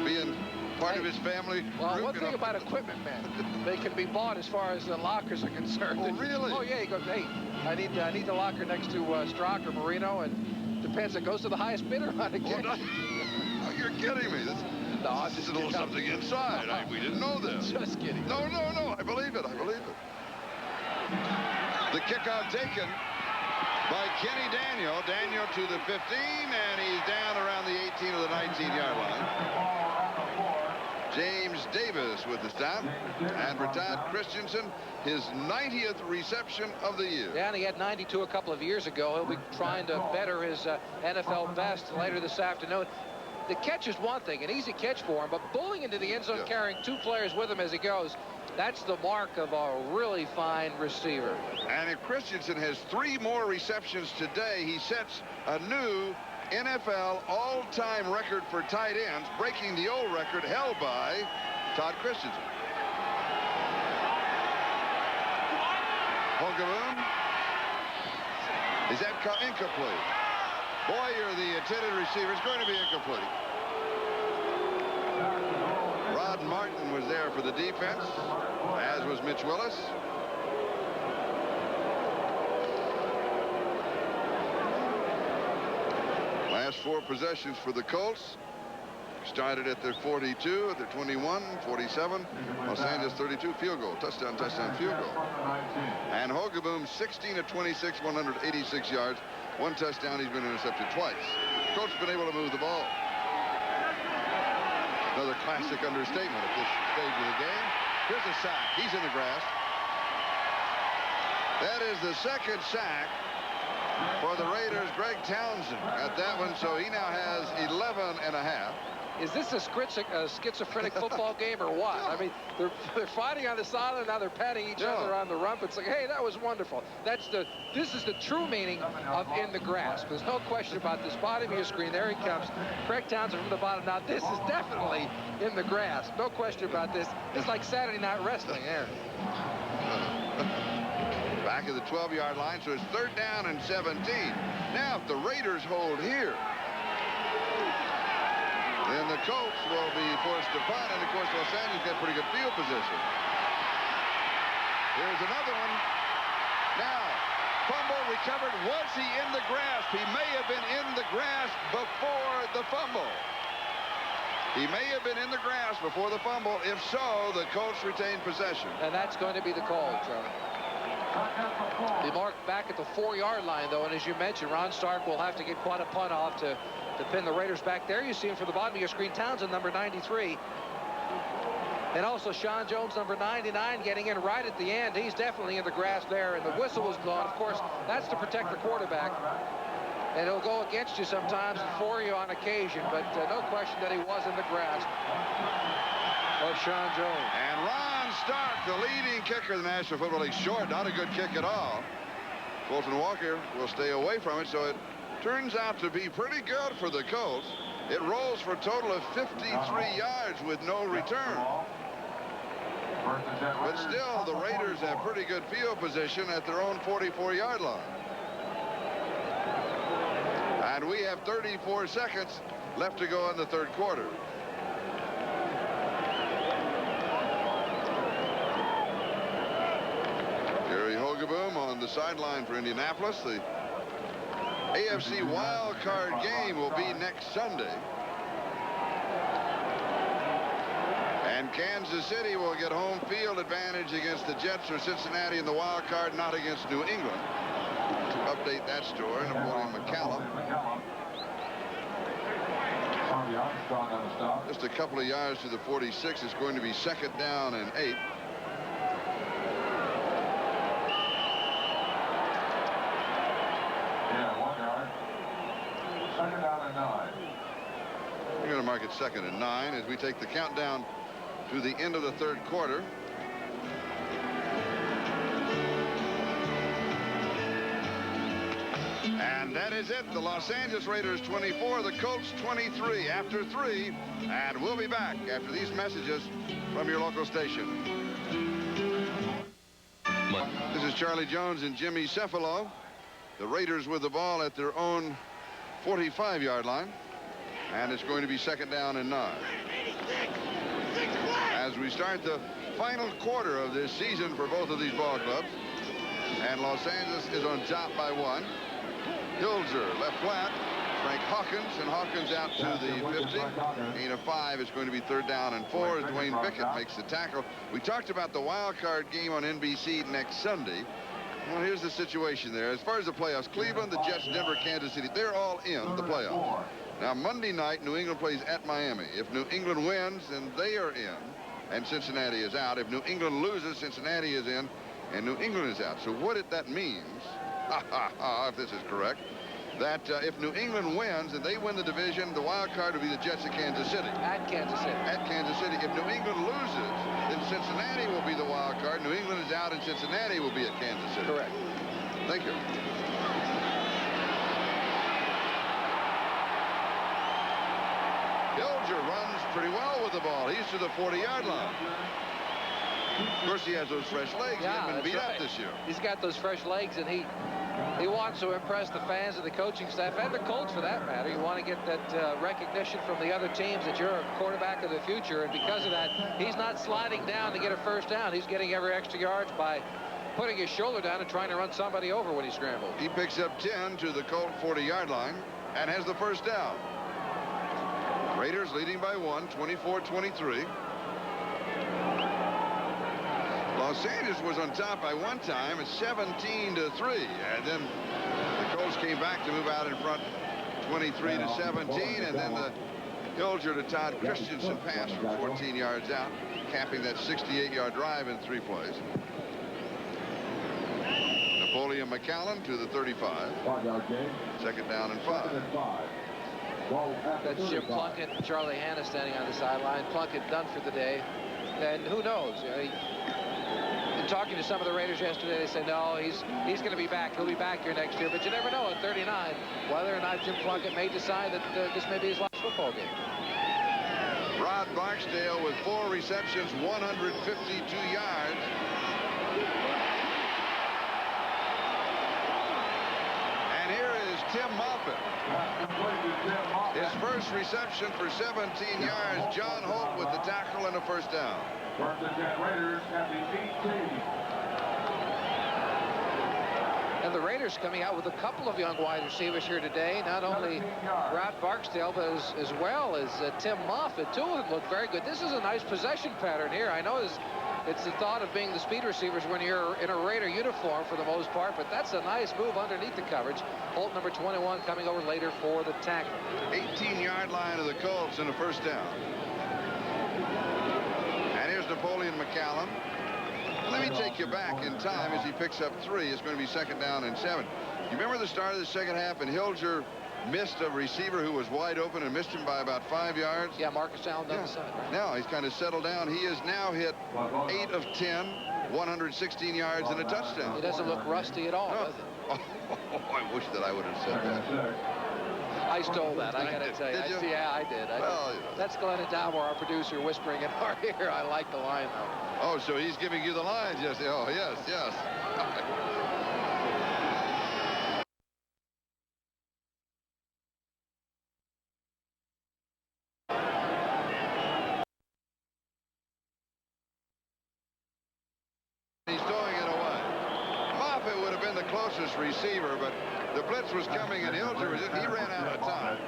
Being part of his family. Well, group, one thing about equipment, man, they can be bought as far as the lockers are concerned. Oh, really? Oh, yeah. He goes, hey, I need the locker next to Strock or Marino, and depends. It goes to the highest bidder on it. Oh, you're kidding me. This is a little something inside. We didn't know this. Just kidding. No. I believe it. The kickoff taken by Kenny Daniel. Daniel to the 15, and he's down around the 18 or the 19-yard line. James Davis with the stop. And for Todd Christensen, his 90th reception of the year. Yeah, and he had 92 a couple of years ago. He'll be trying to better his NFL best later this afternoon. The catch is one thing, an easy catch for him, but bowling into the end zone, carrying 2 players with him as he goes, That's the mark of a really fine receiver. And if Christensen has 3 more receptions today, he sets a new NFL all-time record for tight ends, breaking the old record held by Todd Christensen. Holgaboom. Is that incomplete? Boyer, the intended receiver, is going to be incomplete. Rod Martin was there for the defense, as was Mitch Willis. Last 4 possessions for the Colts. Started at their 42, at their 21, 47. Los Angeles 32, field goal, touchdown, field goal. And Holgaboom 16 of 26, 186 yards, 1 touchdown. He's been intercepted twice. Colts been able to move the ball. Another classic understatement at this stage of the game. Here's a sack. He's in the grass. That is the 2nd sack for the Raiders. Greg Townsend got that one, so he now has 11 and a half. Is this a schizophrenic football game or what? I mean, they're fighting on the sideline, now they're patting each other on the rump. It's like, hey, that was wonderful. This is the true meaning of in the grass. There's no question about this. Bottom of your screen, there he comes. Craig Townsend from the bottom. Now, this is definitely in the grass. No question about this. It's like Saturday Night Wrestling there. Back at the 12-yard line, so it's 3rd down and 17. Now, if the Raiders hold here, then the Colts will be forced to punt, and of course Los Angeles got pretty good field position. Here's another one. Now, fumble recovered. Was he in the grasp? He may have been in the grasp before the fumble. He may have been in the grasp before the fumble. If so, the Colts retain possession. And that's going to be the call, Charlie. They marked back at the 4-yard line, though, and as you mentioned, Ron Stark will have to get quite a punt off to pin the Raiders back there. You see him from the bottom of your screen, Townsend, number 93. And also Sean Jones, number 99, getting in right at the end. He's definitely in the grass there, and the whistle was blown. Of course, that's to protect the quarterback. And it'll go against you sometimes and for you on occasion, but no question that he was in the grasp of Sean Jones. And Ron Stark, the leading kicker of the National Football League, short, not a good kick at all. Fulton Walker will stay away from it, so it turns out to be pretty good for the Colts. It rolls for a total of 53 yards with no return. But still, the Raiders have pretty good field position at their own 44-yard line. And we have 34 seconds left to go in the 3rd quarter. Gary Holgaboom on the sideline for Indianapolis. The AFC wild card game will be next Sunday. And Kansas City will get home field advantage against the Jets or Cincinnati in the wild card, not against New England. To update that story, Napoleon McCallum. Just a couple of yards to the 46. It's going to be 2nd down and 8. We're going to mark it 2nd and 9 as we take the countdown to the end of the 3rd quarter. And that is it. The Los Angeles Raiders 24, the Colts 23 after 3. And we'll be back after these messages from your local station. This is Charlie Jones and Jimmy Cefalo. The Raiders with the ball at their own 45-yard line. And it's going to be 2nd down and 9. As we start the final quarter of this season for both of these ball clubs. And Los Angeles is on top by 1. Hilzer left flat. Frank Hawkins, and Hawkins out to the 50. Gain of 5 is going to be 3rd down and 4 as Dwayne Bickett makes the tackle. We talked about the wild card game on NBC next Sunday. Well, here's the situation there. As far as the playoffs, Cleveland, the Jets, Denver, Kansas City, they're all in the playoffs. Now, Monday night, New England plays at Miami. If New England wins, then they are in, and Cincinnati is out. If New England loses, Cincinnati is in, and New England is out. So what that means, if this is correct, that if New England wins and they win the division, the wild card will be the Jets at Kansas City. At Kansas City. At Kansas City. If New England loses, then Cincinnati will be the wild card. New England is out, and Cincinnati will be at Kansas City. Correct. Thank you. Hilger runs pretty well with the ball. He's to the 40-yard line. Of course, he has those fresh legs. He hasn't been beat up this year. He's got those fresh legs, and he wants to impress the fans and the coaching staff and the Colts, for that matter. You want to get that recognition from the other teams that you're a quarterback of the future, and because of that, he's not sliding down to get a first down. He's getting every extra yards by putting his shoulder down and trying to run somebody over when he scrambles. He picks up 10 to the Colt 40-yard line and has the first down. Raiders leading by 1, 24-23. Los Angeles was on top by one time at 17-3, and then the Colts came back to move out in front 23-17, and then the Hilger to Todd Christensen pass from 14 yards out, capping that 68-yard drive in 3 plays. Napoleon McCallum to the 35. Second down and 5. That's Jim Plunkett and Charlie Hanna standing on the sideline. Plunkett done for the day, and who knows? Talking to some of the Raiders yesterday, they said, no, he's going to be back. He'll be back here next year. But you never know at 39 whether or not Jim Plunkett may decide that this may be his last football game. Rod Barksdale with 4 receptions, 152 yards. And here is Tim Moffitt. His first reception for 17 yards. John Holt with the tackle and a first down. Raiders at the 18. And the Raiders coming out with a couple of young wide receivers here today. Not only Rod Barksdale, but as well as Tim Moffitt. 2 of them look very good. This is a nice possession pattern here. I know it's the thought of being the speed receivers when you're in a Raider uniform for the most part, but that's a nice move underneath the coverage. Holt, number 21, coming over later for the tackle. 18-yard line of the Colts and a first down. And here's Napoleon McCallum. Let me take you back in time as he picks up 3. It's going to be second down and 7. You remember the start of the second half, and Hilger missed a receiver who was wide open and missed him by about 5 yards? Yeah, Marcus Allen down the side. Right? Now he's kind of settled down. He has now hit 8 of 10, 116 yards and a touchdown. He doesn't look rusty at all, does he? Oh, I wish that I would have said that. I stole that. I got to tell you. Did you? Yeah, I did. That's Glenn Adamo, our producer, whispering in our ear. I like the line, though. Oh, so he's giving you the lines. Yes. Oh, yes, yes. He's throwing it away. Moffitt would have been the closest receiver, but the blitz was coming, and Hilger was in. He ran out of time.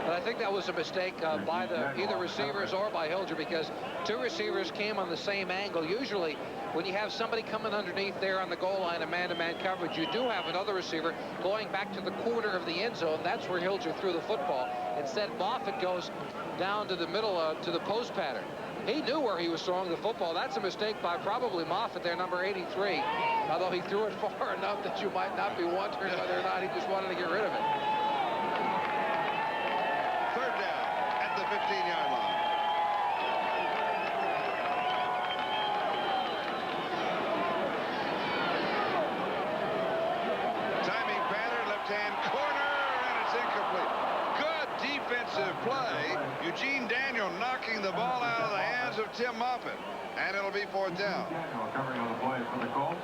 But I think that was a mistake by either receivers or by Hilger, because 2 receivers came on the same angle. Usually, when you have somebody coming underneath there on the goal line of man-to-man coverage, you do have another receiver going back to the corner of the end zone. That's where Hilger threw the football. Instead, Moffitt goes down to the middle, to the post pattern. He knew where he was throwing the football. That's a mistake by probably Moffitt there, number 83. Although he threw it far enough that you might not be wondering whether or not he just wanted to get rid of it. 15-yard line. Timing pattern, left-hand corner, and it's incomplete. Good defensive play. Eugene Daniel knocking the ball out of the hands of Tim Moffitt, and it'll be 4th down. Covering on the play for the Colts.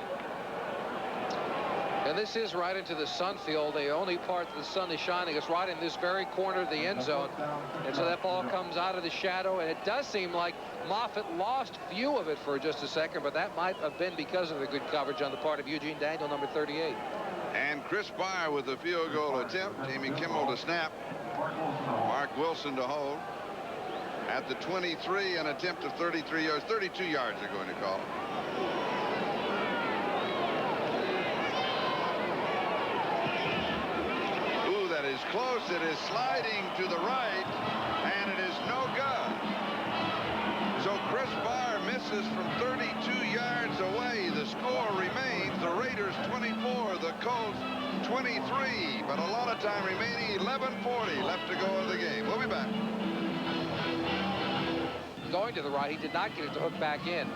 And this is right into the sun field. The only part that the sun is shining is right in this very corner of the end zone. And so that ball comes out of the shadow, and it does seem like Moffitt lost view of it for just a second, but that might have been because of the good coverage on the part of Eugene Daniel, number 38. And Chris Beyer with the field goal attempt. Amy Kimmel to snap. Mark Wilson to hold. At the 23, an attempt of 33 yards. 32 yards they're going to call it. Is close. It is sliding to the right, and it is no good. So Chris Beyer misses from 32 yards away. The score remains the Raiders 24, the Colts 23, but a lot of time remaining. 11:40 left to go in the game. We'll be back. going to the right. He did not get it to hook back in.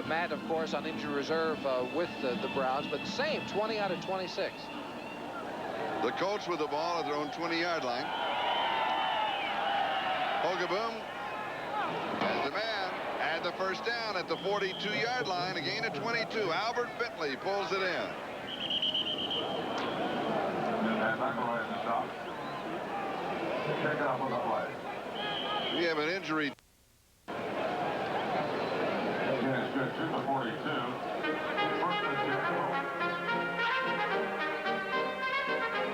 Matt, of course, on injury reserve with the Browns, but same, 20 out of 26. The Colts with the ball at their own 20-yard line. Hogaboom has the man at the first down at the 42-yard line, a gain of 22. Albert Bentley pulls it in. We have an injury.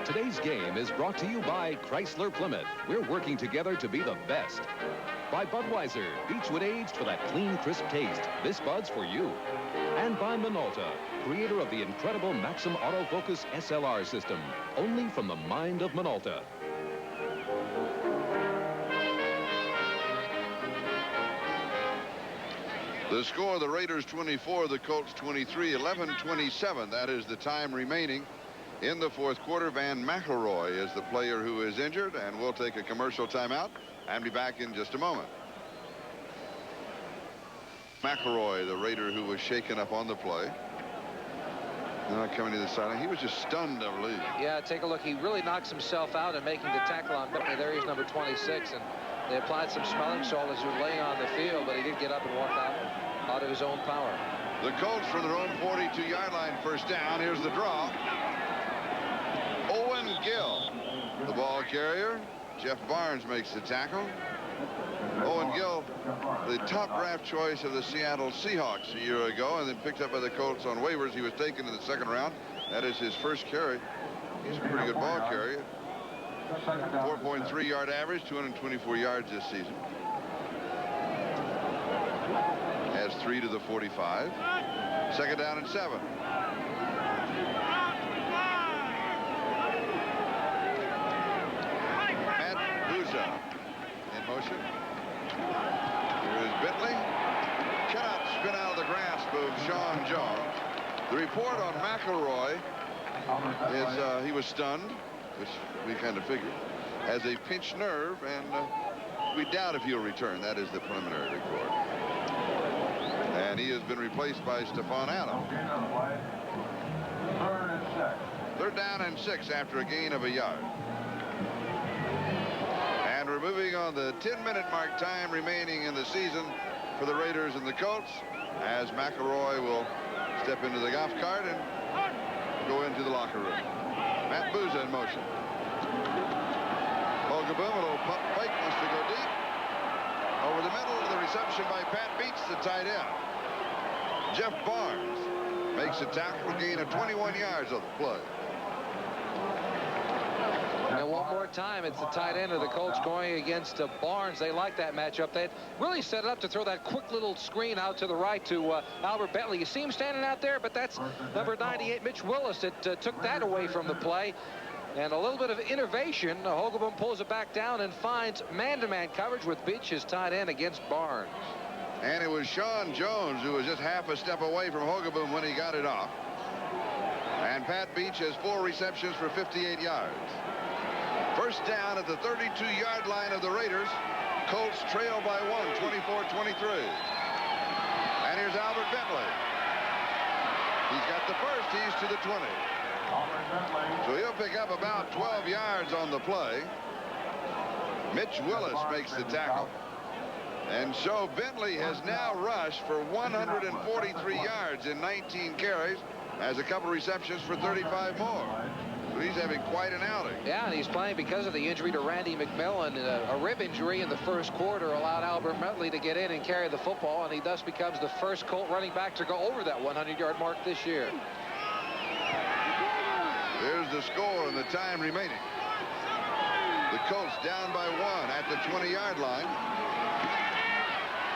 Today's game is brought to you by Chrysler Plymouth. We're working together to be the best. By Budweiser, Beechwood aged for that clean, crisp taste. This Bud's for you. And by Minolta, creator of the incredible Maxim Autofocus SLR system. Only from the mind of Minolta. The score, the Raiders 24, the Colts 23, 11-27. That is the time remaining in the fourth quarter. Van McElroy is the player who is injured, and we'll take a commercial timeout and be back in just a moment. McElroy, the Raider who was shaken up on the play. Now coming to the sideline, he was just stunned, I believe. Yeah, take a look. He really knocks himself out and making the tackle on Bentley. There he's number 26, and they applied some smelling salt as he was laying on the field, but he did get up and walk out of his own power. The Colts from their own 42-yard line, first down. Here's the draw. Owen Gill, the ball carrier. Jeff Barnes makes the tackle. Owen Gill, the top draft choice of the Seattle Seahawks a year ago, and then picked up by the Colts on waivers. He was taken in the second round. That is his first carry. He's a pretty good ball carrier. 4.3-yard average, 224 yards this season. Has 3 to the 45. Second down and 7. Matt Bouza in motion. Here is Bentley. Cannot spin out of the grasp of Sean Jones. The report on McElroy is he was stunned, which we kind of figured, has a pinched nerve, and we doubt if he'll return. That is the preliminary report. And he has been replaced by Stephon Adams. Third down and 6 after a gain of a yard. And we're moving on the 10-minute mark, time remaining in the season for the Raiders and the Colts, as McElroy will step into the golf cart and go into the locker room. Matt Bouza in motion. Hogaboom, a little pump fake, wants to go deep. Over the middle of the reception by Pat Beach, the tight end. Jeff Barnes makes a tackle, gain of 21 yards on the play. And one more time, it's the tight end of the Colts going against Barnes. They like that matchup. They really set it up to throw that quick little screen out to the right to Albert Bentley. You see him standing out there, but that's number 98, Mitch Willis, that took that away from the play. And a little bit of innovation. Hogaboom pulls it back down and finds man-to-man coverage with Beach, his tight end, against Barnes. And it was Sean Jones who was just half a step away from Hogaboom when he got it off. And Pat Beach has 4 receptions for 58 yards. First down at the 32-yard line of the Raiders. Colts trail by 1, 24-23. And here's Albert Bentley. He's got the first. He's to the 20. So he'll pick up about 12 yards on the play. Mitch Willis makes the tackle. And so Bentley has now rushed for 143 yards in 19 carries, has a couple receptions for 35 more. So he's having quite an outing. Yeah, and he's playing because of the injury to Randy McMillan. A rib injury in the first quarter allowed Albert Bentley to get in and carry the football, and he thus becomes the first Colt running back to go over that 100-yard mark this year. There's the score and the time remaining. The Colts down by 1 at the 20-yard line.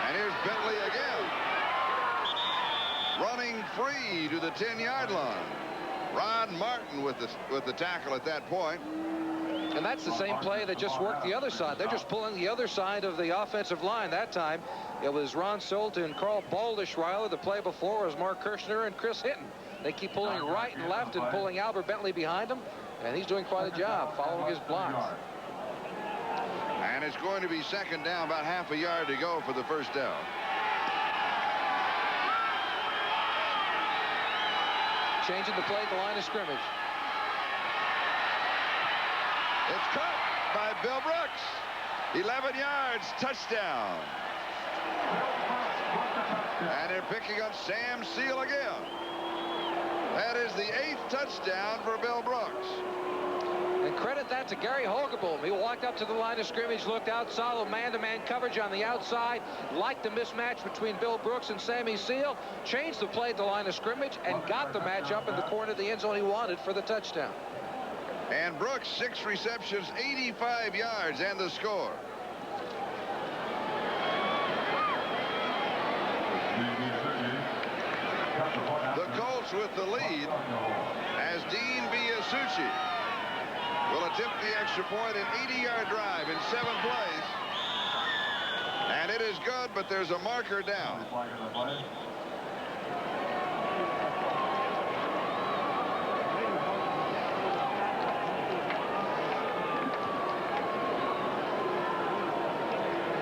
And here's Bentley again. Running free to the 10-yard line. Rod Martin with the tackle at that point. And that's the same play that just worked the other side. They're just pulling the other side of the offensive line. That time it was Ron Solta and Carl Baldischweiler. The play before was Mark Kirshner and Chris Hinton. They keep pulling right and left and pulling Albert Bentley behind him, and he's doing quite a job following his blocks. And it's going to be second down, about half a yard to go for the first down. Changing the play at the line of scrimmage. It's caught by Bill Brooks. 11 yards, touchdown. And they're picking up Sam Seal again. That is the 8th touchdown for Bill Brooks. And credit that to Gary Holgeboom. He walked up to the line of scrimmage, looked out, saw the man-to-man coverage on the outside, liked the mismatch between Bill Brooks and Sammy Seal, changed the play at the line of scrimmage, and got the match up in the corner of the end zone he wanted for the touchdown. And Brooks, 6 receptions, 85 yards, and the score. The Colts with the lead as Dean Biasucci will attempt the extra point, an 80-yard drive in 7 plays. And it is good, but there's a marker down.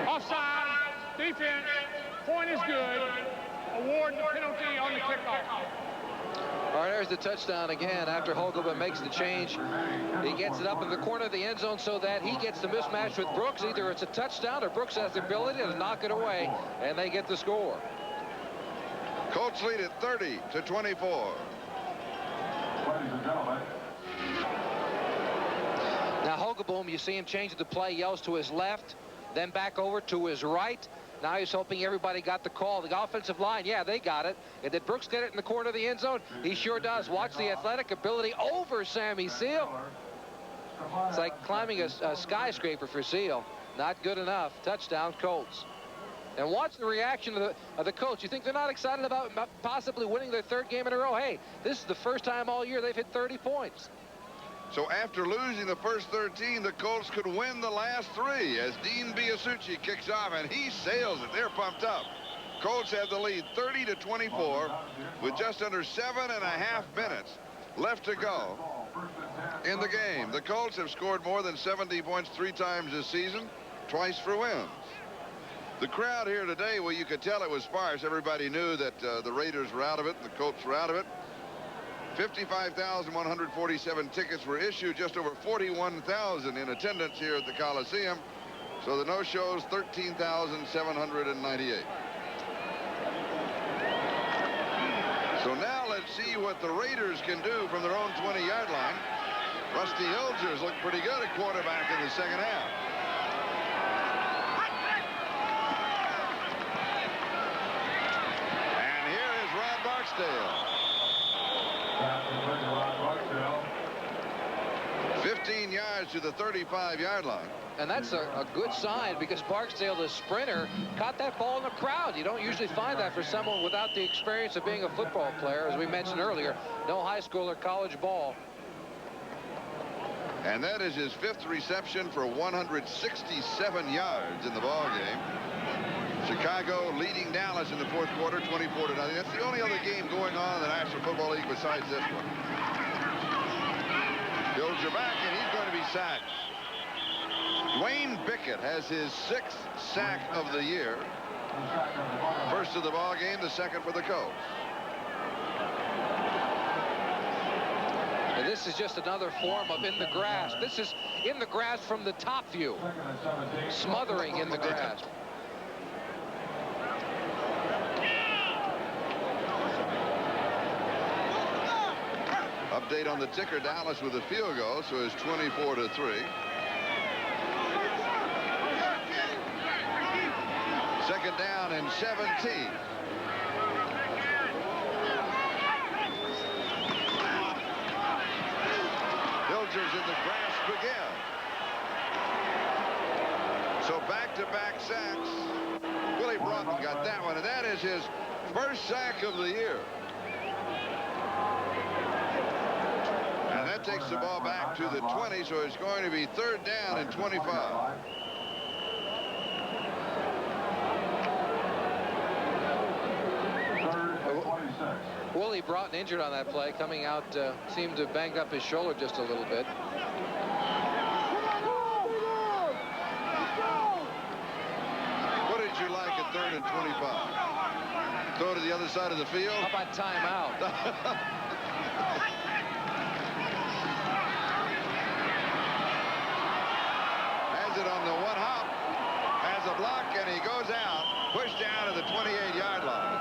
Offside, defense, point is good. Award the penalty on the kickoff. All right, there's the touchdown again after Holgeboom makes the change. He gets it up in the corner of the end zone so that he gets the mismatch with Brooks. Either it's a touchdown or Brooks has the ability to knock it away, and they get the score. Colts lead at 30-24. Now Holgeboom, you see him change the play, yells to his left, then back over to his right. Now he's hoping everybody got the call. The offensive line, yeah, they got it. And did Brooks get it in the corner of the end zone? He sure does. Watch the athletic ability over Sammy Seal. It's like climbing a skyscraper for Seal. Not good enough. Touchdown, Colts. And watch the reaction of the Colts. You think they're not excited about possibly winning their 3rd game in a row? Hey, this is the first time all year they've hit 30 points. So after losing the first 13, the Colts could win the last 3 as Dean Biasucci kicks off, and he sails it. They're pumped up. Colts have the lead 30-24 with just under 7.5 minutes left to go in the game. The Colts have scored more than 70 points 3 times this season, twice for wins. The crowd here today, well, you could tell it was sparse. Everybody knew that the Raiders were out of it, the Colts were out of it. 55,147 tickets were issued, just over 41,000 in attendance here at the Coliseum. So the no-shows, 13,798. So now let's see what the Raiders can do from their own 20-yard line. Rusty Hilgers looked pretty good at quarterback in the second half. And here is Ron Barksdale. 15 yards to the 35-yard line. And that's a good sign because Barksdale, the sprinter, caught that ball in the crowd. You don't usually find that for someone without the experience of being a football player. As we mentioned earlier, no high school or college ball. And that is his 5th reception for 167 yards in the ball game. Chicago leading Dallas in the 4th quarter, 24-0. That's the only other game going on in the National Football League besides this one. Hilger back, and he's going to be sacked. Dwayne Bickett has his 6th sack of the year. First of the ball game, the 2nd for the Colts. And this is just another form of in the grasp. This is in the grasp from the top view. Smothering in the grasp. Update on the ticker, Dallas with a field goal, so it's 24-3. Second down and 17. Hilgers in the grasp again. So back-to-back sacks. Willie Broughton got that one, and that is his first sack of the year. And that takes the ball back to the 20, so it's going to be 3rd down and 25. Willie Broughton injured on that play, coming out, seemed to have banged up his shoulder just a little bit. 3rd and 25. Throw to the other side of the field. How about timeout? Has it on the one hop. Has a block, and he goes out. Pushed down to the 28-yard line.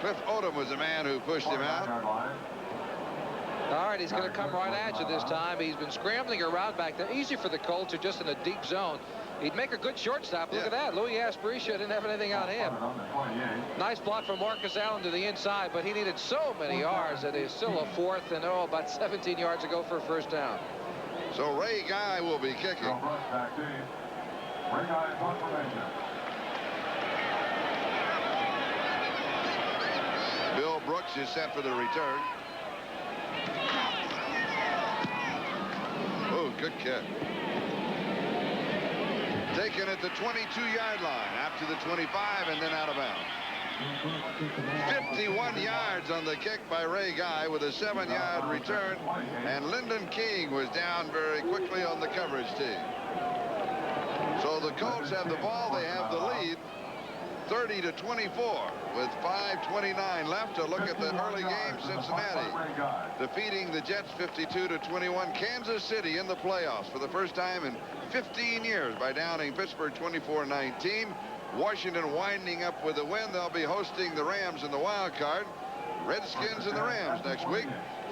Cliff Odom was the man who pushed him out. All right, he's going to come right at you this time. He's been scrambling around back there. Easy for the Colts, are just in a deep zone. He'd make a good shortstop. Look at that. Louis Aspericia didn't have anything on him. Nice block from Marcus Allen to the inside, but he needed so many yards that he's still a 4th and about 17 yards to go for a first down. So Ray Guy will be kicking. Bill Brooks is set for the return. Oh, good kick. Taken at the 22-yard line, after the 25, and then out of bounds. 51 yards on the kick by Ray Guy with a 7-yard return, and Lyndon King was down very quickly on the coverage team. So the Colts have the ball. They have the lead, 30-24, with 5:29 left. To look at the early game, Cincinnati defeating the Jets 52-21. Kansas City in the playoffs for the first time in 15 years by downing Pittsburgh 24-19. Washington winding up with a win. They'll be hosting the Rams in the wild card. Redskins and the Rams next week.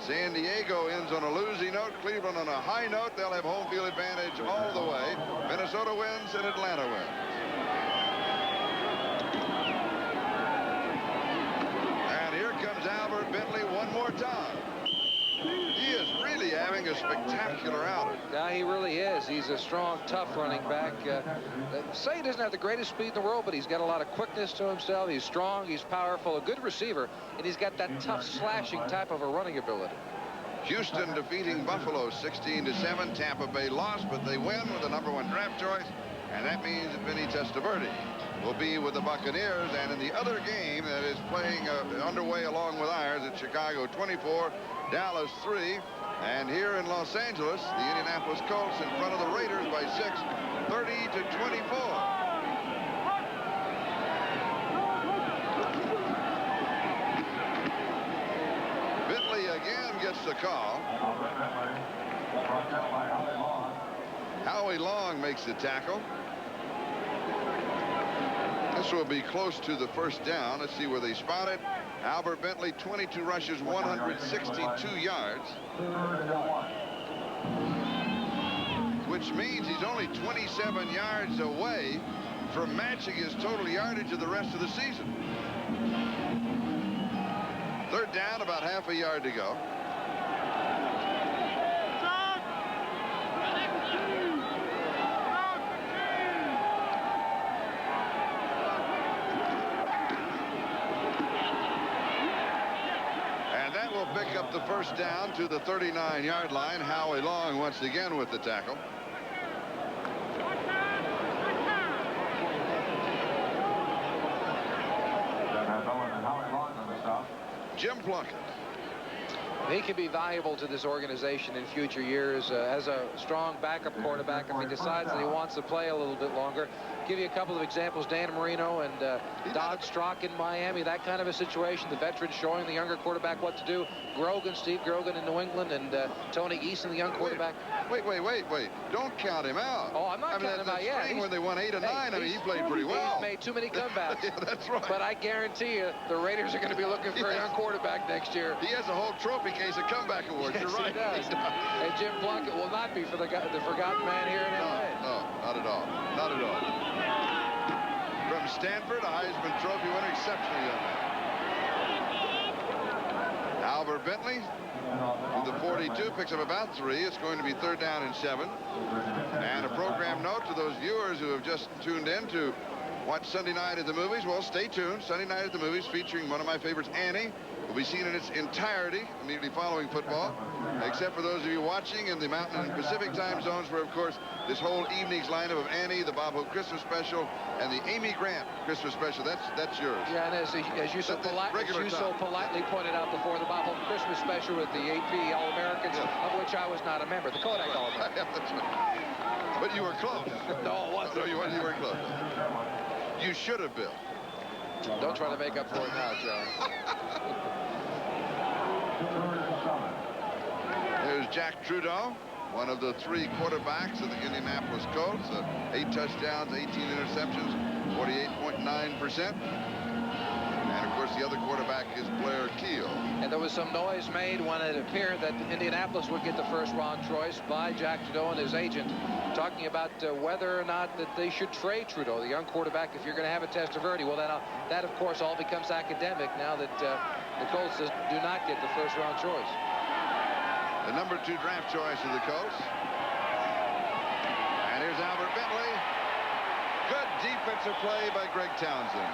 San Diego ends on a losing note. Cleveland on a high note. They'll have home field advantage all the way. Minnesota wins and Atlanta wins. And here comes Albert Bentley one more time. He is really having a spectacular outing. Yeah, he really is. He's a strong, tough running back. Say he doesn't have the greatest speed in the world, but he's got a lot of quickness to himself. He's strong, he's powerful, a good receiver, and he's got that tough slashing type of a running ability. Houston defeating Buffalo 16-7. Tampa Bay lost, but they win with the #1 draft choice, and that means that Vinny Testaverde will be with the Buccaneers. And in the other game that is playing underway along with ours at Chicago 24, Dallas 3, and here in Los Angeles, the Indianapolis Colts in front of the Raiders by 6, 30-24. Bentley again gets the call. Howie Long makes the tackle. This will be close to the first down. Let's see where they spot it. Albert Bentley, 22 rushes, 162 yards. Which means he's only 27 yards away from matching his total yardage of the rest of the season. 3rd down, about half a yard to go. Pick up the first down to the 39-yard line. Howie Long once again with the tackle. Jim Plunkett. He can be valuable to this organization in future years as a strong backup quarterback if he decides that he wants to play a little bit longer. Give you a couple of examples. Dan Marino and Don Strock in Miami, that kind of a situation. The veterans showing the younger quarterback what to do. Steve Grogan in New England, and Tony Eason, the young quarterback. Wait. Don't count him out. Oh, I'm not counting him out yet. When they won 8 and 9, I mean, he played pretty well. He's made too many comebacks. Yeah, that's right. But I guarantee you, the Raiders are going to be looking for a young quarterback next year. He has a whole trophy case of comeback awards. Yes, You're right. He does. And Jim Plunkett will not be for the forgotten man here in LA. No, not at all. Not at all. From Stanford, a Heisman Trophy winner, exceptionally young man. Albert Bentley, from the 42, picks up about 3. It's going to be 3rd down and 7. And a program note to those viewers who have just tuned in to watch Sunday Night at the Movies. Well, stay tuned. Sunday Night at the Movies, featuring one of my favorites, Annie, will be seen in its entirety immediately following football, except for those of you watching in the Mountain and Pacific time zones, where, of course, this whole evening's lineup of Annie, the Bob Hope Christmas special, and the Amy Grant Christmas special, that's yours. Yeah, and as you so politely pointed out before, the Bob Hope Christmas special with the AP All-Americans, of which I was not a member, the Kodak All-Americans. Yeah, that's right. But you were close. No, it wasn't. No, you weren't close. You should have been. Don't try to make up for it now, Joe. There's Jack Trudeau, one of the 3 quarterbacks of the Indianapolis Colts. 8 touchdowns, 18 interceptions, 48.9%. And, of course, the other quarterback is Blair Keel. And there was some noise made when it appeared that Indianapolis would get the first-round choice by Jack Trudeau and his agent, talking about whether or not that they should trade Trudeau, the young quarterback, if you're going to have a Testaverde. Well, that, of course, all becomes academic now that the Colts do not get the first-round choice. The number 2 draft choice of the Colts. And here's Albert Bentley. Good defensive play by Greg Townsend.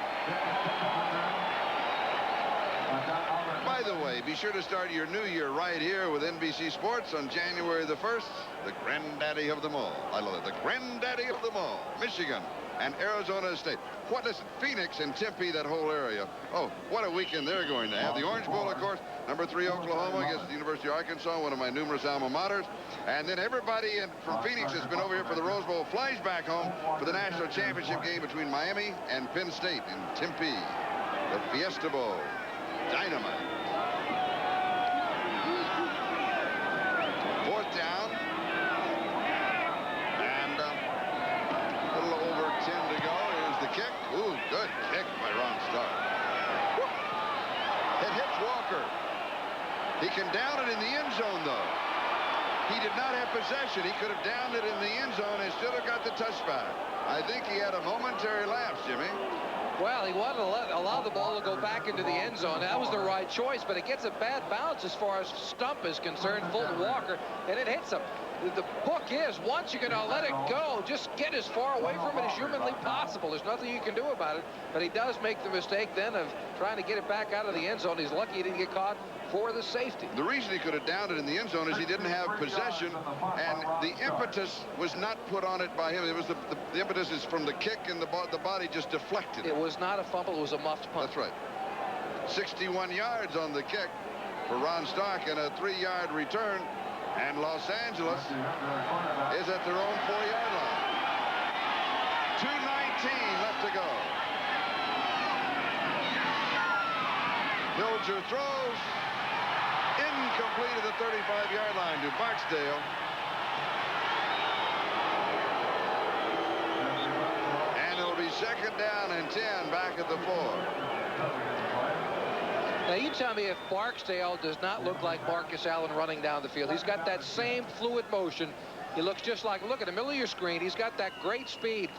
By the way, be sure to start your new year right here with NBC Sports on January the 1st. The granddaddy of them all. I love it. The granddaddy of them all. Michigan and Arizona State. What, listen, Phoenix and Tempe, that whole area. Oh, what a weekend they're going to have. The Orange Bowl, of course. Number 3 Oklahoma against the University of Arkansas, one of my numerous alma maters. And then everybody from Phoenix has been over here for the Rose Bowl, flies back home for the national championship game between Miami and Penn State in Tempe. The Fiesta Bowl. Dynamite. 4th down. And a little over 10 to go. Here's the kick. Ooh, good kick by Ron Stark. It hits Walker. He can down it in the end zone, though. He did not have possession. He could have downed it in the end zone and still have got the touchback. I think he had a momentary lapse, Jimmy. Well, he wanted to allow the ball to go back into the end zone. That was the right choice, but it gets a bad bounce as far as Stump is concerned, Fulton Walker, and it hits him. The book is, once you're going to let it go, just get as far away from it as humanly possible. There's nothing you can do about it, but he does make the mistake then of trying to get it back out of the end zone. He's lucky he didn't get caught for the safety. The reason he could have downed it in the end zone is he didn't have possession, and the impetus was not put on it by him. It was the impetus is from the kick, and the body just deflected. It was not a fumble. It was a muffed punt. That's right. 61 yards on the kick for Ron Stark and a 3-yard return. And Los Angeles is at their own 4-yard line. 2:19 left to go. Hilger throws. Incomplete at the 35-yard line to Barksdale. And it'll be 2nd down and 10 back at the 4. Now, you tell me if Barksdale does not look like Marcus Allen running down the field. He's got that same fluid motion. He looks just like, look at the middle of your screen. He's got that great speed.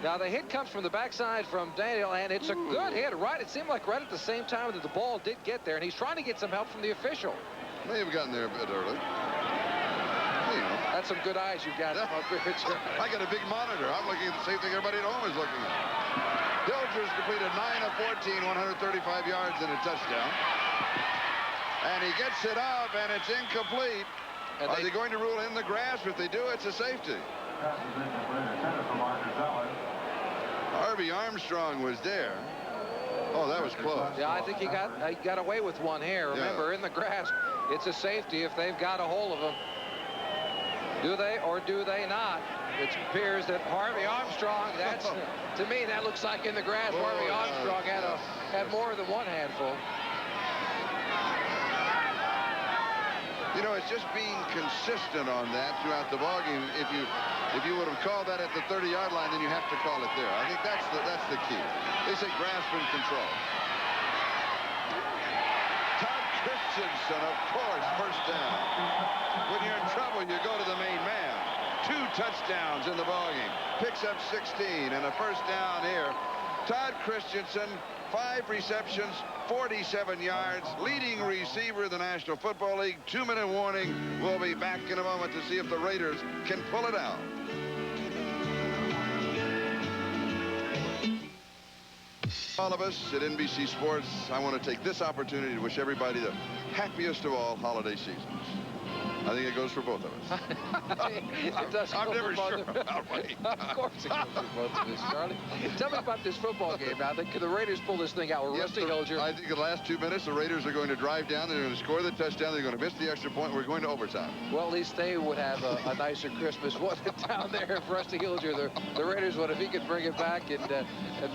Now, the hit comes from the backside from Daniel, and it's a good hit, right? It seemed like right at the same time that the ball did get there, and he's trying to get some help from the official. May have gotten there a bit early. That's some good eyes you've got. I got a big monitor. I'm looking at the same thing everybody at home is looking at. Hilger's completed 9 of 14, 135 yards and a touchdown. And he gets it up, and it's incomplete. And are they going to rule in the grass? If they do, it's a safety. Harvey Armstrong was there. Oh, that was close. Yeah, I think he got away with one here. Remember, in the grass, it's a safety if they've got a hold of him. Do they or do they not? It appears that Harvey Armstrong, that's, to me, that looks like in the grass. Harvey Armstrong had more than one handful. You know, it's just being consistent on that throughout the ballgame. If you would have called that at the 30-yard line, then you have to call it there. I think that's the key. They say grasp and control. Todd Christensen, of course, 1st down. When you're in trouble, you go to the main man. 2 touchdowns in the ballgame. Picks up 16 and a 1st down here. Todd Christensen, 5 receptions, 47 yards, leading receiver of the National Football League. 2-minute warning. We'll be back in a moment to see if the Raiders can pull it out. All of us at NBC Sports, I want to take this opportunity to wish everybody the happiest of all holiday seasons. I think it goes for both of us. It does. I'm never for sure about Wayne. Of course it goes for both of us, Charlie. Tell me about this football game now. Can the Raiders pull this thing out? Yes, Rusty Hilger. I think in the last 2 minutes, the Raiders are going to drive down. They're going to score the touchdown. They're going to miss the extra point. We're going to overtime. Well, at least they would have a nicer Christmas down there if Rusty Hilger, the Raiders would, if he could bring it back and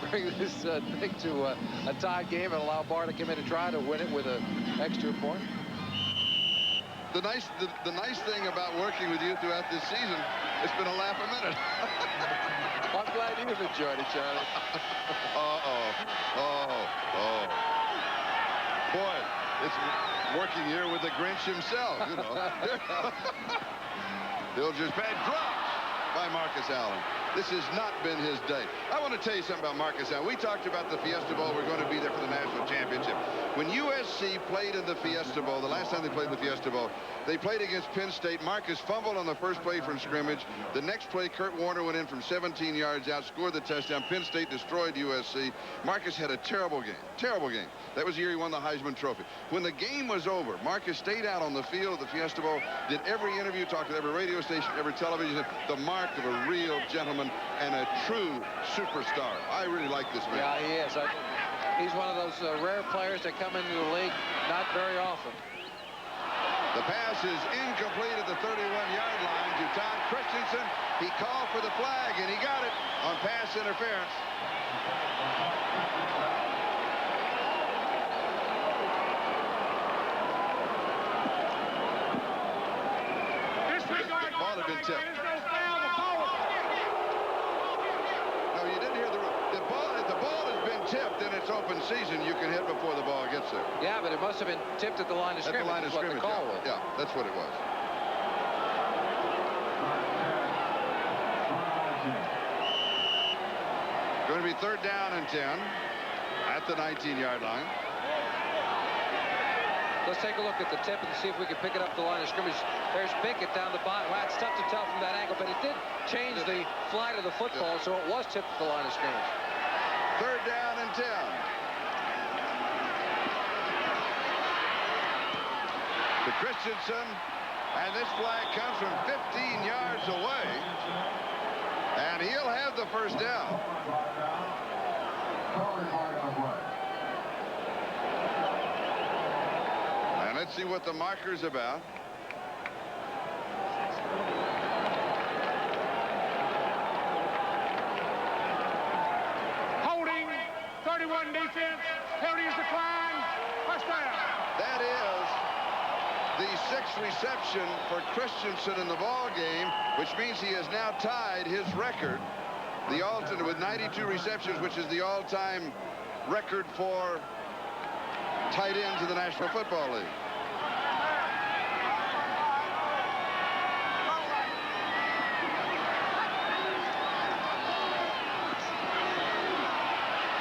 bring this thing to a tied game and allow Barr to come in and try to win it with an extra point. The nice thing about working with you throughout this season, it's been a laugh a minute. I'm glad you've enjoyed it, Charlie. Boy, it's working here with the Grinch himself, you know. Hilger's bad drop by Marcus Allen. This has not been his day. I want to tell you something about Marcus Allen. We talked about the Fiesta Bowl. We're going to be there for the national championship. When USC played in the Fiesta Bowl, the last time they played in the Fiesta Bowl, they played against Penn State. Marcus fumbled on the first play from scrimmage. The next play, Kurt Warner went in from 17 yards out, scored the touchdown. Penn State destroyed USC. Marcus had a terrible game. Terrible game. That was the year he won the Heisman Trophy. When the game was over, Marcus stayed out on the field of the Fiesta Bowl, did every interview, talked to every radio station, every television, the mark of a real gentleman and a true superstar. I really like this man. Yeah, he is. He's one of those rare players that come into the league not very often. The pass is incomplete at the 31-yard line to Todd Christensen. He called for the flag, and he got it on pass interference. Ball had been tipped. No, you didn't hear the rule. If the ball has been tipped, then it's open season. You can hit before the ball gets there. Yeah, but it must have been tipped at the line of scrimmage. At the line of scrimmage, what the call was. Yeah, that's what it was. Going to be 3rd down and 10 at the 19-yard line. Let's take a look at the tip and see if we can pick it up the line of scrimmage. There's Pickett down the bottom. Well, it's tough to tell from that angle, but it did change the flight of the football, so it was tipped at the line of scrimmage. 3rd down and 10. To Christensen, and this flag comes from 15 yards away, and he'll have the 1st down. And let's see what the marker's about. Holding, 31 defense, penalties decline, 1st down. That is the 6th reception for Christensen in the ball game, which means he has now tied his record, the alternate with 92 receptions, which is the all-time record for tight ends in the National Football League.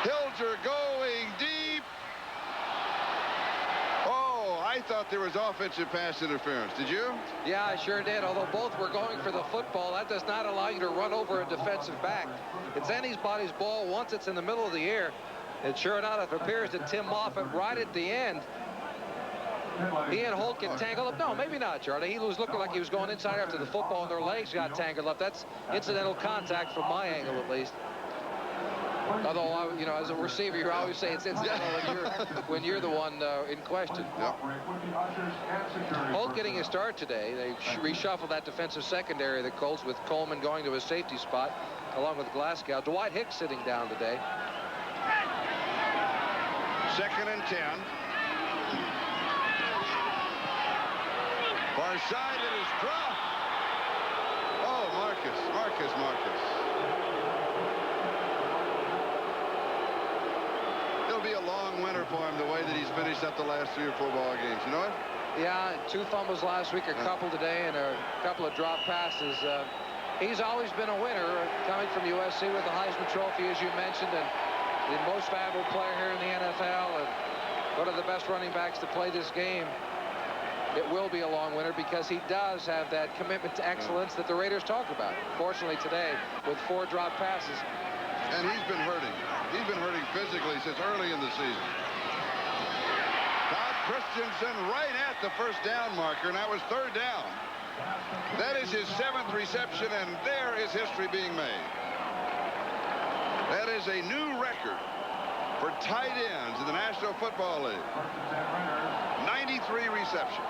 Hilger going deep. Oh, I thought there was offensive pass interference. Did you? Yeah, I sure did. Although both were going for the football, that does not allow you to run over a defensive back. It's anybody's ball once it's in the middle of the air. And sure enough, it appears that Tim Moffitt, right at the end, he and Holt get tangled up. No, maybe not, Charlie. He was looking like he was going inside after the football, and their legs got tangled up. That's incidental contact from my angle, at least. Although, you know, as a receiver, you always say it's incidental when you're the one in question. Yep. Holt getting a start today. They reshuffled that defensive secondary of the Colts with Coleman going to his safety spot, along with Glasgow. Dwight Hicks sitting down today. 2nd and 10. Far side, it is dropped. Oh, Marcus. It'll be a long winter for him, the way that he's finished up the last 3 or 4 ball games. You know what? Yeah, 2 fumbles last week, a couple today, and a couple of drop passes. He's always been a winner, coming from USC with the Heisman Trophy, as you mentioned, and the most valuable player here in the NFL, and one of the best running backs to play this game. It will be a long winter because he does have that commitment to excellence that the Raiders talk about. Fortunately today, with 4 drop passes. And he's been hurting. He's been hurting physically since early in the season. Todd Christensen Christensen right at the first down marker, and that was third down. That is his 7th reception, and there is history being made. That is a new record for tight ends in the National Football League. 93 receptions.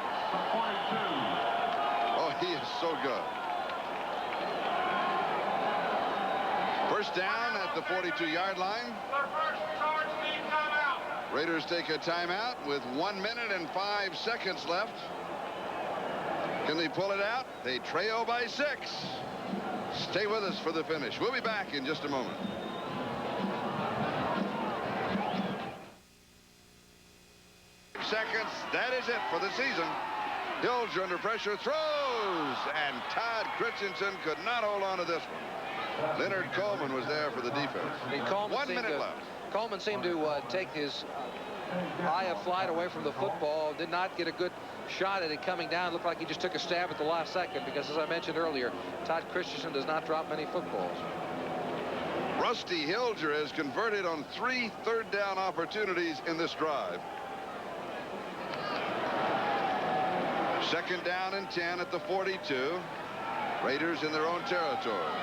Oh, he is so good. First down at the 42-yard line. Raiders take a timeout with 1 minute and 5 seconds left. Can they pull it out? They trail by 6. Stay with us for the finish. We'll be back in just a moment. Seconds. That is it for the season. Hilger under pressure throws, and Todd Christensen could not hold on to this one. Leonard Coleman was there for the defense. 1 minute left. Coleman seemed to take his eye of flight away from the football. Did not get a good shot at it coming down. Looked like he just took a stab at the last second because, as I mentioned earlier, Todd Christensen does not drop many footballs. Rusty Hilger has converted on 3 third-down opportunities in this drive. Second down and 10 at the 42. Raiders in their own territory.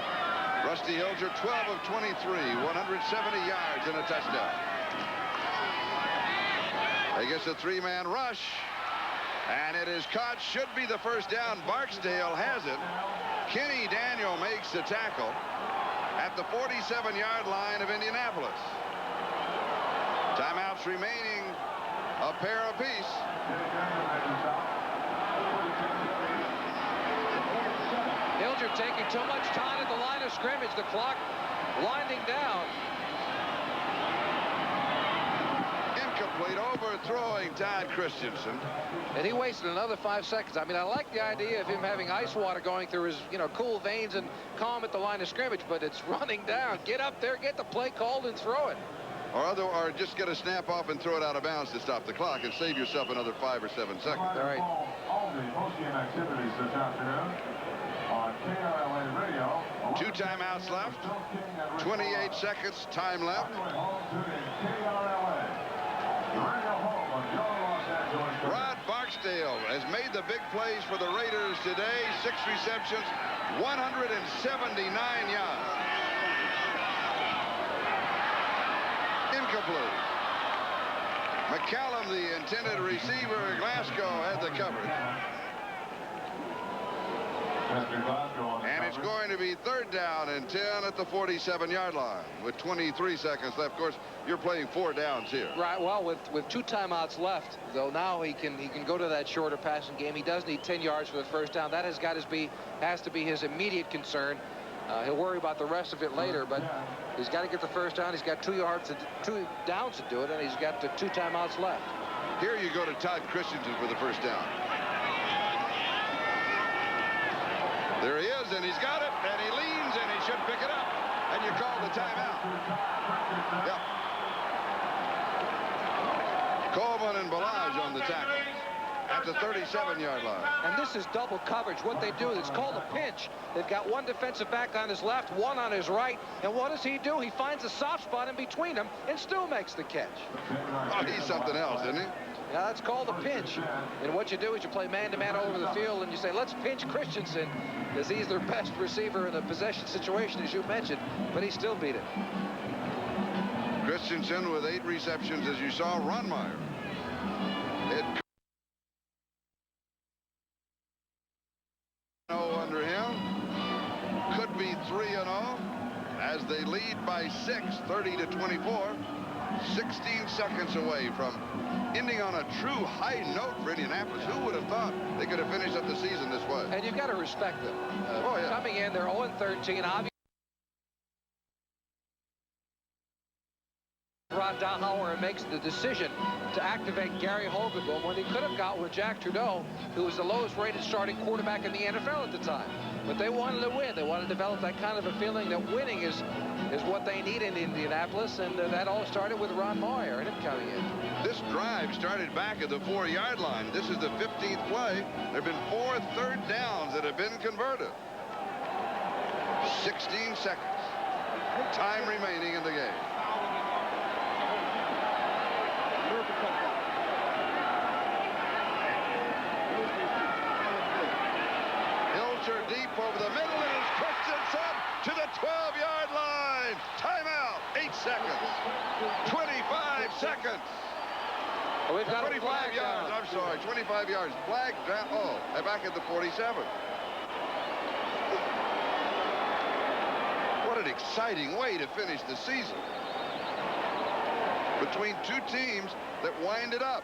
Rusty Hilger, 12 of 23, 170 yards and a touchdown. They get a 3-man rush, and it is caught. Should be the first down. Barksdale has it. Kenny Daniel makes the tackle at the 47-yard line of Indianapolis. Timeouts remaining, a pair apiece. Hilger taking too much time at the line of scrimmage. The clock winding down. Incomplete, overthrowing Todd Christensen. And he wasted another 5 seconds. I mean, I like the idea of him having ice water going through his, cool veins and calm at the line of scrimmage, but it's running down. Get up there, get the play called, and throw it. Or just get a snap off and throw it out of bounds to stop the clock and save yourself another 5 or 7 seconds. All right. All the post-game activities this afternoon on KRLA Radio. 2 timeouts left. 28 seconds time left. Rod Barksdale has made the big plays for the Raiders today. 6 receptions, 179 yards. Incomplete. McCallum, the intended receiver. Glasgow had the coverage. And it's going to be third down and 10 at the 47-yard line with 23 seconds left. Of course, you're playing 4 downs here. Right. Well, with 2 timeouts left, though, now he can go to that shorter passing game. He does need 10 yards for the first down. That has to be his immediate concern. He'll worry about the rest of it later, but he's got to get the first down. He's got 2 downs to do it, and he's got 2 timeouts left. Here you go to Todd Christensen for the first down. There he is, and he's got it, and he leans, and he should pick it up, and you call the timeout. Yep. Coleman and Balaj on the tackle at the 37-yard line. And this is double coverage. What they do, it's called a pinch. They've got 1 defensive back on his left, 1 on his right, and what does he do? He finds a soft spot in between them and still makes the catch. Oh, he's something else, isn't he? Yeah, that's called a pinch. And what you do is you play man-to-man all over the field, and you say, let's pinch Christensen, because he's their best receiver in a possession situation, as you mentioned, but he still beat it. Christensen with 8 receptions, as you saw. Ronmeyer. Under him. Could be 3-0 as they lead by 6, 30-24. 16 seconds away from ending on a true high note for Indianapolis. Who would have thought they could have finished up the season this way? And you've got to respect them. Coming in, they're 0-13. Obviously, Rod Dahauer makes the decision to activate Gary Hogenboom when he could have got with Jack Trudeau, who was the lowest rated starting quarterback in the NFL at the time. But they wanted to win. They wanted to develop that kind of a feeling that winning is what they need in Indianapolis, and that all started with Ron Moyer and him coming in. This drive started back at the 4-yard line. This is the 15th play. There have been 4 third downs that have been converted. 16 seconds. Time remaining in the game. to the 12-yard line. Timeout. 8 seconds. 25 seconds. Well, we've got 25 yards. I'm sorry. 25 yards. Flag down. Oh, back at the 47. What an exciting way to finish the season. Between two teams that wind it up.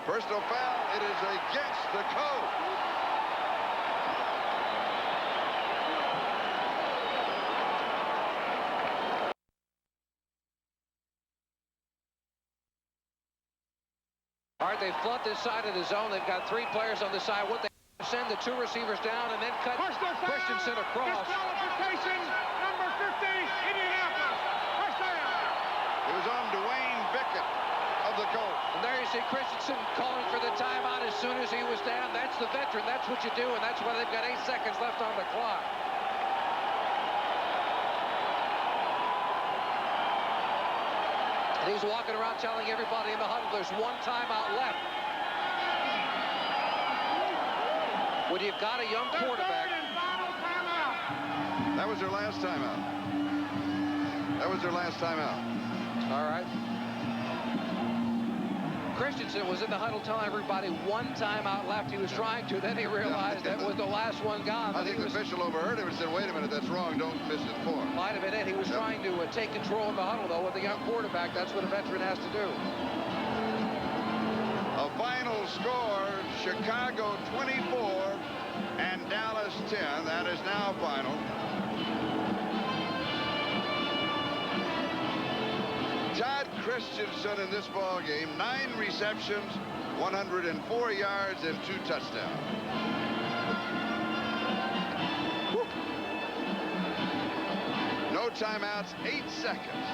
Personal foul. It is against the Colts. All right, they flood this side of the zone. They've got 3 players on the side. What they send the 2 receivers down and then cut Christensen across. Disqualification, number 50, Indianapolis. First down. It was on Dwayne Bickett of the Colts. And there you see Christensen calling for the timeout as soon as he was down. That's the veteran. That's what you do, and that's why they've got 8 seconds left on the clock. And he's walking around telling everybody in the huddle there's 1 timeout left. When you've got a young quarterback. That was their last timeout. That was their last timeout. All right. Christensen was in the huddle telling everybody 1 timeout left. He was trying to. Then he realized that was the last one gone. I think the official overheard him and said, wait a minute, that's wrong. Don't misinform. Might have been it. He was trying to take control of the huddle, though, with a young quarterback. That's what a veteran has to do. A final score, Chicago 24 and Dallas 10. That is now final. Todd Christensen in this ball game, 9 receptions, 104 yards, and 2 touchdowns. Woo. No timeouts, 8 seconds.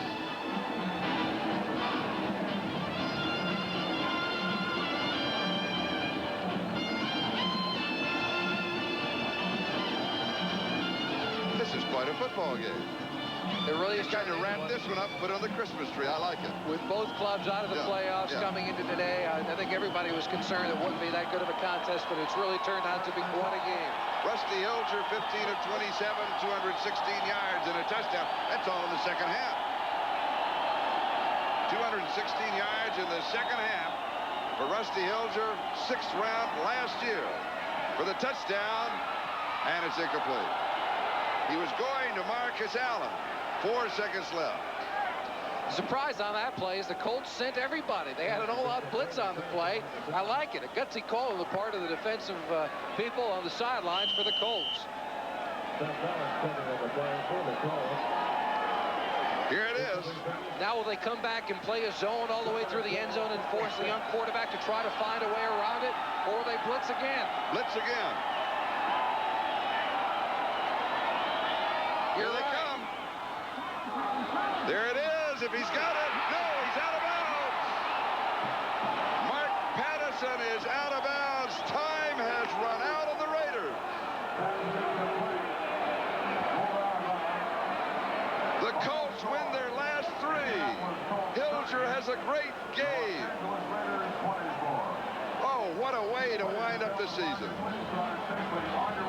This is quite a football game. It really is trying to wrap this one up, put it on the Christmas tree. I like it. With both clubs out of the playoffs coming into today, I think everybody was concerned it wouldn't be that good of a contest, but it's really turned out to be quite a game. Rusty Hilger, 15 of 27, 216 yards and a touchdown. That's all in the second half. 216 yards in the second half for Rusty Hilger, 6th round last year for the touchdown, and it's incomplete. He was going to Marcus Allen. 4 seconds left. The surprise on that play is the Colts sent everybody. They had an all-out blitz on the play. I like it. A gutsy call on the part of the defensive people on the sidelines for the Colts. Here it is. Now will they come back and play a zone all the way through the end zone and force the young quarterback to try to find a way around it? Or will they blitz again? Blitz again. Here they come. There it is. If he's got it. No, he's out of bounds. Mark Patterson is out of bounds. Time has run out on the Raiders. The Colts win their last 3. Hilger has a great game. Oh, what a way to wind up the season.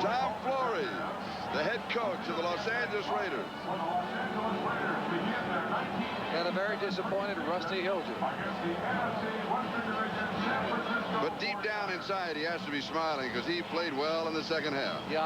Tom Flores, the head coach of the Los Angeles Raiders. And a very disappointed Rusty Hilger. But deep down inside, he has to be smiling because he played well in the second half. Yeah.